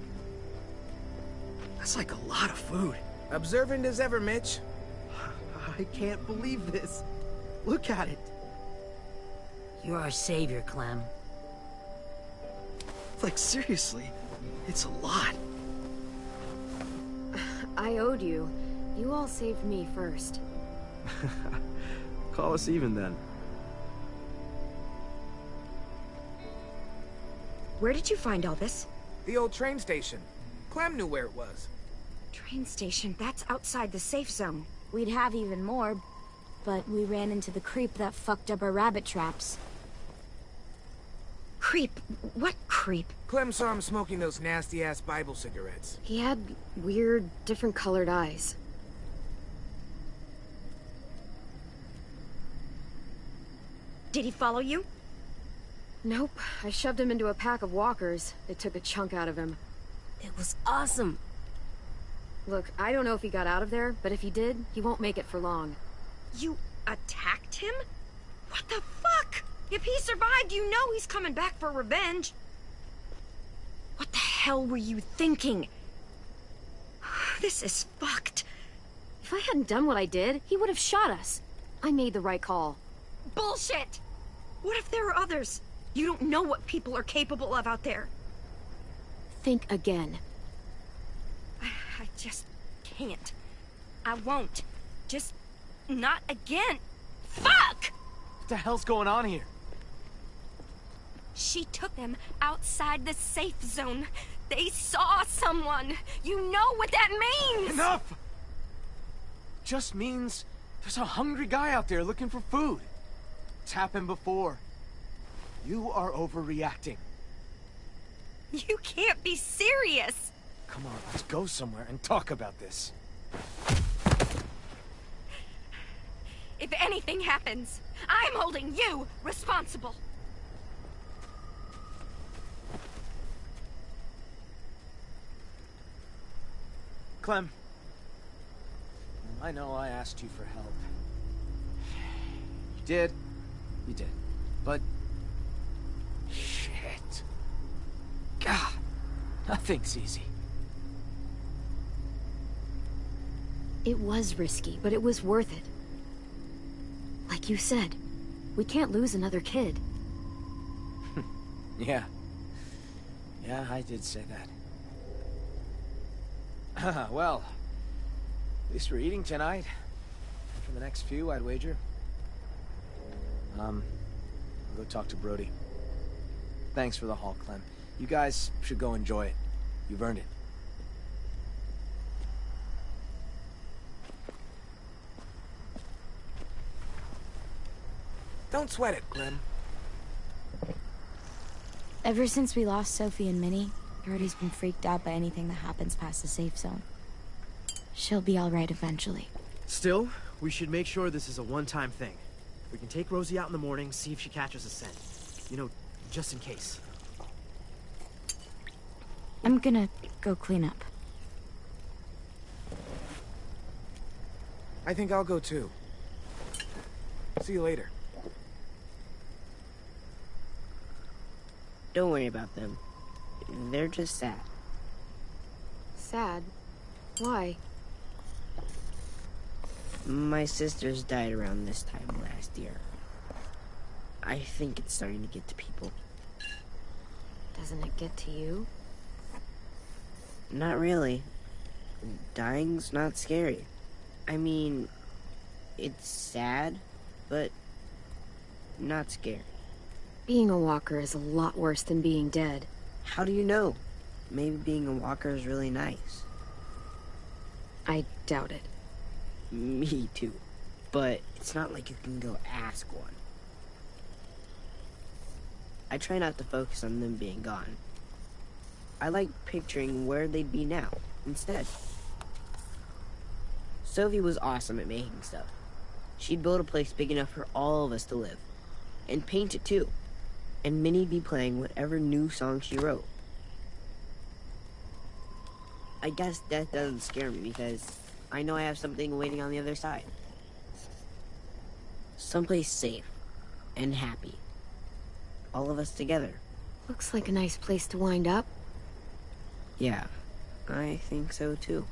That's like a lot of food. Observant as ever, Mitch. I can't believe this. Look at it. You're our savior, Clem. Like, seriously, it's a lot. I owed you. You all saved me first. Call us even then. Where did you find all this? The old train station. Clem knew where it was. Train station, that's outside the safe zone. We'd have even more, but we ran into the creep that fucked up our rabbit traps. Creep? What creep? Clem saw him smoking those nasty-ass Bible cigarettes. He had weird, different colored eyes. Did he follow you? Nope. I shoved him into a pack of walkers. They took a chunk out of him. It was awesome. Look, I don't know if he got out of there, but if he did, he won't make it for long. You attacked him? What the fuck? If he survived, you know he's coming back for revenge. What the hell were you thinking? This is fucked. If I hadn't done what I did, he would have shot us. I made the right call. Bullshit! What if there are others? You don't know what people are capable of out there. Think again. I just can't. I won't. Just not again. Fuck! What the hell's going on here? She took them outside the safe zone. They saw someone. You know what that means! Enough! Just means there's a hungry guy out there looking for food. It's happened before. You are overreacting. You can't be serious! Come on, let's go somewhere and talk about this. If anything happens, I'm holding you responsible. Clem, I know I asked you for help. You did, but... Shit. God, nothing's easy. It was risky, but it was worth it. Like you said, we can't lose another kid. Yeah. Yeah, I did say that. Well, at least we're eating tonight. For the next few, I'd wager. I'll go talk to Brody. Thanks for the haul, Clem. You guys should go enjoy it. You've earned it. Don't sweat it, Clem. Ever since we lost Sophie and Minnie, Brody's been freaked out by anything that happens past the safe zone. She'll be all right eventually. Still, we should make sure this is a one-time thing. We can take Rosie out in the morning, see if she catches a scent. You know, just in case. I'm gonna go clean up. I think I'll go too. See you later. Don't worry about them. They're just sad. Sad? Why? My sisters died around this time last year. I think it's starting to get to people. Doesn't it get to you? Not really. Dying's not scary. I mean, it's sad, but not scary. Being a walker is a lot worse than being dead. How do you know? Maybe being a walker is really nice. I doubt it. Me too. But it's not like you can go ask one. I try not to focus on them being gone. I like picturing where they'd be now, instead. Sophie was awesome at making stuff. She'd build a place big enough for all of us to live. And paint it too. And Minnie'd be playing whatever new song she wrote. I guess death doesn't scare me because I know I have something waiting on the other side. Someplace safe and happy. All of us together. Looks like a nice place to wind up. Yeah, I think so too.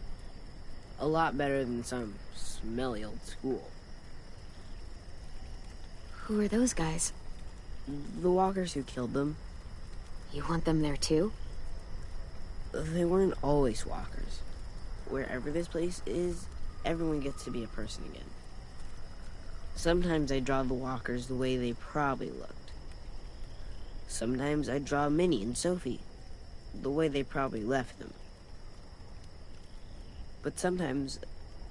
A lot better than some smelly old school. Who are those guys? The walkers who killed them. You want them there too? They weren't always walkers. Wherever this place is, everyone gets to be a person again. Sometimes I draw the walkers the way they probably looked. Sometimes I draw Minnie and Sophie the way they probably left them. but sometimes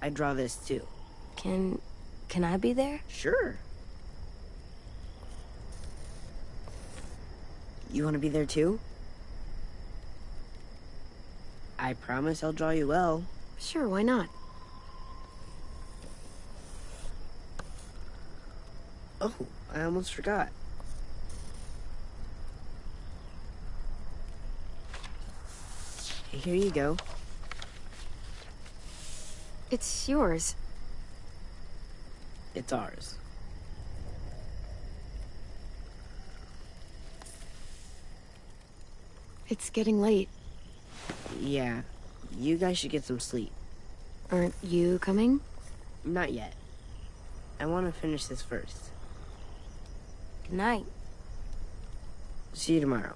I draw this too. Can I be there? Sure. You want to be there too? I promise I'll draw you well. Sure, why not? Oh, I almost forgot. Here you go. It's yours. It's ours. It's getting late. Yeah, you guys should get some sleep. Aren't you coming? Not yet. I want to finish this first. Good night. See you tomorrow.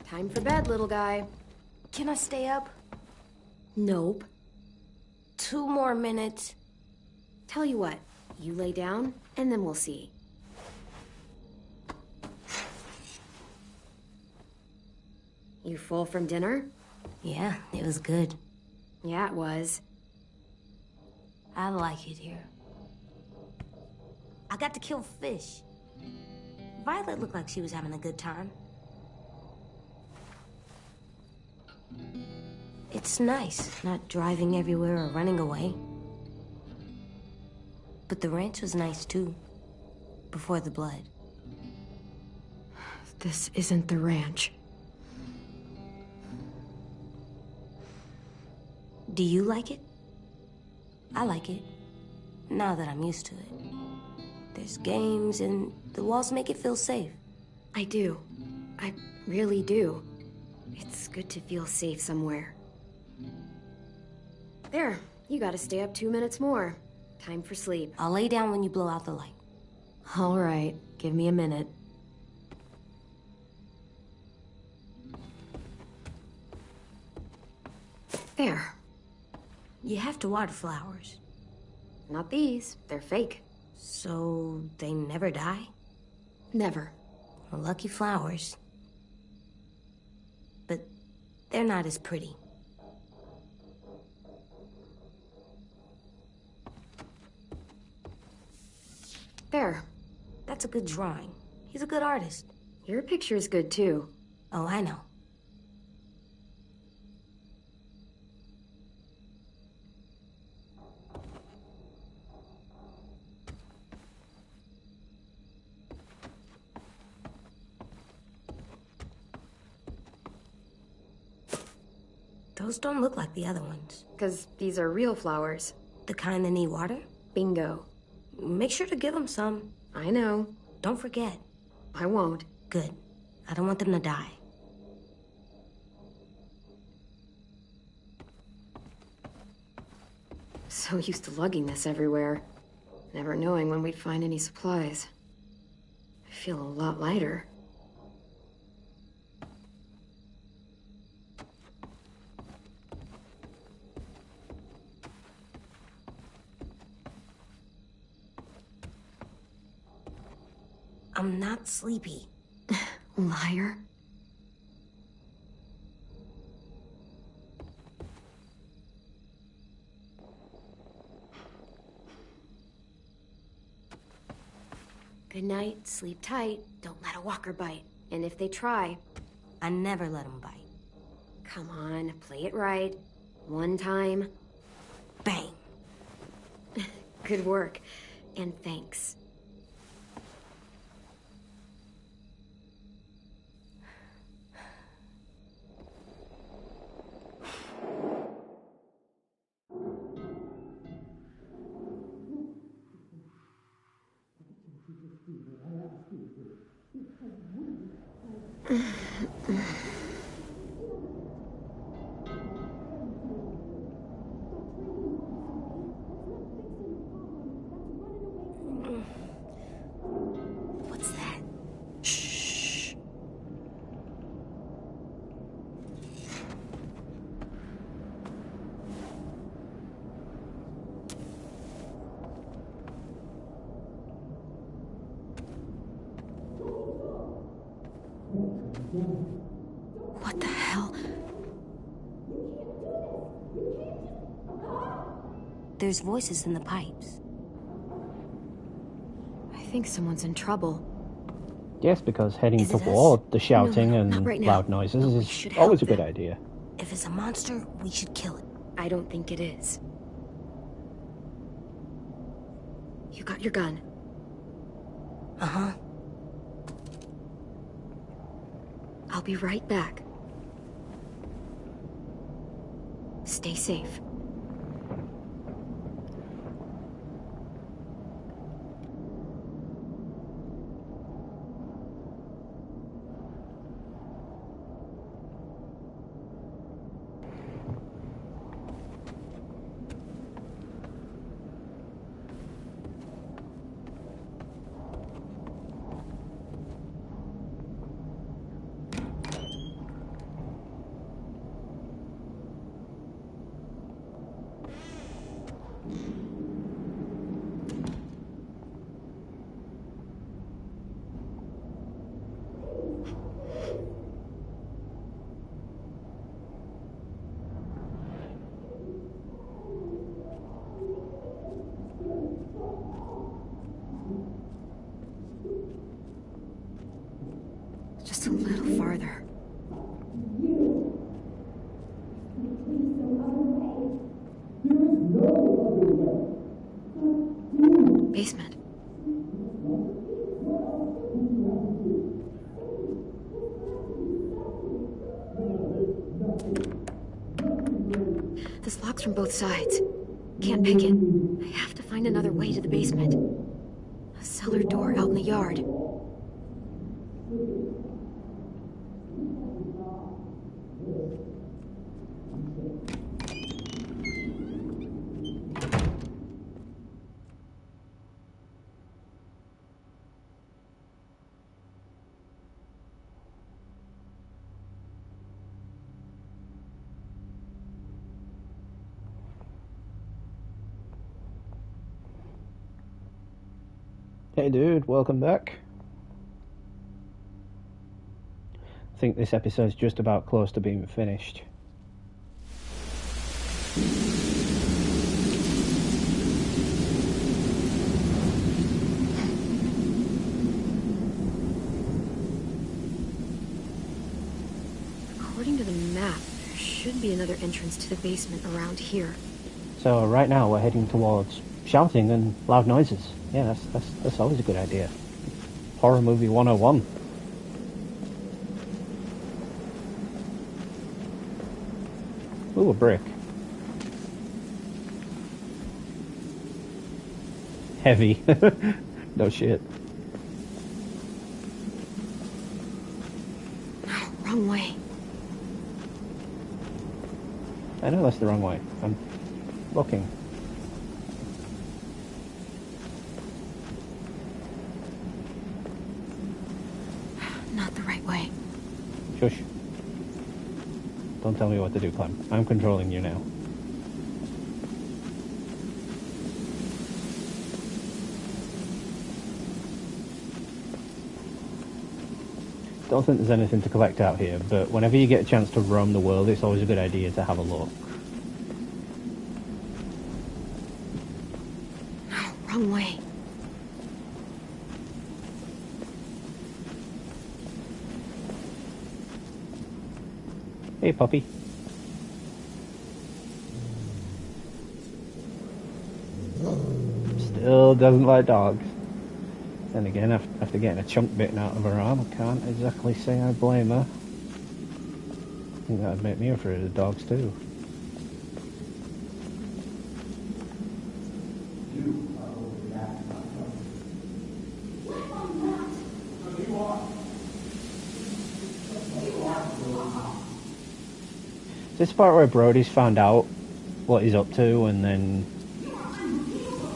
Time for bed, little guy. Can I stay up? Nope. 2 more minutes. Tell you what, you lay down, and then we'll see. You full from dinner? Yeah, it was good. Yeah, it was. I like it here. I got to kill fish. Violet looked like she was having a good time. It's nice, not driving everywhere or running away. But the ranch was nice too, before the blood. This isn't the ranch. Do you like it? I like it, now that I'm used to it. There's games and the walls make it feel safe. I do. I really do. It's good to feel safe somewhere. There, you gotta stay up 2 minutes more. Time for sleep. I'll lay down when you blow out the light. All right, give me a minute. There. You have to water flowers. Not these, they're fake. So they never die? Never. Well, lucky flowers. But they're not as pretty. There. That's a good drawing. He's a good artist. Your picture's good too. Oh, I know. Those don't look like the other ones. 'Cause these are real flowers. The kind that need water? Bingo. Make sure to give them some. I know. Don't forget. I won't. Good. I don't want them to die. So used to lugging this everywhere. Never knowing when we'd find any supplies. I feel a lot lighter. I'm not sleepy. Liar. Good night, sleep tight, don't let a walker bite. And if they try... I never let them bite. Come on, play it right. One time. Bang! Good work. And thanks. What the hell? There's voices in the pipes. I think someone's in trouble. Yes, because heading Is it us? toward the shouting No, and not right now. loud noises But we is should always a help good them. idea. If it's a monster, we should kill it. I don't think it is. You got your gun. Uh-huh. I'll be right back. Stay safe. Just a little farther. Basement. This locks from both sides. Can't pick it. I have to find another way to the basement. A cellar door out in the yard. Hey dude, welcome back. I think this episode's just about close to being finished. According to the map, there should be another entrance to the basement around here. So right now we're heading towards shouting and loud noises. Yeah, that's always a good idea. Horror movie 101. Ooh, a brick. Heavy. No shit. No, wrong way. I know that's the wrong way. I'm looking. Not the right way. Shush. Don't tell me what to do, Clem. I'm controlling you now. Don't think there's anything to collect out here, but whenever you get a chance to roam the world, it's always a good idea to have a look. No, wrong way. Hey, puppy. Still doesn't like dogs. Then again, after getting a chunk bitten out of her arm, I can't exactly say I blame her. I think that would make me afraid of dogs too. This part where Brody's found out what he's up to, and then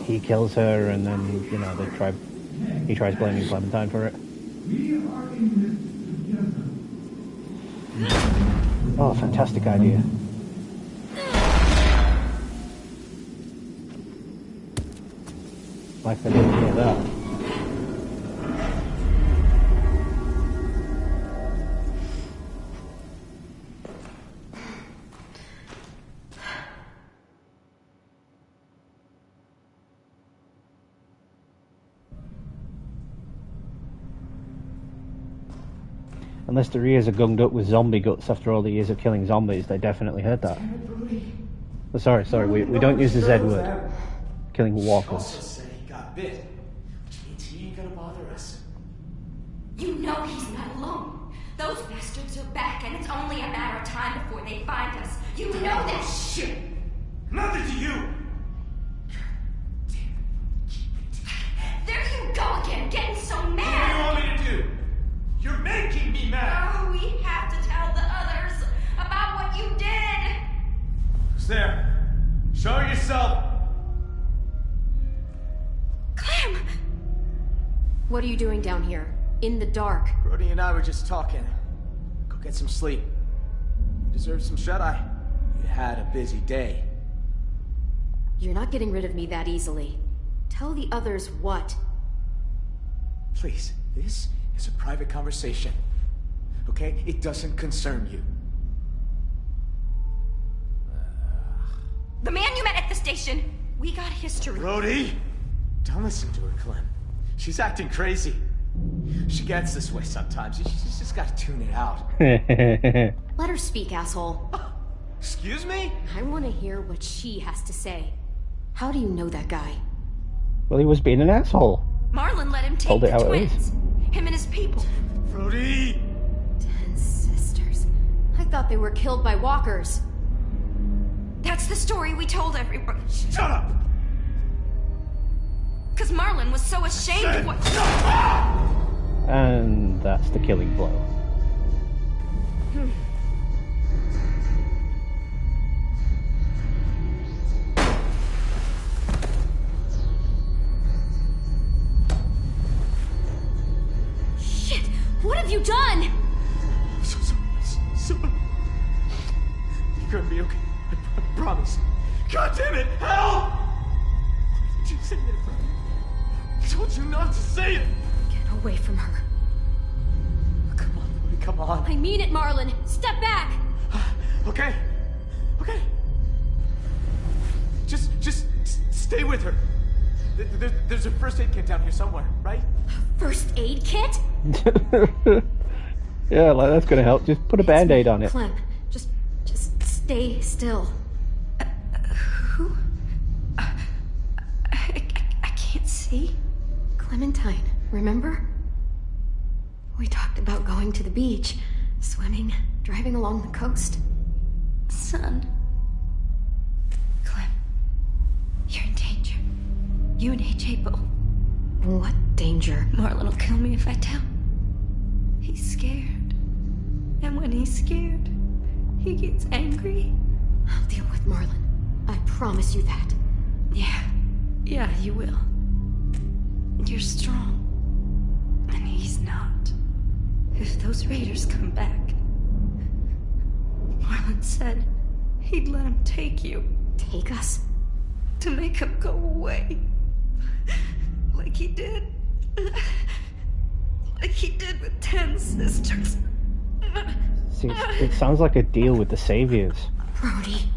he kills her, and then, you know, he tries blaming Clementine for it. Oh, fantastic idea. Like I didn't hear that. Unless their ears are gunged up with zombie guts after all the years of killing zombies, they definitely heard that. Oh, sorry, we don't use the Z word. Killing walkers. Also said he got bit, which means he ain't gonna bother us. You know he's not alone. Those bastards are back, and it's only a matter of time before they find us. You know that shit. Nothing to you. There you go again, getting so What do you mad. want me to do? You're making me mad. Oh, we have to tell the others about what you did. Who's there? Show yourself. Clem! What are you doing down here? In the dark? Brody and I were just talking. Go get some sleep. You deserve some shut-eye. You had a busy day. You're not getting rid of me that easily. Tell the others what? Please, this is a private conversation. Okay? It doesn't concern you. The man you met at the station. We got history. Brody! Don't listen to her, Clem. She's acting crazy. She gets this way sometimes. She's just gotta tune it out. Let her speak, asshole. Excuse me? I want to hear what she has to say. How do you know that guy? Well, he was being an asshole. Marlon let him take Told it the how it is. twins. Him and his people. Brody! 10 sisters. I thought they were killed by walkers. That's the story we told everybody. Shut up! Because Marlon was so ashamed of what... And that's the killing blow. Shit! What have you done? So, you're gonna be okay. I promise. God damn it! Help! Why did you say that, Brody? I told you not to say it! Get away from her. Come on, Brody, come on. I mean it, Marlon. Step back! Okay. Okay. Just stay with her. There's a first aid kit down here somewhere, right? First aid kit? Yeah, like that's gonna help. Just put a band-aid on it. Clem, just stay still. Who? I can't see. Clementine, remember? We talked about going to the beach, swimming, driving along the coast. Son. Clem. You're in danger. You and AJ both. What danger? Marlon will kill me if I tell. He's scared. And when he's scared, he gets angry. I'll deal with Marlon. I promise you that. Yeah, you will. You're strong. And he's not. If those raiders come back, Marlon said he'd let him take you. Take us? To make him go away. Like he did. Like he did with 10 sisters. See, it sounds like a deal with the Saviors. Brody.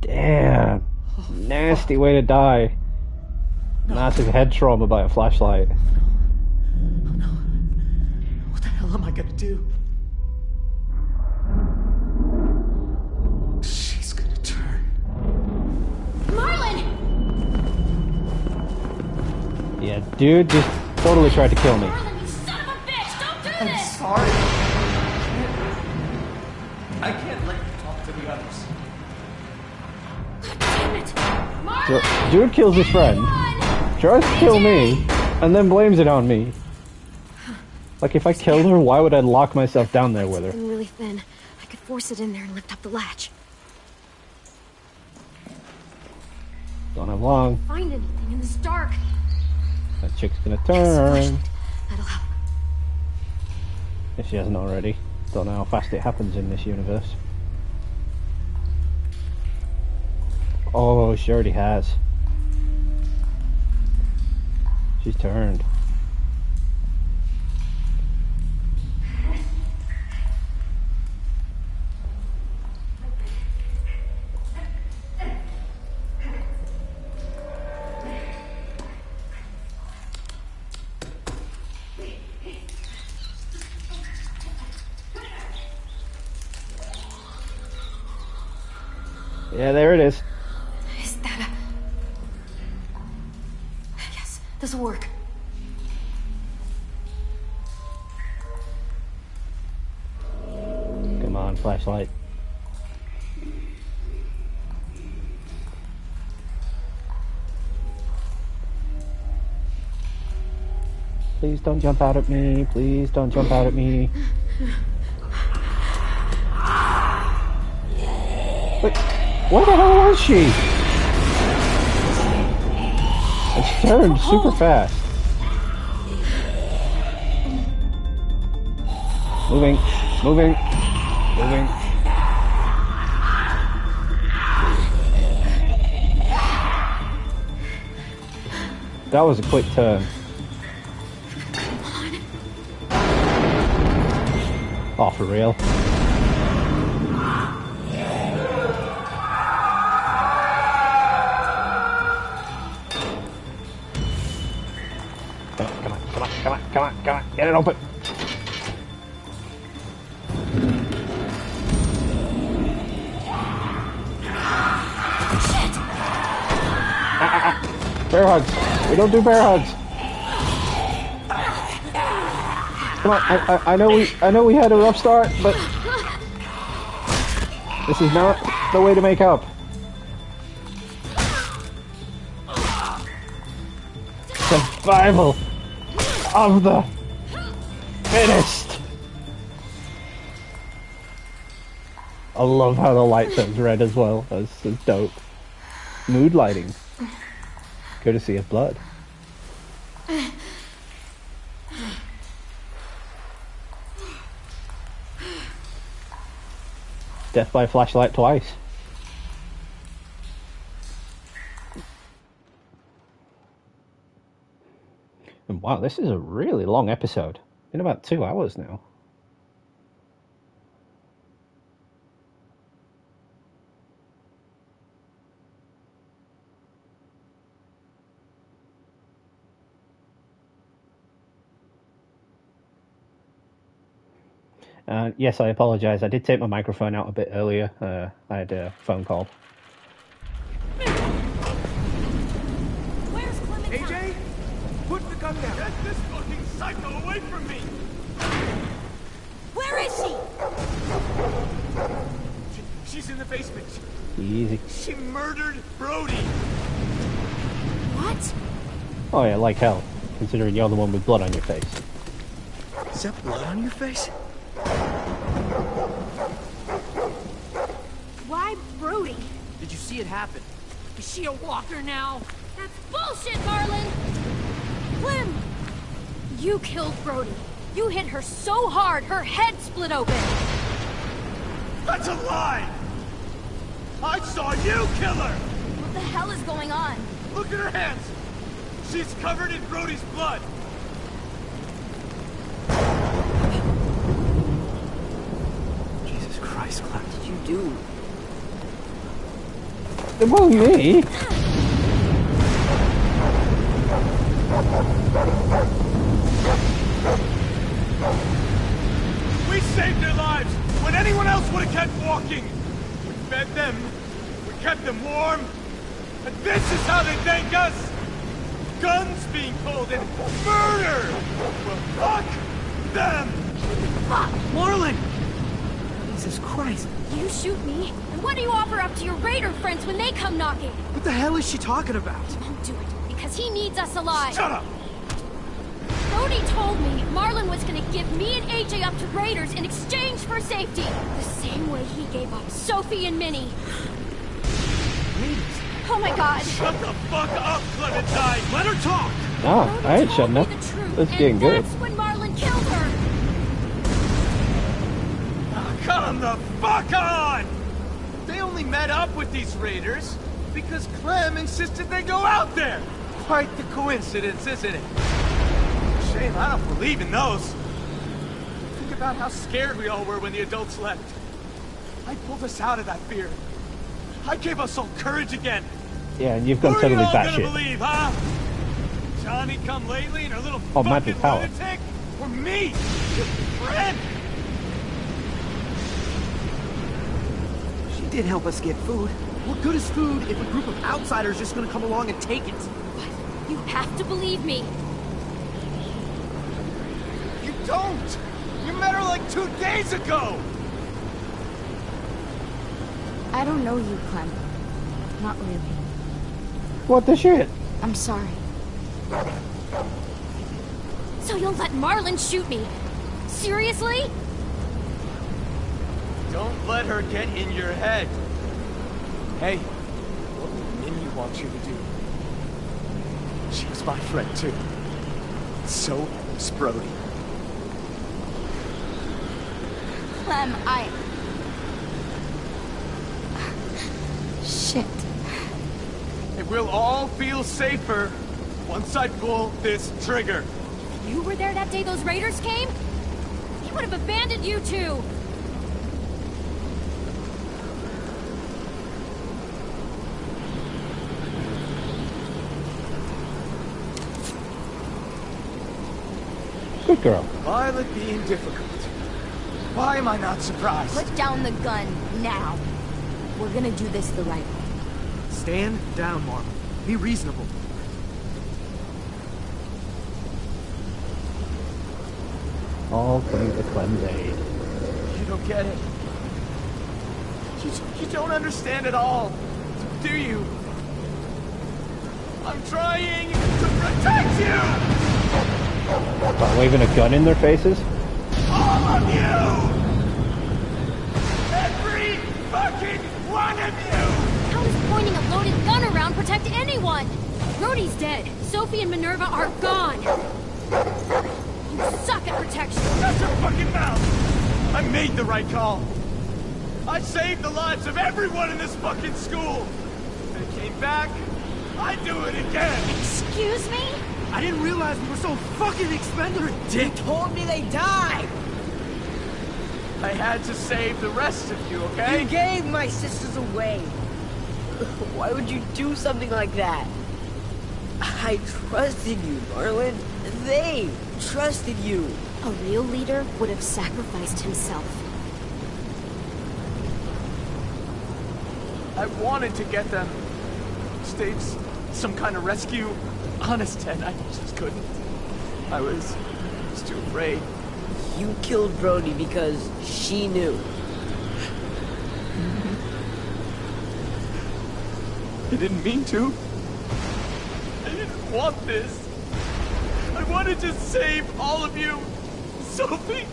Damn. Nasty way to die. Massive head trauma by a flashlight. Oh no. What the hell am I gonna do? She's gonna turn. Marlon! Yeah, dude just totally tried to kill me. Marlon, you son of a bitch! Don't do I'm this! sorry. I can't let you talk to the others. God damn it! So, Marlon! dude kills his friend, tries to kill me, and then blames it on me. Like, if I killed her, why would I lock myself down there with her? Something really thin. I could force it in there and lift up the latch. Don't have long. Find anything in this dark. That chick's gonna turn. That'll help. If she hasn't already. Don't know how fast it happens in this universe. Oh, she already has. She's turned. Yeah, there it is. Is that a... Yes, this'll work. Come on, flashlight. Please don't jump out at me. Please don't jump out at me. Wait, where the hell was she? And she turned super fast. Moving, moving, moving. That was a quick turn. Oh, for real? Come on, get it open. Bear hugs. We don't do bear hugs. Come on, I know we had a rough start, but this is not the way to make up. Survival of the fittest. I love how the light turns red as well. That's dope. Mood lighting. Courtesy of blood. Death by flashlight twice. And wow, this is a really long episode. Been about 2 hours now. Yes, I apologize. I did take my microphone out a bit earlier. I had a phone call. Where's Clementine? AJ? Put the gun down. Get this fucking psycho away from me! Where is she? She's in the basement. Easy. She murdered Brody. What? Oh yeah, like hell. Considering you're the one with blood on your face. Is that blood on your face? Why Brody? Did you see it happen? Is she a walker now? That's bullshit, Marlon! Clem! You killed Brody. You hit her so hard, her head split open. That's a lie! I saw you kill her! What the hell is going on? Look at her hands! She's covered in Brody's blood! Jesus Christ, Clem, what did you do? It wasn't me. We saved their lives when anyone else would have kept walking! We fed them, we kept them warm, and this is how they thank us! Guns being pulled and murder! Well, fuck them! Fuck! Marlon! Jesus Christ. You shoot me, and what do you offer up to your raider friends when they come knocking? What the hell is she talking about? Won't do it, because he needs us alive. Shut up! Brody told me Marlon was gonna give me and AJ up to raiders in exchange for safety. The same way he gave up Sophie and Minnie. Raiders? Oh my god. Shut the fuck up, Clementine! Let her talk! Oh, I ain't shutting up. That's getting good. That's when Marlon killed her. Come the fuck on! They only met up with these raiders because Clem insisted they go out there. Quite the coincidence, isn't it? Shame I don't believe in those. Think about how scared we all were when the adults left. I pulled us out of that fear. I gave us all courage again. Yeah, and you've gone Who are totally you all gonna batshit. believe, huh? Johnny come lately and her little Oh, fucking magic power. lunatic? Or me? Your friend? She did help us get food. What good is food if a group of outsiders just gonna come along and take it? You have to believe me. You don't! You met her like 2 days ago! I don't know you, Clem. Not really. What the shit? I'm sorry. So you'll let Marlon shoot me? Seriously? Don't let her get in your head. Hey, what did Minnie want you to do? She was my friend too. So was Brody. Clem, Shit. And we'll all feel safer once I pull this trigger. You were there that day those raiders came? He would have abandoned you two. Good girl. Violet being difficult. Why am I not surprised? Put down the gun, now. We're gonna do this the right way. Stand down, Marlon. Be reasonable. All coming to Clem's aid. You don't get it. You don't understand at all, do you? I'm trying to protect you! By waving a gun in their faces? All of you! Every fucking one of you! How does pointing a loaded gun around protect anyone? Brody's dead. Sophie and Minerva are gone. You suck at protection. Shut your fucking mouth! I made the right call. I saved the lives of everyone in this fucking school. They came back. I'd do it again. Excuse me? I didn't realize we were so fucking expendable. They told me they died! I had to save the rest of you, okay? You gave my sisters away. Why would you do something like that? I trusted you, Marlon. They trusted you. A real leader would have sacrificed himself. I wanted to get them. Stage some kind of rescue. Honest, Ted, I just couldn't. I was too afraid. You killed Brody because she knew. I didn't mean to. I didn't want this. I wanted to save all of you. Sophie!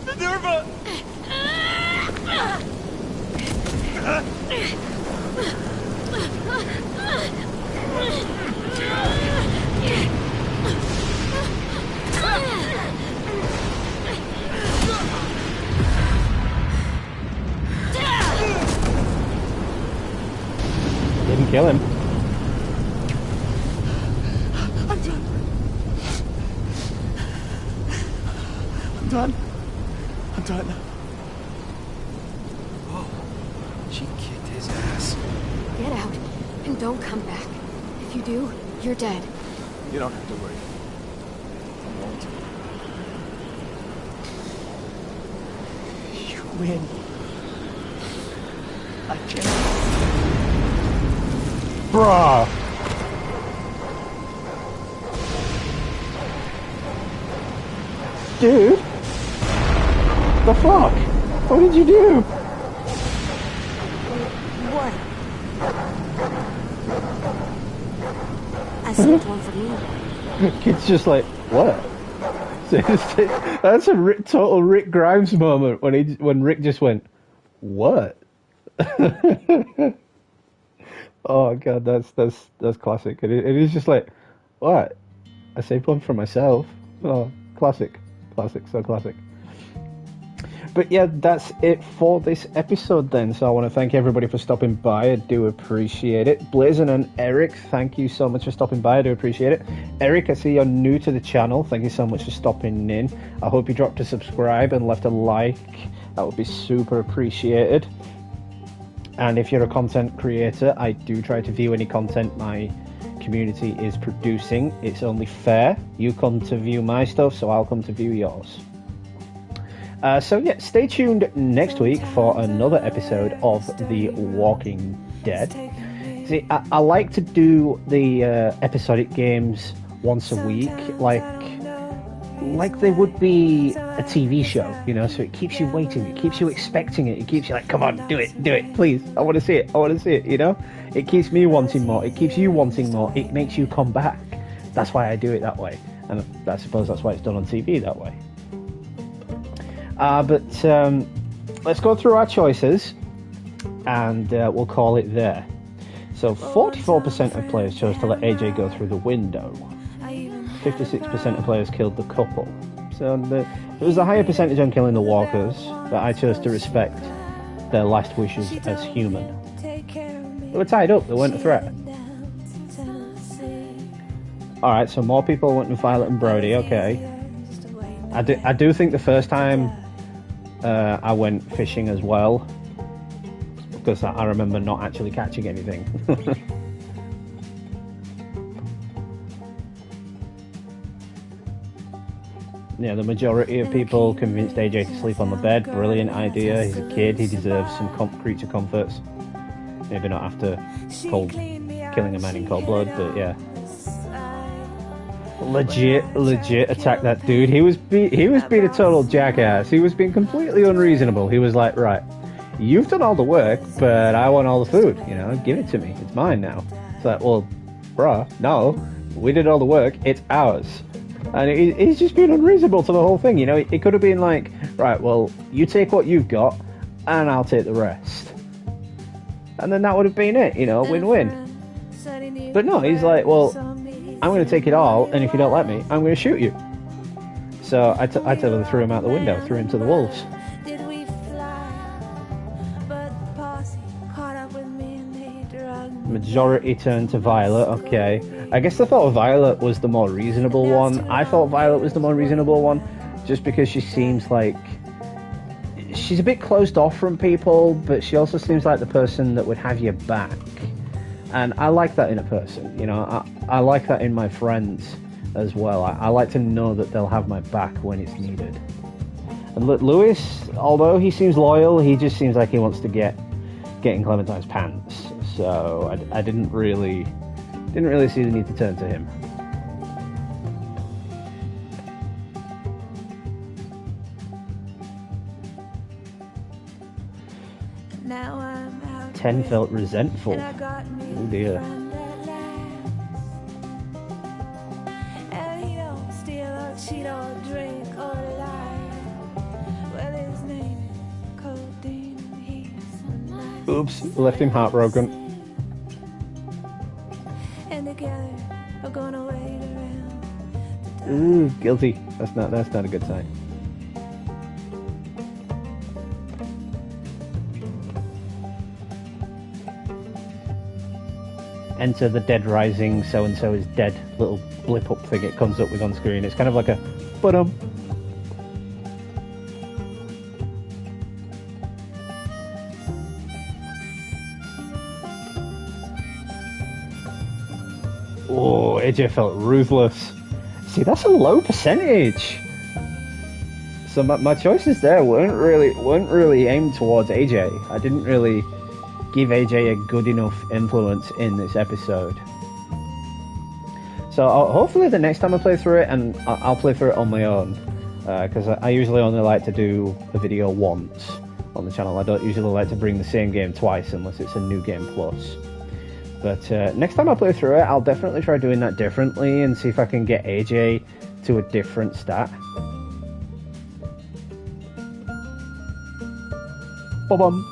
Minerva! Didn't kill him. I'm done. I'm done. I'm done. Oh, she kicked his ass. Get out, and don't come back. If you do, you're dead. You don't have to worry. I won't. You win. I can't. Bruh! Dude! The fuck? What did you do? What? I saved one for me. Kid's just like, what? That's a total Rick Grimes moment when Rick just went, what? Oh god, that's classic. It is just like, what? I saved one for myself. Oh, classic, so classic. But yeah, that's it for this episode then. So I want to thank everybody for stopping by. I do appreciate it. Blazin and Eric, thank you so much for stopping by. I do appreciate it. Eric, I see you're new to the channel. Thank you so much for stopping in. I hope you dropped a subscribe and left a like. That would be super appreciated. And if you're a content creator, I do try to view any content my community is producing. It's only fair. You come to view my stuff, so I'll come to view yours. So yeah, stay tuned next week for another episode of The Walking Dead. See, I like to do the episodic games once a week, like they would be a TV show, you know. So it keeps you waiting, it keeps you expecting it, it keeps you like, come on, do it, please. I want to see it, you know. It keeps me wanting more. It keeps you wanting more. It makes you come back. That's why I do it that way, and I suppose that's why it's done on TV that way. But let's go through our choices, and we'll call it there. So 44% of players chose to let AJ go through the window. 56% of players killed the couple. So there was a higher percentage on killing the walkers, but I chose to respect their last wishes as human. They were tied up, they weren't a threat. Alright, so more people went with Violet and Brody, okay. I do think the first time I went fishing as well, because I remember not actually catching anything. Yeah, the majority of people convinced AJ to sleep on the bed. Brilliant idea. He's a kid. He deserves some creature comforts. Maybe not after killing a man in cold blood, but yeah. Legit attack that dude. He was being a total jackass. He was being completely unreasonable. He was like, right, you've done all the work, but I want all the food. You know, give it to me. It's mine now. It's like, well, bruh, no, we did all the work. It's ours. And he's just been unreasonable to the whole thing, you know. It could have been like, right, well, you take what you've got, and I'll take the rest. And then that would have been it, you know, win-win. But no, he's like, well, I'm going to take it all, and if you don't let me, I'm going to shoot you. So I totally threw him out the window, threw him to the wolves. Majority turned to Violet, okay. I guess I thought Violet was the more reasonable one. I thought Violet was the more reasonable one, just because she seems like... she's a bit closed off from people, but she also seems like the person that would have your back. And I like that in a person, you know. I like that in my friends as well. I like to know that they'll have my back when it's needed. And look, Lewis, although he seems loyal, he just seems like he wants to get in Clementine's pants. So I didn't really see the need to turn to him. Now I'm out 10 felt resentful. Oh dear. and he don't steal or cheat or drink or lie. Well, his name is Codeine. He's a nice Oops, left him heartbroken. and together we're gonna wait around. Ooh, guilty. That's not a good sign. Enter the Dead Rising, so and so is dead little blip up thing it comes up with on screen. It's kind of like a but Oh, AJ felt ruthless. See, that's a low percentage. So my choices there weren't really aimed towards AJ. I didn't really give AJ a good enough influence in this episode. So hopefully the next time I play through it, and I'll play through it on my own, because I usually only like to do a video once on the channel. I don't usually like to bring the same game twice unless it's a new game plus. But next time I play through it, I'll definitely try doing that differently and see if I can get AJ to a different stat. Ba-bum.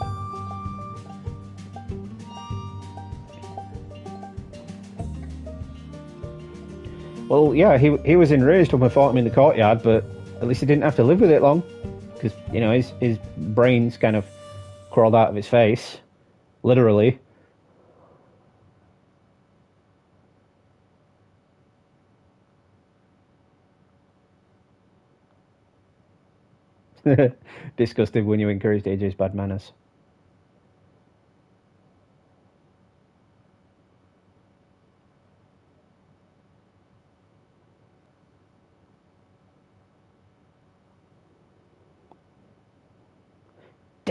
Well, yeah, he was enraged when we fought him in the courtyard, but at least he didn't have to live with it long. Because, you know, his brains kind of crawled out of his face. Literally. Disgusted when you encouraged AJ's bad manners.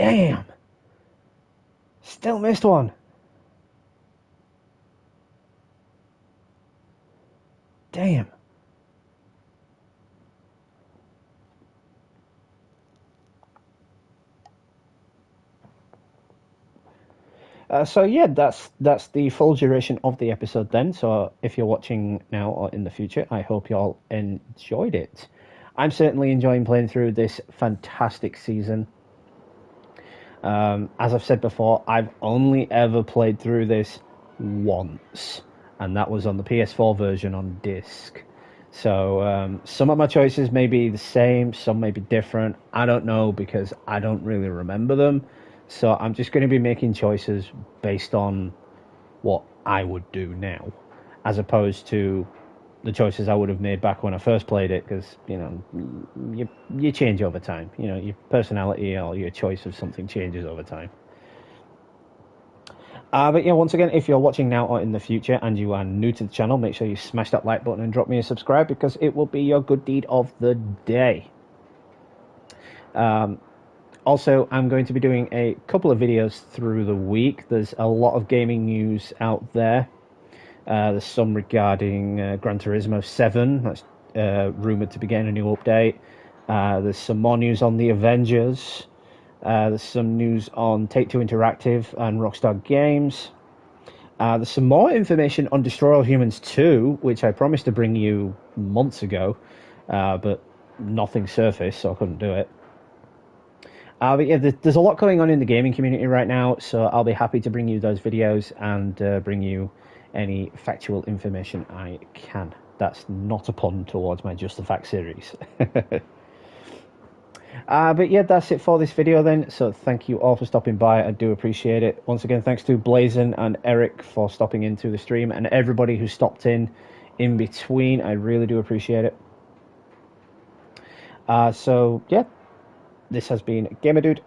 Damn. Still missed one. Damn. So yeah, that's the full duration of the episode then. So if you're watching now or in the future, I hope you all enjoyed it. I'm certainly enjoying playing through this fantastic season. As I've said before, I've only ever played through this once, and that was on the PS4 version on disc. So some of my choices may be the same, some may be different. I don't know because I don't really remember them. So I'm just going to be making choices based on what I would do now, as opposed to the choices I would have made back when I first played it, because you change over time. Your personality or your choice of something changes over time. But yeah, once again, if you're watching now or in the future and you are new to the channel, make sure you smash that like button and drop me a subscribe, because it will be your good deed of the day. Also, I'm going to be doing a couple of videos through the week. There's a lot of gaming news out there. There's some regarding Gran Turismo 7. That's rumoured to be getting a new update. There's some more news on the Avengers. There's some news on Take-Two Interactive and Rockstar Games. There's some more information on Destroy All Humans 2, which I promised to bring you months ago, but nothing surfaced, so I couldn't do it. But yeah, there's a lot going on in the gaming community right now, so I'll be happy to bring you those videos and bring you any factual information I can. That's not a pun towards my Just the Fact series. But yeah, that's it for this video then, so thank you all for stopping by. I do appreciate it. Once again, thanks to Blazon and Eric for stopping into the stream, and everybody who stopped in between. I really do appreciate it. So yeah, this has been Gamer Dude.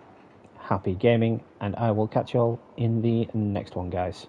Happy gaming, and I will catch you all in the next one, guys.